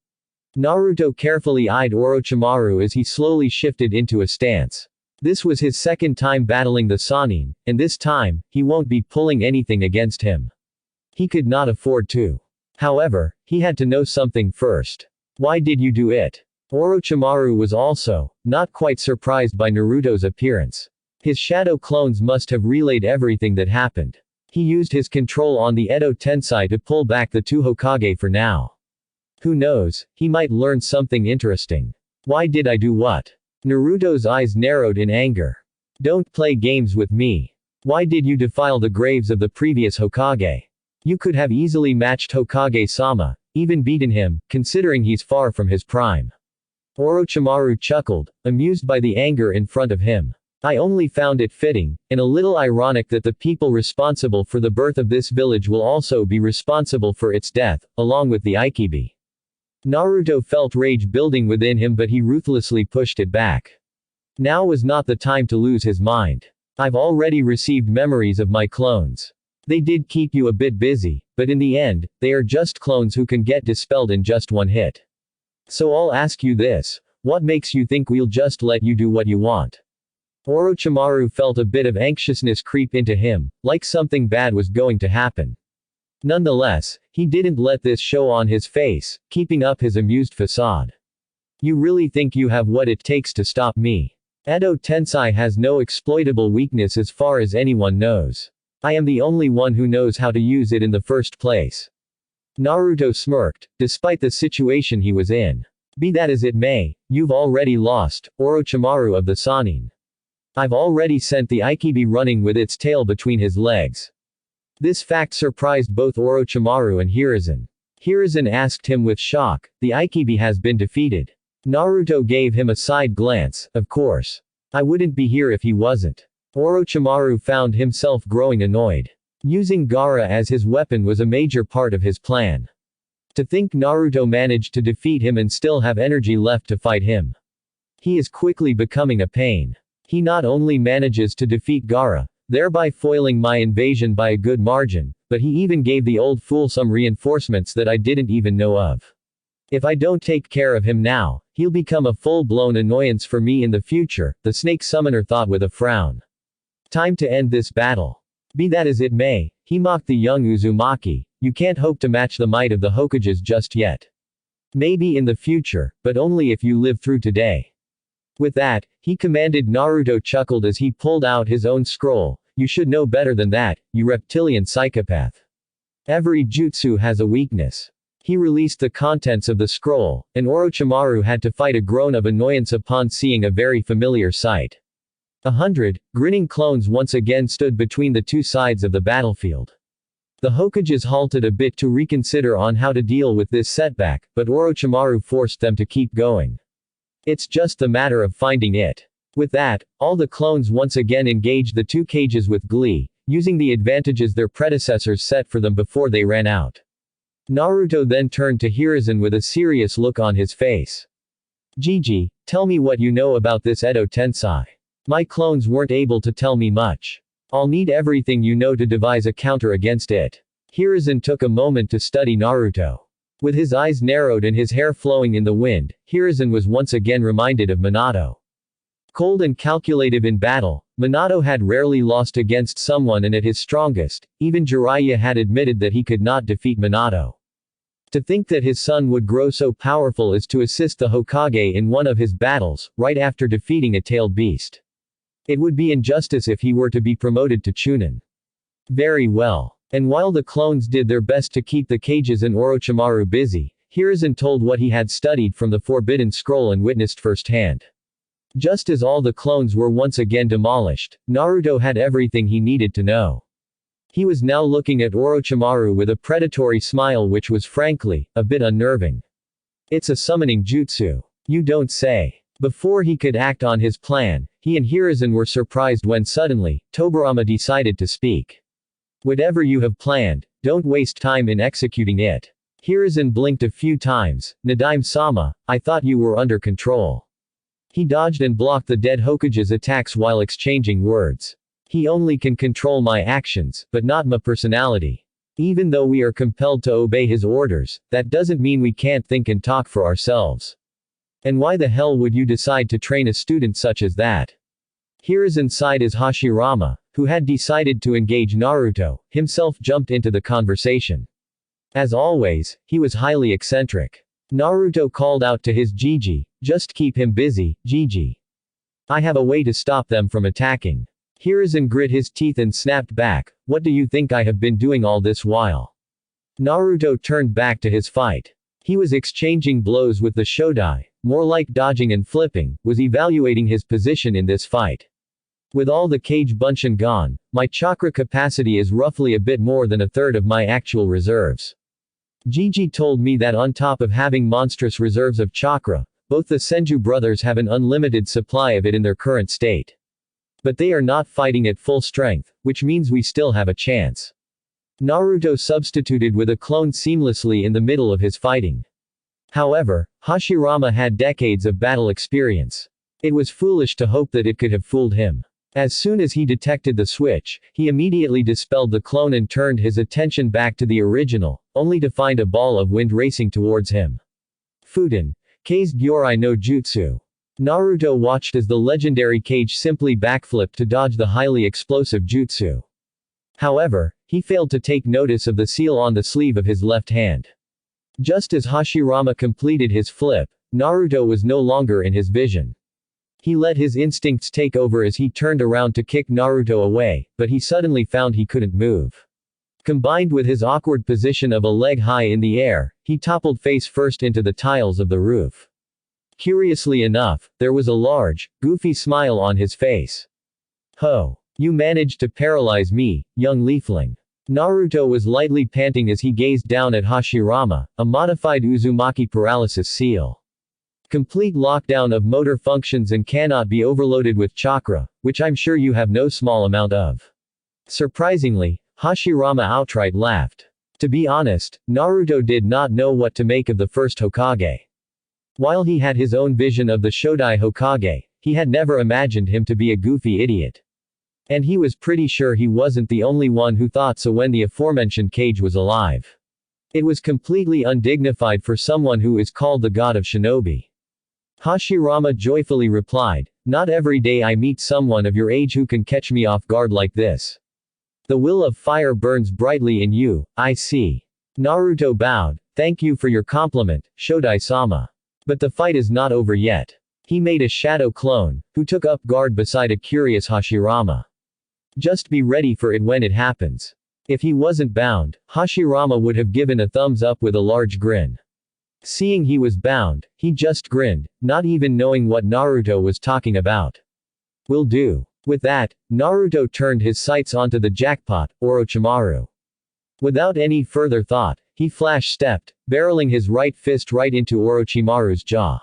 Naruto carefully eyed Orochimaru as he slowly shifted into a stance. This was his second time battling the Sannin, and this time, he won't be pulling anything against him. He could not afford to. However, he had to know something first. Why did you do it? Orochimaru was also not quite surprised by Naruto's appearance. His shadow clones must have relayed everything that happened. He used his control on the Edo Tensei to pull back the two Hokage for now. Who knows, he might learn something interesting. Why did I do what? Naruto's eyes narrowed in anger. Don't play games with me. Why did you defile the graves of the previous Hokage? You could have easily matched Hokage-sama, even beaten him, considering he's far from his prime. Orochimaru chuckled, amused by the anger in front of him. I only found it fitting, and a little ironic that the people responsible for the birth of this village will also be responsible for its death, along with the Aikibi. Naruto felt rage building within him, but he ruthlessly pushed it back. Now was not the time to lose his mind. I've already received memories of my clones. They did keep you a bit busy, but in the end, they are just clones who can get dispelled in just one hit. So I'll ask you this, what makes you think we'll just let you do what you want? Orochimaru felt a bit of anxiousness creep into him, like something bad was going to happen. Nonetheless, he didn't let this show on his face, keeping up his amused facade. You really think you have what it takes to stop me? Edo Tensei has no exploitable weakness as far as anyone knows. I am the only one who knows how to use it in the first place. Naruto smirked, despite the situation he was in. Be that as it may, you've already lost, Orochimaru of the Sannin. I've already sent the Aikibi running with its tail between his legs. This fact surprised both Orochimaru and Hiruzen. Hiruzen asked him with shock, the Aikibi has been defeated. Naruto gave him a side glance, of course. I wouldn't be here if he wasn't. Orochimaru found himself growing annoyed. Using Gaara as his weapon was a major part of his plan. To think Naruto managed to defeat him and still have energy left to fight him. He is quickly becoming a pain. He not only manages to defeat Gaara, thereby foiling my invasion by a good margin, but he even gave the old fool some reinforcements that I didn't even know of. If I don't take care of him now, he'll become a full-blown annoyance for me in the future, the snake summoner thought with a frown. Time to end this battle. Be that as it may, he mocked the young Uzumaki, you can't hope to match the might of the Hokages just yet. Maybe in the future, but only if you live through today. With that, he commanded. Naruto chuckled as he pulled out his own scroll, you should know better than that, you reptilian psychopath. Every jutsu has a weakness. He released the contents of the scroll, and Orochimaru had to fight a groan of annoyance upon seeing a very familiar sight. 100 grinning clones once again stood between the two sides of the battlefield. The Hokages halted a bit to reconsider on how to deal with this setback, but Orochimaru forced them to keep going. It's just the matter of finding it. With that, all the clones once again engaged the two cages with glee, using the advantages their predecessors set for them before they ran out. Naruto then turned to Hiruzen with a serious look on his face. Gigi, tell me what you know about this Edo Tensei. My clones weren't able to tell me much. I'll need everything you know to devise a counter against it. Hiruzen took a moment to study Naruto. With his eyes narrowed and his hair flowing in the wind, Hiruzen was once again reminded of Minato. Cold and calculative in battle, Minato had rarely lost against someone, and at his strongest, even Jiraiya had admitted that he could not defeat Minato. To think that his son would grow so powerful as to assist the Hokage in one of his battles, right after defeating a tailed beast. It would be injustice if he were to be promoted to Chunin. Very well. And while the clones did their best to keep the cages and Orochimaru busy, Hiruzen told what he had studied from the Forbidden Scroll and witnessed firsthand. Just as all the clones were once again demolished, Naruto had everything he needed to know. He was now looking at Orochimaru with a predatory smile which was frankly, a bit unnerving. It's a summoning jutsu. You don't say. Before he could act on his plan, he and Hiruzen were surprised when suddenly, Tobirama decided to speak. Whatever you have planned, don't waste time in executing it. Hiruzen blinked a few times. Nadime-sama, I thought you were under control. He dodged and blocked the dead Hokage's attacks while exchanging words. He only can control my actions, but not my personality. Even though we are compelled to obey his orders, that doesn't mean we can't think and talk for ourselves. And why the hell would you decide to train a student such as that? Here inside is Hashirama, who had decided to engage Naruto, himself jumped into the conversation. As always, he was highly eccentric. Naruto called out to his Gigi, just keep him busy, Gigi. I have a way to stop them from attacking. Hiruzen grit his teeth and snapped back, what do you think I have been doing all this while? Naruto turned back to his fight. He was exchanging blows with the Shodai, more like dodging and flipping, was evaluating his position in this fight. With all the Kage Bunshin gone, my chakra capacity is roughly a bit more than a third of my actual reserves. Gigi told me that on top of having monstrous reserves of chakra, both the Senju brothers have an unlimited supply of it in their current state. But they are not fighting at full strength, which means we still have a chance. Naruto substituted with a clone seamlessly in the middle of his fighting. However, Hashirama had decades of battle experience. It was foolish to hope that it could have fooled him. As soon as he detected the switch, he immediately dispelled the clone and turned his attention back to the original, only to find a ball of wind racing towards him. Fuden. Kase Gyorai no Jutsu. Naruto watched as the legendary Kage simply backflipped to dodge the highly explosive jutsu. However, he failed to take notice of the seal on the sleeve of his left hand. Just as Hashirama completed his flip, Naruto was no longer in his vision. He let his instincts take over as he turned around to kick Naruto away, but he suddenly found he couldn't move. Combined with his awkward position of a leg high in the air, he toppled face first into the tiles of the roof. Curiously enough, there was a large, goofy smile on his face. Ho! You managed to paralyze me, young leafling. Naruto was lightly panting as he gazed down at Hashirama, a modified Uzumaki paralysis seal. Complete lockdown of motor functions and cannot be overloaded with chakra, which I'm sure you have no small amount of. Surprisingly, Hashirama outright laughed. To be honest, Naruto did not know what to make of the first Hokage. While he had his own vision of the Shodai Hokage, he had never imagined him to be a goofy idiot. And he was pretty sure he wasn't the only one who thought so when the aforementioned Kage was alive. It was completely undignified for someone who is called the god of shinobi. Hashirama joyfully replied, not every day I meet someone of your age who can catch me off guard like this. The will of fire burns brightly in you, I see. Naruto bowed, thank you for your compliment, Shodai-sama. But the fight is not over yet. He made a shadow clone, who took up guard beside a curious Hashirama. Just be ready for it when it happens. If he wasn't bound, Hashirama would have given a thumbs up with a large grin. Seeing he was bound, he just grinned, not even knowing what Naruto was talking about. Will do. With that, Naruto turned his sights onto the jackpot, Orochimaru. Without any further thought, he flash-stepped, barreling his right fist right into Orochimaru's jaw.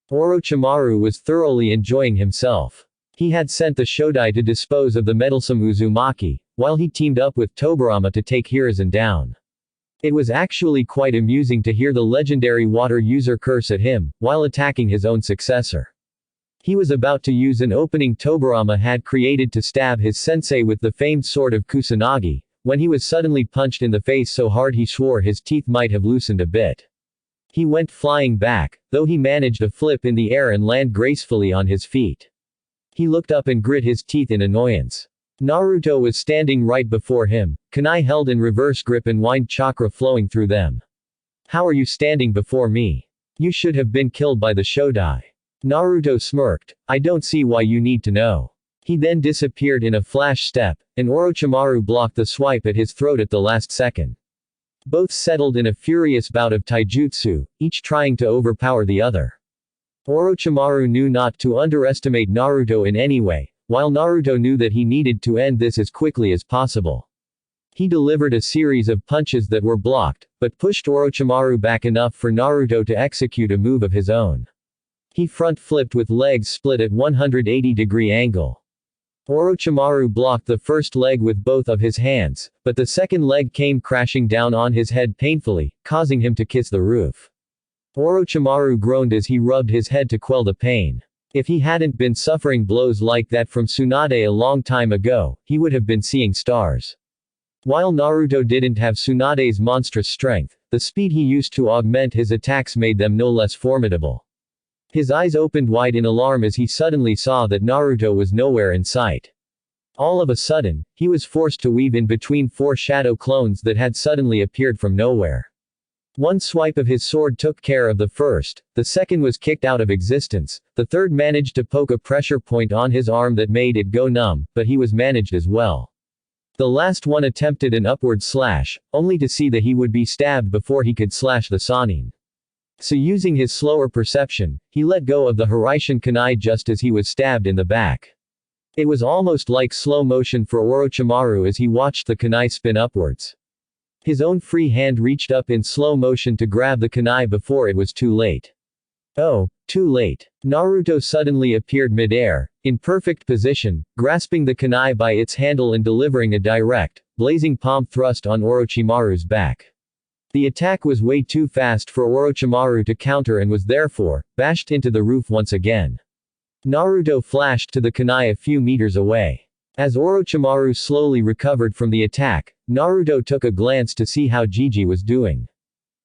Orochimaru was thoroughly enjoying himself. He had sent the Shodai to dispose of the meddlesome Uzumaki, while he teamed up with Tobirama to take Hiruzen down. It was actually quite amusing to hear the legendary water user curse at him, while attacking his own successor. He was about to use an opening Tobirama had created to stab his sensei with the famed sword of Kusanagi, when he was suddenly punched in the face so hard he swore his teeth might have loosened a bit. He went flying back, though he managed a flip in the air and land gracefully on his feet. He looked up and grit his teeth in annoyance. Naruto was standing right before him, kunai held in reverse grip and wind chakra flowing through them. How are you standing before me? You should have been killed by the Shodai. Naruto smirked, I don't see why you need to know. He then disappeared in a flash step, and Orochimaru blocked the swipe at his throat at the last second. Both settled in a furious bout of taijutsu, each trying to overpower the other. Orochimaru knew not to underestimate Naruto in any way, while Naruto knew that he needed to end this as quickly as possible. He delivered a series of punches that were blocked, but pushed Orochimaru back enough for Naruto to execute a move of his own. He front flipped with legs split at 180-degree angle. Orochimaru blocked the first leg with both of his hands, but the second leg came crashing down on his head painfully, causing him to kiss the roof. Orochimaru groaned as he rubbed his head to quell the pain. If he hadn't been suffering blows like that from Tsunade a long time ago, he would have been seeing stars. While Naruto didn't have Tsunade's monstrous strength, the speed he used to augment his attacks made them no less formidable. His eyes opened wide in alarm as he suddenly saw that Naruto was nowhere in sight. All of a sudden, he was forced to weave in between 4 shadow clones that had suddenly appeared from nowhere. One swipe of his sword took care of the first, the second was kicked out of existence, the third managed to poke a pressure point on his arm that made it go numb, but he was managed as well. The last one attempted an upward slash, only to see that he would be stabbed before he could slash the Sannin. So using his slower perception, he let go of the Hiraishin kunai just as he was stabbed in the back. It was almost like slow motion for Orochimaru as he watched the kunai spin upwards. His own free hand reached up in slow motion to grab the kunai before it was too late. Oh, too late. Naruto suddenly appeared mid-air, in perfect position, grasping the kunai by its handle and delivering a direct, blazing palm thrust on Orochimaru's back. The attack was way too fast for Orochimaru to counter and was therefore, bashed into the roof once again. Naruto flashed to the kunai a few meters away. As Orochimaru slowly recovered from the attack, Naruto took a glance to see how Gigi was doing.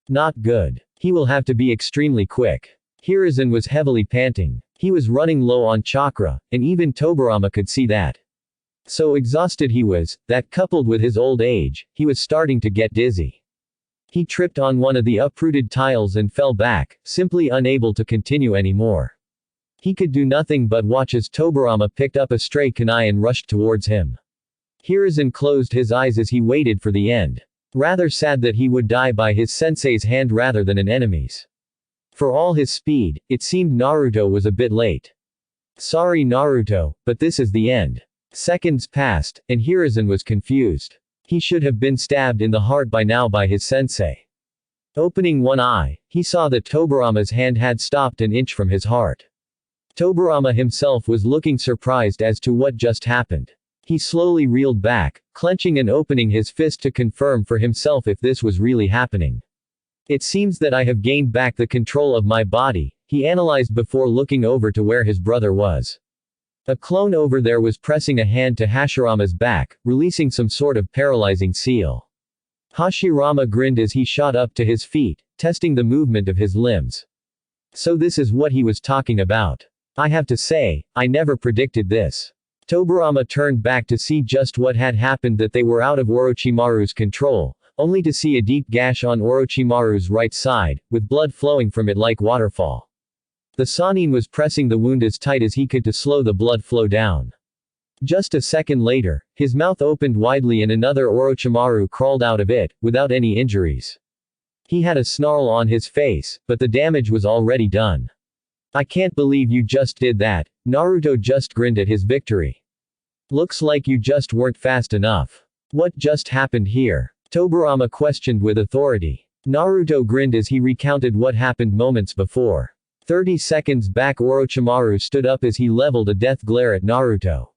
Not good. He will have to be extremely quick. Hiruzen was heavily panting. He was running low on chakra, and even Tobirama could see that. So exhausted he was, that coupled with his old age, he was starting to get dizzy. He tripped on one of the uprooted tiles and fell back, simply unable to continue anymore. He could do nothing but watch as Tobirama picked up a stray kunai and rushed towards him. Hiruzen closed his eyes as he waited for the end. Rather sad that he would die by his sensei's hand rather than an enemy's. For all his speed, it seemed Naruto was a bit late. Sorry Naruto, but this is the end. Seconds passed, and Hiruzen was confused. He should have been stabbed in the heart by now by his sensei. Opening one eye, he saw that Tobirama's hand had stopped an inch from his heart. Tobirama himself was looking surprised as to what just happened. He slowly reeled back, clenching and opening his fist to confirm for himself if this was really happening. It seems that I have gained back the control of my body, he analyzed before looking over to where his brother was. A clone over there was pressing a hand to Hashirama's back, releasing some sort of paralyzing seal. Hashirama grinned as he shot up to his feet, testing the movement of his limbs. So this is what he was talking about. I have to say, I never predicted this. Tobirama turned back to see just what had happened, that they were out of Orochimaru's control, only to see a deep gash on Orochimaru's right side, with blood flowing from it like waterfall. The Sannin was pressing the wound as tight as he could to slow the blood flow down. Just a second later, his mouth opened widely and another Orochimaru crawled out of it, without any injuries. He had a snarl on his face, but the damage was already done. I can't believe you just did that, Naruto just grinned at his victory. Looks like you just weren't fast enough. What just happened here? Tobirama questioned with authority. Naruto grinned as he recounted what happened moments before. 30 seconds back Orochimaru stood up as he leveled a death glare at Naruto.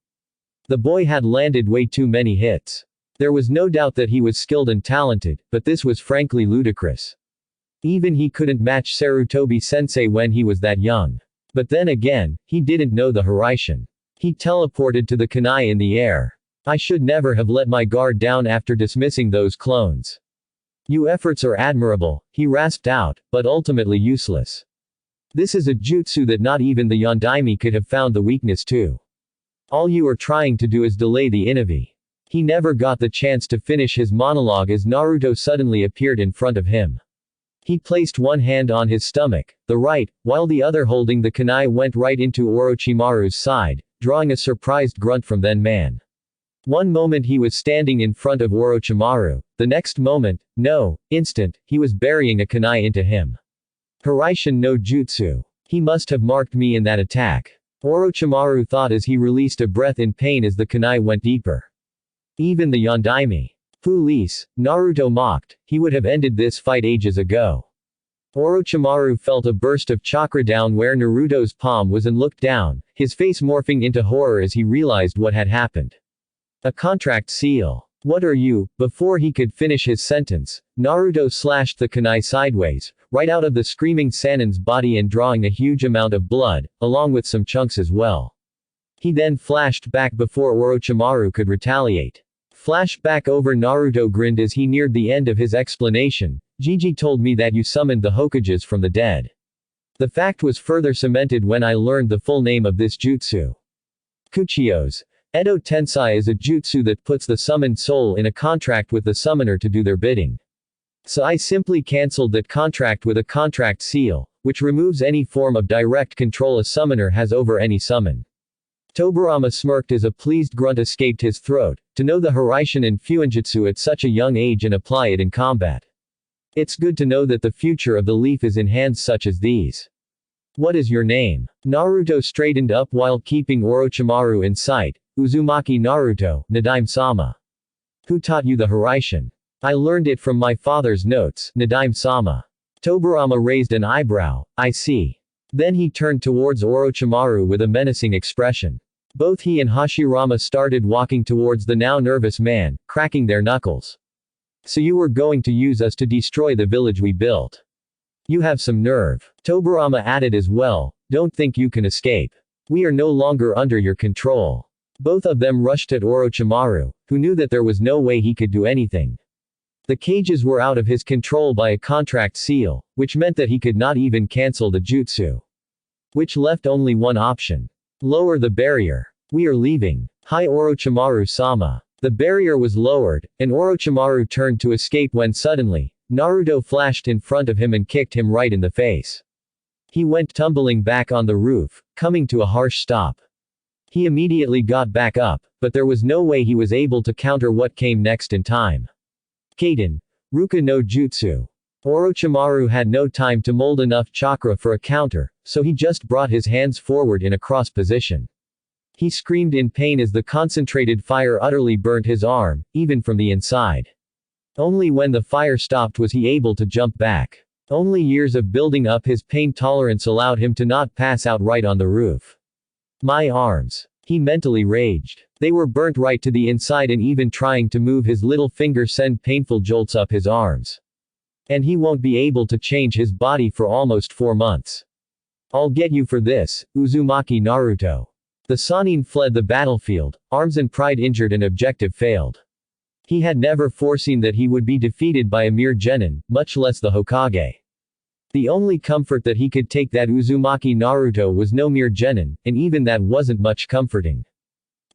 The boy had landed way too many hits. There was no doubt that he was skilled and talented, but this was frankly ludicrous. Even he couldn't match Sarutobi-sensei when he was that young. But then again, he didn't know the Hiraishin. He teleported to the kunai in the air. I should never have let my guard down after dismissing those clones. Your efforts are admirable, he rasped out, but ultimately useless. This is a jutsu that not even the Yondaime could have found the weakness to. All you are trying to do is delay the Inavi. He never got the chance to finish his monologue as Naruto suddenly appeared in front of him. He placed one hand on his stomach, the right, while the other holding the kunai went right into Orochimaru's side, drawing a surprised grunt from then man. One moment he was standing in front of Orochimaru, the next moment, instant, he was burying a kunai into him. Hiraishin no jutsu. He must have marked me in that attack. Orochimaru thought as he released a breath in pain as the kunai went deeper. Even the Yondaime. Police, Naruto mocked, he would have ended this fight ages ago. Orochimaru felt a burst of chakra down where Naruto's palm was and looked down, his face morphing into horror as he realized what had happened. A contract seal. What are you? Before he could finish his sentence, Naruto slashed the kunai sideways, right out of the screaming Sannin's body and drawing a huge amount of blood, along with some chunks as well. He then flashed back before Orochimaru could retaliate. Flashback over. Naruto grinned as he neared the end of his explanation. Gigi told me that you summoned the Hokages from the dead. The fact was further cemented when I learned the full name of this jutsu. Kuchiyos. Edo Tensai is a jutsu that puts the summoned soul in a contract with the summoner to do their bidding. So I simply cancelled that contract with a contract seal, which removes any form of direct control a summoner has over any summon. Tobirama smirked as a pleased grunt escaped his throat. To know the Hiraishin and Fuinjutsu at such a young age and apply it in combat. It's good to know that the future of the leaf is in hands such as these. What is your name? Naruto straightened up while keeping Orochimaru in sight. Uzumaki Naruto, Nadaime-sama. Who taught you the Hiraishin? I learned it from my father's notes, Nadaime-sama. Tobirama raised an eyebrow. I see. Then he turned towards Orochimaru with a menacing expression. Both he and Hashirama started walking towards the now nervous man, cracking their knuckles. So you were going to use us to destroy the village we built. You have some nerve. Tobirama added as well, don't think you can escape. We are no longer under your control. Both of them rushed at Orochimaru, who knew that there was no way he could do anything. The cages were out of his control by a contract seal, which meant that he could not even cancel the jutsu. Which left only one option. Lower the barrier. We are leaving. Hi Orochimaru-sama. The barrier was lowered, and Orochimaru turned to escape when suddenly, Naruto flashed in front of him and kicked him right in the face. He went tumbling back on the roof, coming to a harsh stop. He immediately got back up, but there was no way he was able to counter what came next in time. Kaden. Ruka no Jutsu. Orochimaru had no time to mold enough chakra for a counter, so he just brought his hands forward in a cross position. He screamed in pain as the concentrated fire utterly burnt his arm, even from the inside. Only when the fire stopped was he able to jump back. Only years of building up his pain tolerance allowed him to not pass out right on the roof. My arms. He mentally raged. They were burnt right to the inside and even trying to move his little finger sent painful jolts up his arms. And he won't be able to change his body for almost 4 months. I'll get you for this, Uzumaki Naruto. The Sannin fled the battlefield, arms and pride injured and objective failed. He had never foreseen that he would be defeated by a mere genin, much less the Hokage. The only comfort that he could take that Uzumaki Naruto was no mere genin, and even that wasn't much comforting.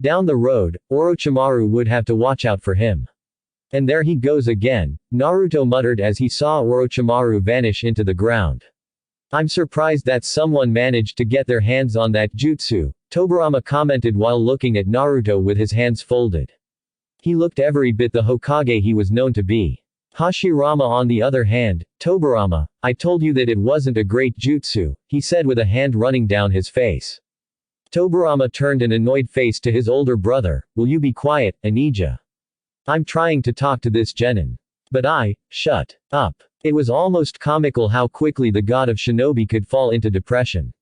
Down the road, Orochimaru would have to watch out for him. And there he goes again, Naruto muttered as he saw Orochimaru vanish into the ground. I'm surprised that someone managed to get their hands on that jutsu, Tobirama commented while looking at Naruto with his hands folded. He looked every bit the Hokage he was known to be. Hashirama on the other hand, Tobirama, I told you that it wasn't a great jutsu, he said with a hand running down his face. Tobirama turned an annoyed face to his older brother, will you be quiet, Anija? I'm trying to talk to this genin. But shut up. It was almost comical how quickly the god of shinobi could fall into depression.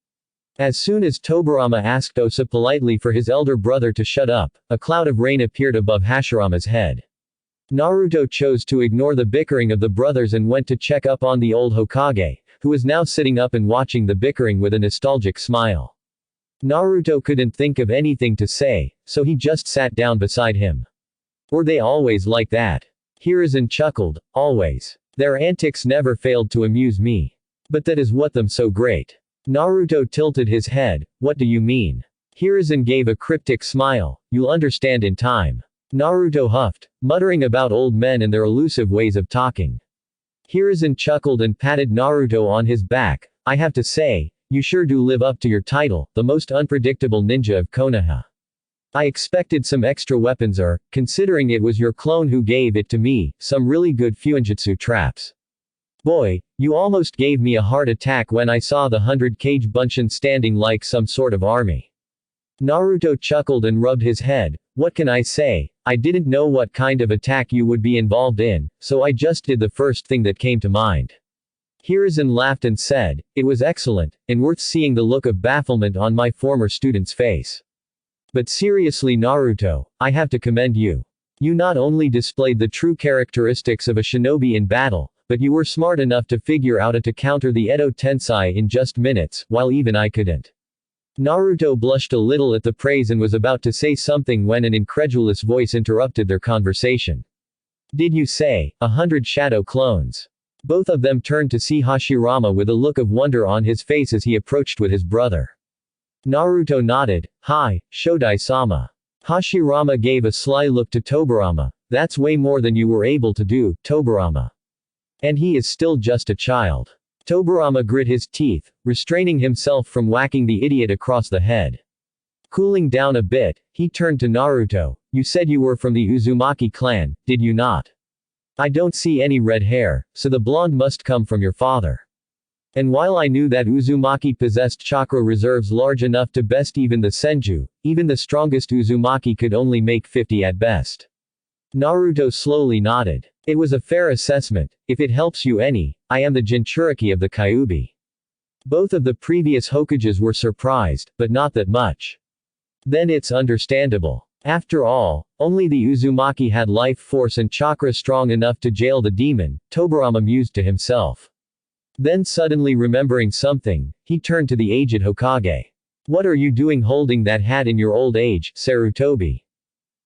As soon as Tobirama asked Osa politely for his elder brother to shut up, a cloud of rain appeared above Hashirama's head. Naruto chose to ignore the bickering of the brothers and went to check up on the old Hokage, who was now sitting up and watching the bickering with a nostalgic smile. Naruto couldn't think of anything to say, so he just sat down beside him. Were they always like that? Hiruzen chuckled, always. Their antics never failed to amuse me. But that is what them so great. Naruto tilted his head, what do you mean? Hiruzen gave a cryptic smile, you'll understand in time. Naruto huffed, muttering about old men and their elusive ways of talking. Hiruzen chuckled and patted Naruto on his back, I have to say, you sure do live up to your title, the most unpredictable ninja of Konoha. I expected some extra weapons or, considering it was your clone who gave it to me, some really good Fuinjutsu traps. Boy, you almost gave me a heart attack when I saw the 100 Bunshin standing like some sort of army. Naruto chuckled and rubbed his head, what can I say? I didn't know what kind of attack you would be involved in, so I just did the first thing that came to mind. Hiruzen laughed and said, it was excellent, and worth seeing the look of bafflement on my former student's face. But seriously Naruto, I have to commend you. You not only displayed the true characteristics of a shinobi in battle, but you were smart enough to figure out how to counter the Edo Tensai in just minutes, while even I couldn't. Naruto blushed a little at the praise and was about to say something when an incredulous voice interrupted their conversation. Did you say, 100 shadow clones? Both of them turned to see Hashirama with a look of wonder on his face as he approached with his brother. Naruto nodded. Hi, Shodai-sama. Hashirama gave a sly look to Tobirama. That's way more than you were able to do, Tobirama. And he is still just a child. Tobirama grit his teeth, restraining himself from whacking the idiot across the head. Cooling down a bit, he turned to Naruto. You said you were from the Uzumaki clan, did you not? I don't see any red hair, so the blonde must come from your father. And while I knew that Uzumaki possessed chakra reserves large enough to best even the Senju, even the strongest Uzumaki could only make 50 at best. Naruto slowly nodded. It was a fair assessment. If it helps you any, I am the Jinchuriki of the Kyuubi. Both of the previous Hokages were surprised, but not that much. Then it's understandable. After all, only the Uzumaki had life force and chakra strong enough to jail the demon, Tobirama mused to himself. Then suddenly remembering something, he turned to the aged Hokage. What are you doing holding that hat in your old age, Sarutobi?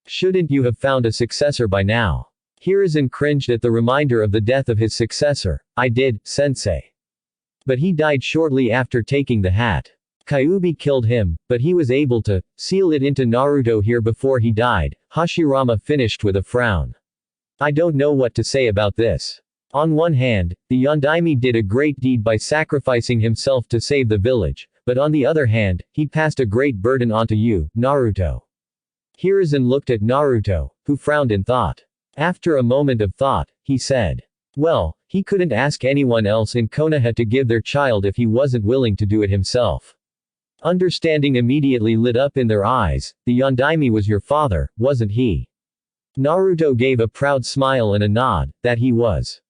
Shouldn't you have found a successor by now? Hiruzen cringed at the reminder of the death of his successor. I did, sensei. But he died shortly after taking the hat. Kyuubi killed him, but he was able to seal it into Naruto here before he died, Hashirama finished with a frown. I don't know what to say about this. On one hand, the Yondaime did a great deed by sacrificing himself to save the village, but on the other hand, he passed a great burden onto you, Naruto. Hiruzen looked at Naruto, who frowned in thought. After a moment of thought, he said. Well, he couldn't ask anyone else in Konoha to give their child if he wasn't willing to do it himself. Understanding immediately lit up in their eyes. The Yondaime was your father, wasn't he? Naruto gave a proud smile and a nod, that he was.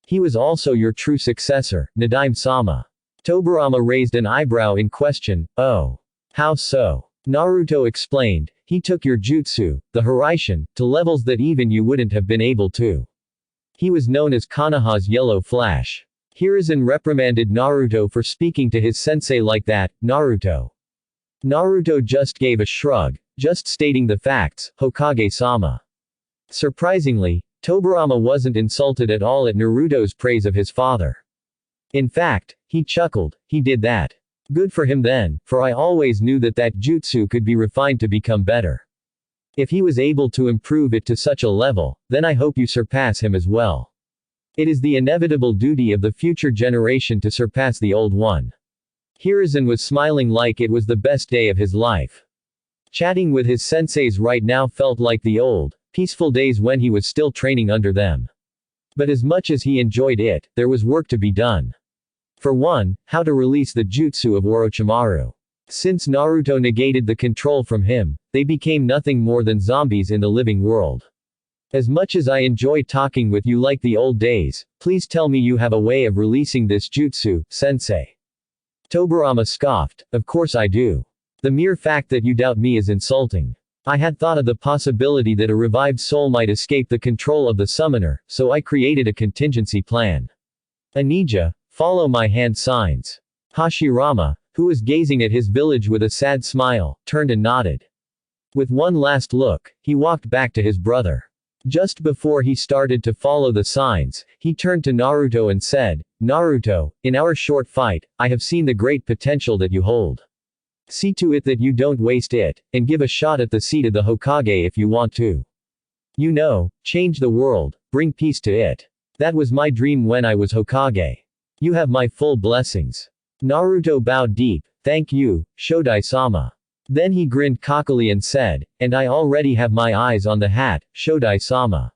He was also your true successor, Nadaime-sama. Tobirama raised an eyebrow in question. Oh. How so? Naruto explained. He took your jutsu, the Hiraishin, to levels that even you wouldn't have been able to. He was known as Konoha's Yellow Flash. Hiruzen reprimanded Naruto for speaking to his sensei like that. Naruto. Naruto just gave a shrug, just stating the facts, Hokage-sama. Surprisingly, Tobirama wasn't insulted at all at Naruto's praise of his father. In fact, he chuckled. He did that. Good for him then, for I always knew that that jutsu could be refined to become better. If he was able to improve it to such a level, then I hope you surpass him as well. It is the inevitable duty of the future generation to surpass the old one. Hiruzen was smiling like it was the best day of his life. Chatting with his senseis right now felt like the old, peaceful days when he was still training under them. But as much as he enjoyed it, there was work to be done. For one, how to release the jutsu of Orochimaru. Since Naruto negated the control from him, they became nothing more than zombies in the living world. As much as I enjoy talking with you like the old days, please tell me you have a way of releasing this jutsu, sensei. Tobirama scoffed. Of course I do. The mere fact that you doubt me is insulting. I had thought of the possibility that a revived soul might escape the control of the summoner, so I created a contingency plan. Anija, follow my hand signs. Hashirama, who was gazing at his village with a sad smile, turned and nodded. With one last look, he walked back to his brother. Just before he started to follow the signs, he turned to Naruto and said, Naruto, in our short fight, I have seen the great potential that you hold. See to it that you don't waste it, and give a shot at the seat of the Hokage if you want to. You know, change the world, bring peace to it. That was my dream when I was Hokage. You have my full blessings. Naruto bowed deep. Thank you, Shodai-sama. Then he grinned cockily and said, and I already have my eyes on the hat, Shodai-sama.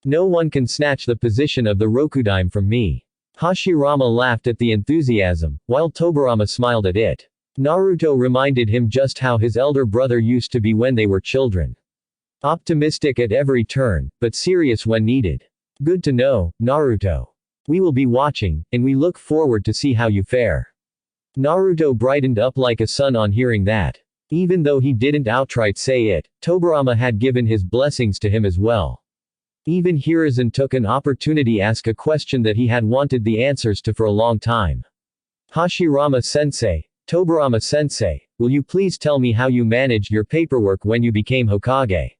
No one can snatch the position of the Rokudaime from me. Hashirama laughed at the enthusiasm, while Tobirama smiled at it. Naruto reminded him just how his elder brother used to be when they were children. Optimistic at every turn, but serious when needed. Good to know, Naruto. We will be watching, and we look forward to see how you fare. Naruto brightened up like a sun on hearing that. Even though he didn't outright say it, Tobirama had given his blessings to him as well. Even Hiruzen took an opportunity to ask a question that he had wanted the answers to for a long time. Hashirama-sensei, Tobirama-sensei, will you please tell me how you managed your paperwork when you became Hokage?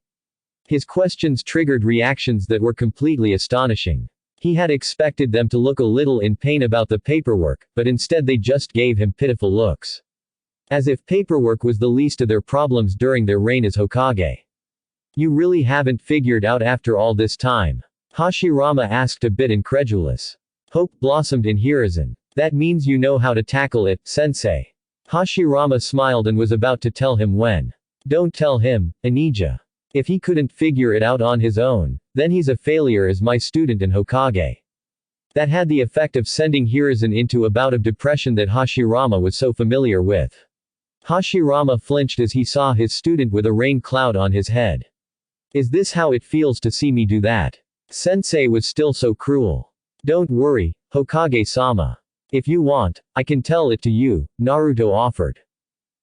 His questions triggered reactions that were completely astonishing. He had expected them to look a little in pain about the paperwork, but instead they just gave him pitiful looks. As if paperwork was the least of their problems during their reign as Hokage. You really haven't figured out after all this time? Hashirama asked, a bit incredulous. Hope blossomed in Hiruzen. That means you know how to tackle it, sensei. Hashirama smiled and was about to tell him when. Don't tell him, Anija. If he couldn't figure it out on his own, then he's a failure as my student and Hokage. That had the effect of sending Hiruzen into a bout of depression that Hashirama was so familiar with. Hashirama flinched as he saw his student with a rain cloud on his head. Is this how it feels to see me do that? Sensei was still so cruel. Don't worry, Hokage-sama. If you want, I can tell it to you, Naruto offered.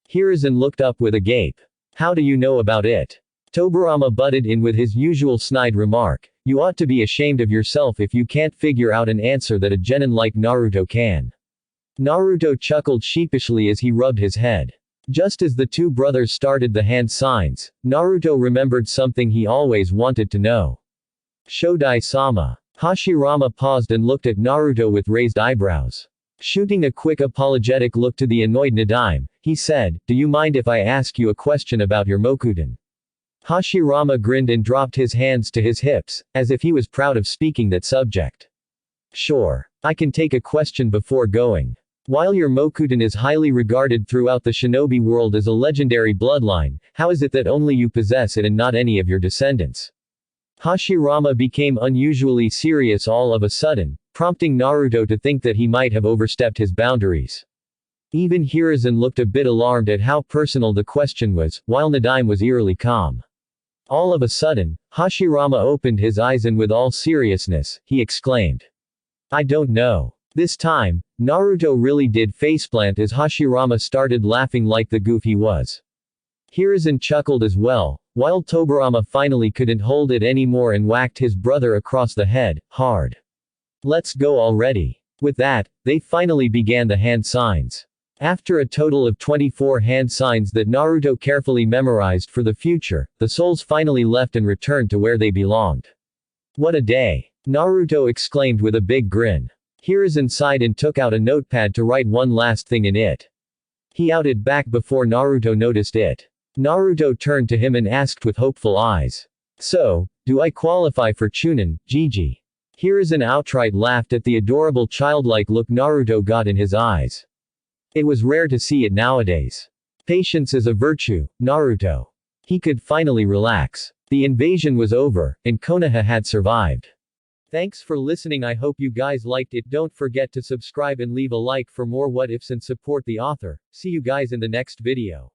Hiruzen looked up with a gape. How do you know about it? Tobirama butted in with his usual snide remark, you ought to be ashamed of yourself if you can't figure out an answer that a genin like Naruto can. Naruto chuckled sheepishly as he rubbed his head. Just as the two brothers started the hand signs, Naruto remembered something he always wanted to know. Shodai-sama. Hashirama paused and looked at Naruto with raised eyebrows. Shooting a quick apologetic look to the annoyed Nadaime, he said, do you mind if I ask you a question about your Mokuden? Hashirama grinned and dropped his hands to his hips, as if he was proud of speaking that subject. Sure. I can take a question before going. While your Mokuden is highly regarded throughout the shinobi world as a legendary bloodline, how is it that only you possess it and not any of your descendants? Hashirama became unusually serious all of a sudden, prompting Naruto to think that he might have overstepped his boundaries. Even Hiruzen looked a bit alarmed at how personal the question was, while Nadaime was eerily calm. All of a sudden, Hashirama opened his eyes and with all seriousness, he exclaimed. I don't know. This time, Naruto really did faceplant as Hashirama started laughing like the goof he was. Hiruzen chuckled as well, while Tobirama finally couldn't hold it anymore and whacked his brother across the head, hard. Let's go already. With that, they finally began the hand signs. After a total of 24 hand signs that Naruto carefully memorized for the future, the souls finally left and returned to where they belonged. What a day! Naruto exclaimed with a big grin. Hiruzen sighed and took out a notepad to write one last thing in it. He outed back before Naruto noticed it. Naruto turned to him and asked with hopeful eyes. So, do I qualify for Chunin, Gigi? Hiruzen outright laughed at the adorable childlike look Naruto got in his eyes. It was rare to see it nowadays. Patience is a virtue, Naruto. He could finally relax. The invasion was over, and Konoha had survived. Thanks for listening. I hope you guys liked it. Don't forget to subscribe and leave a like for more what ifs and support the author. See you guys in the next video.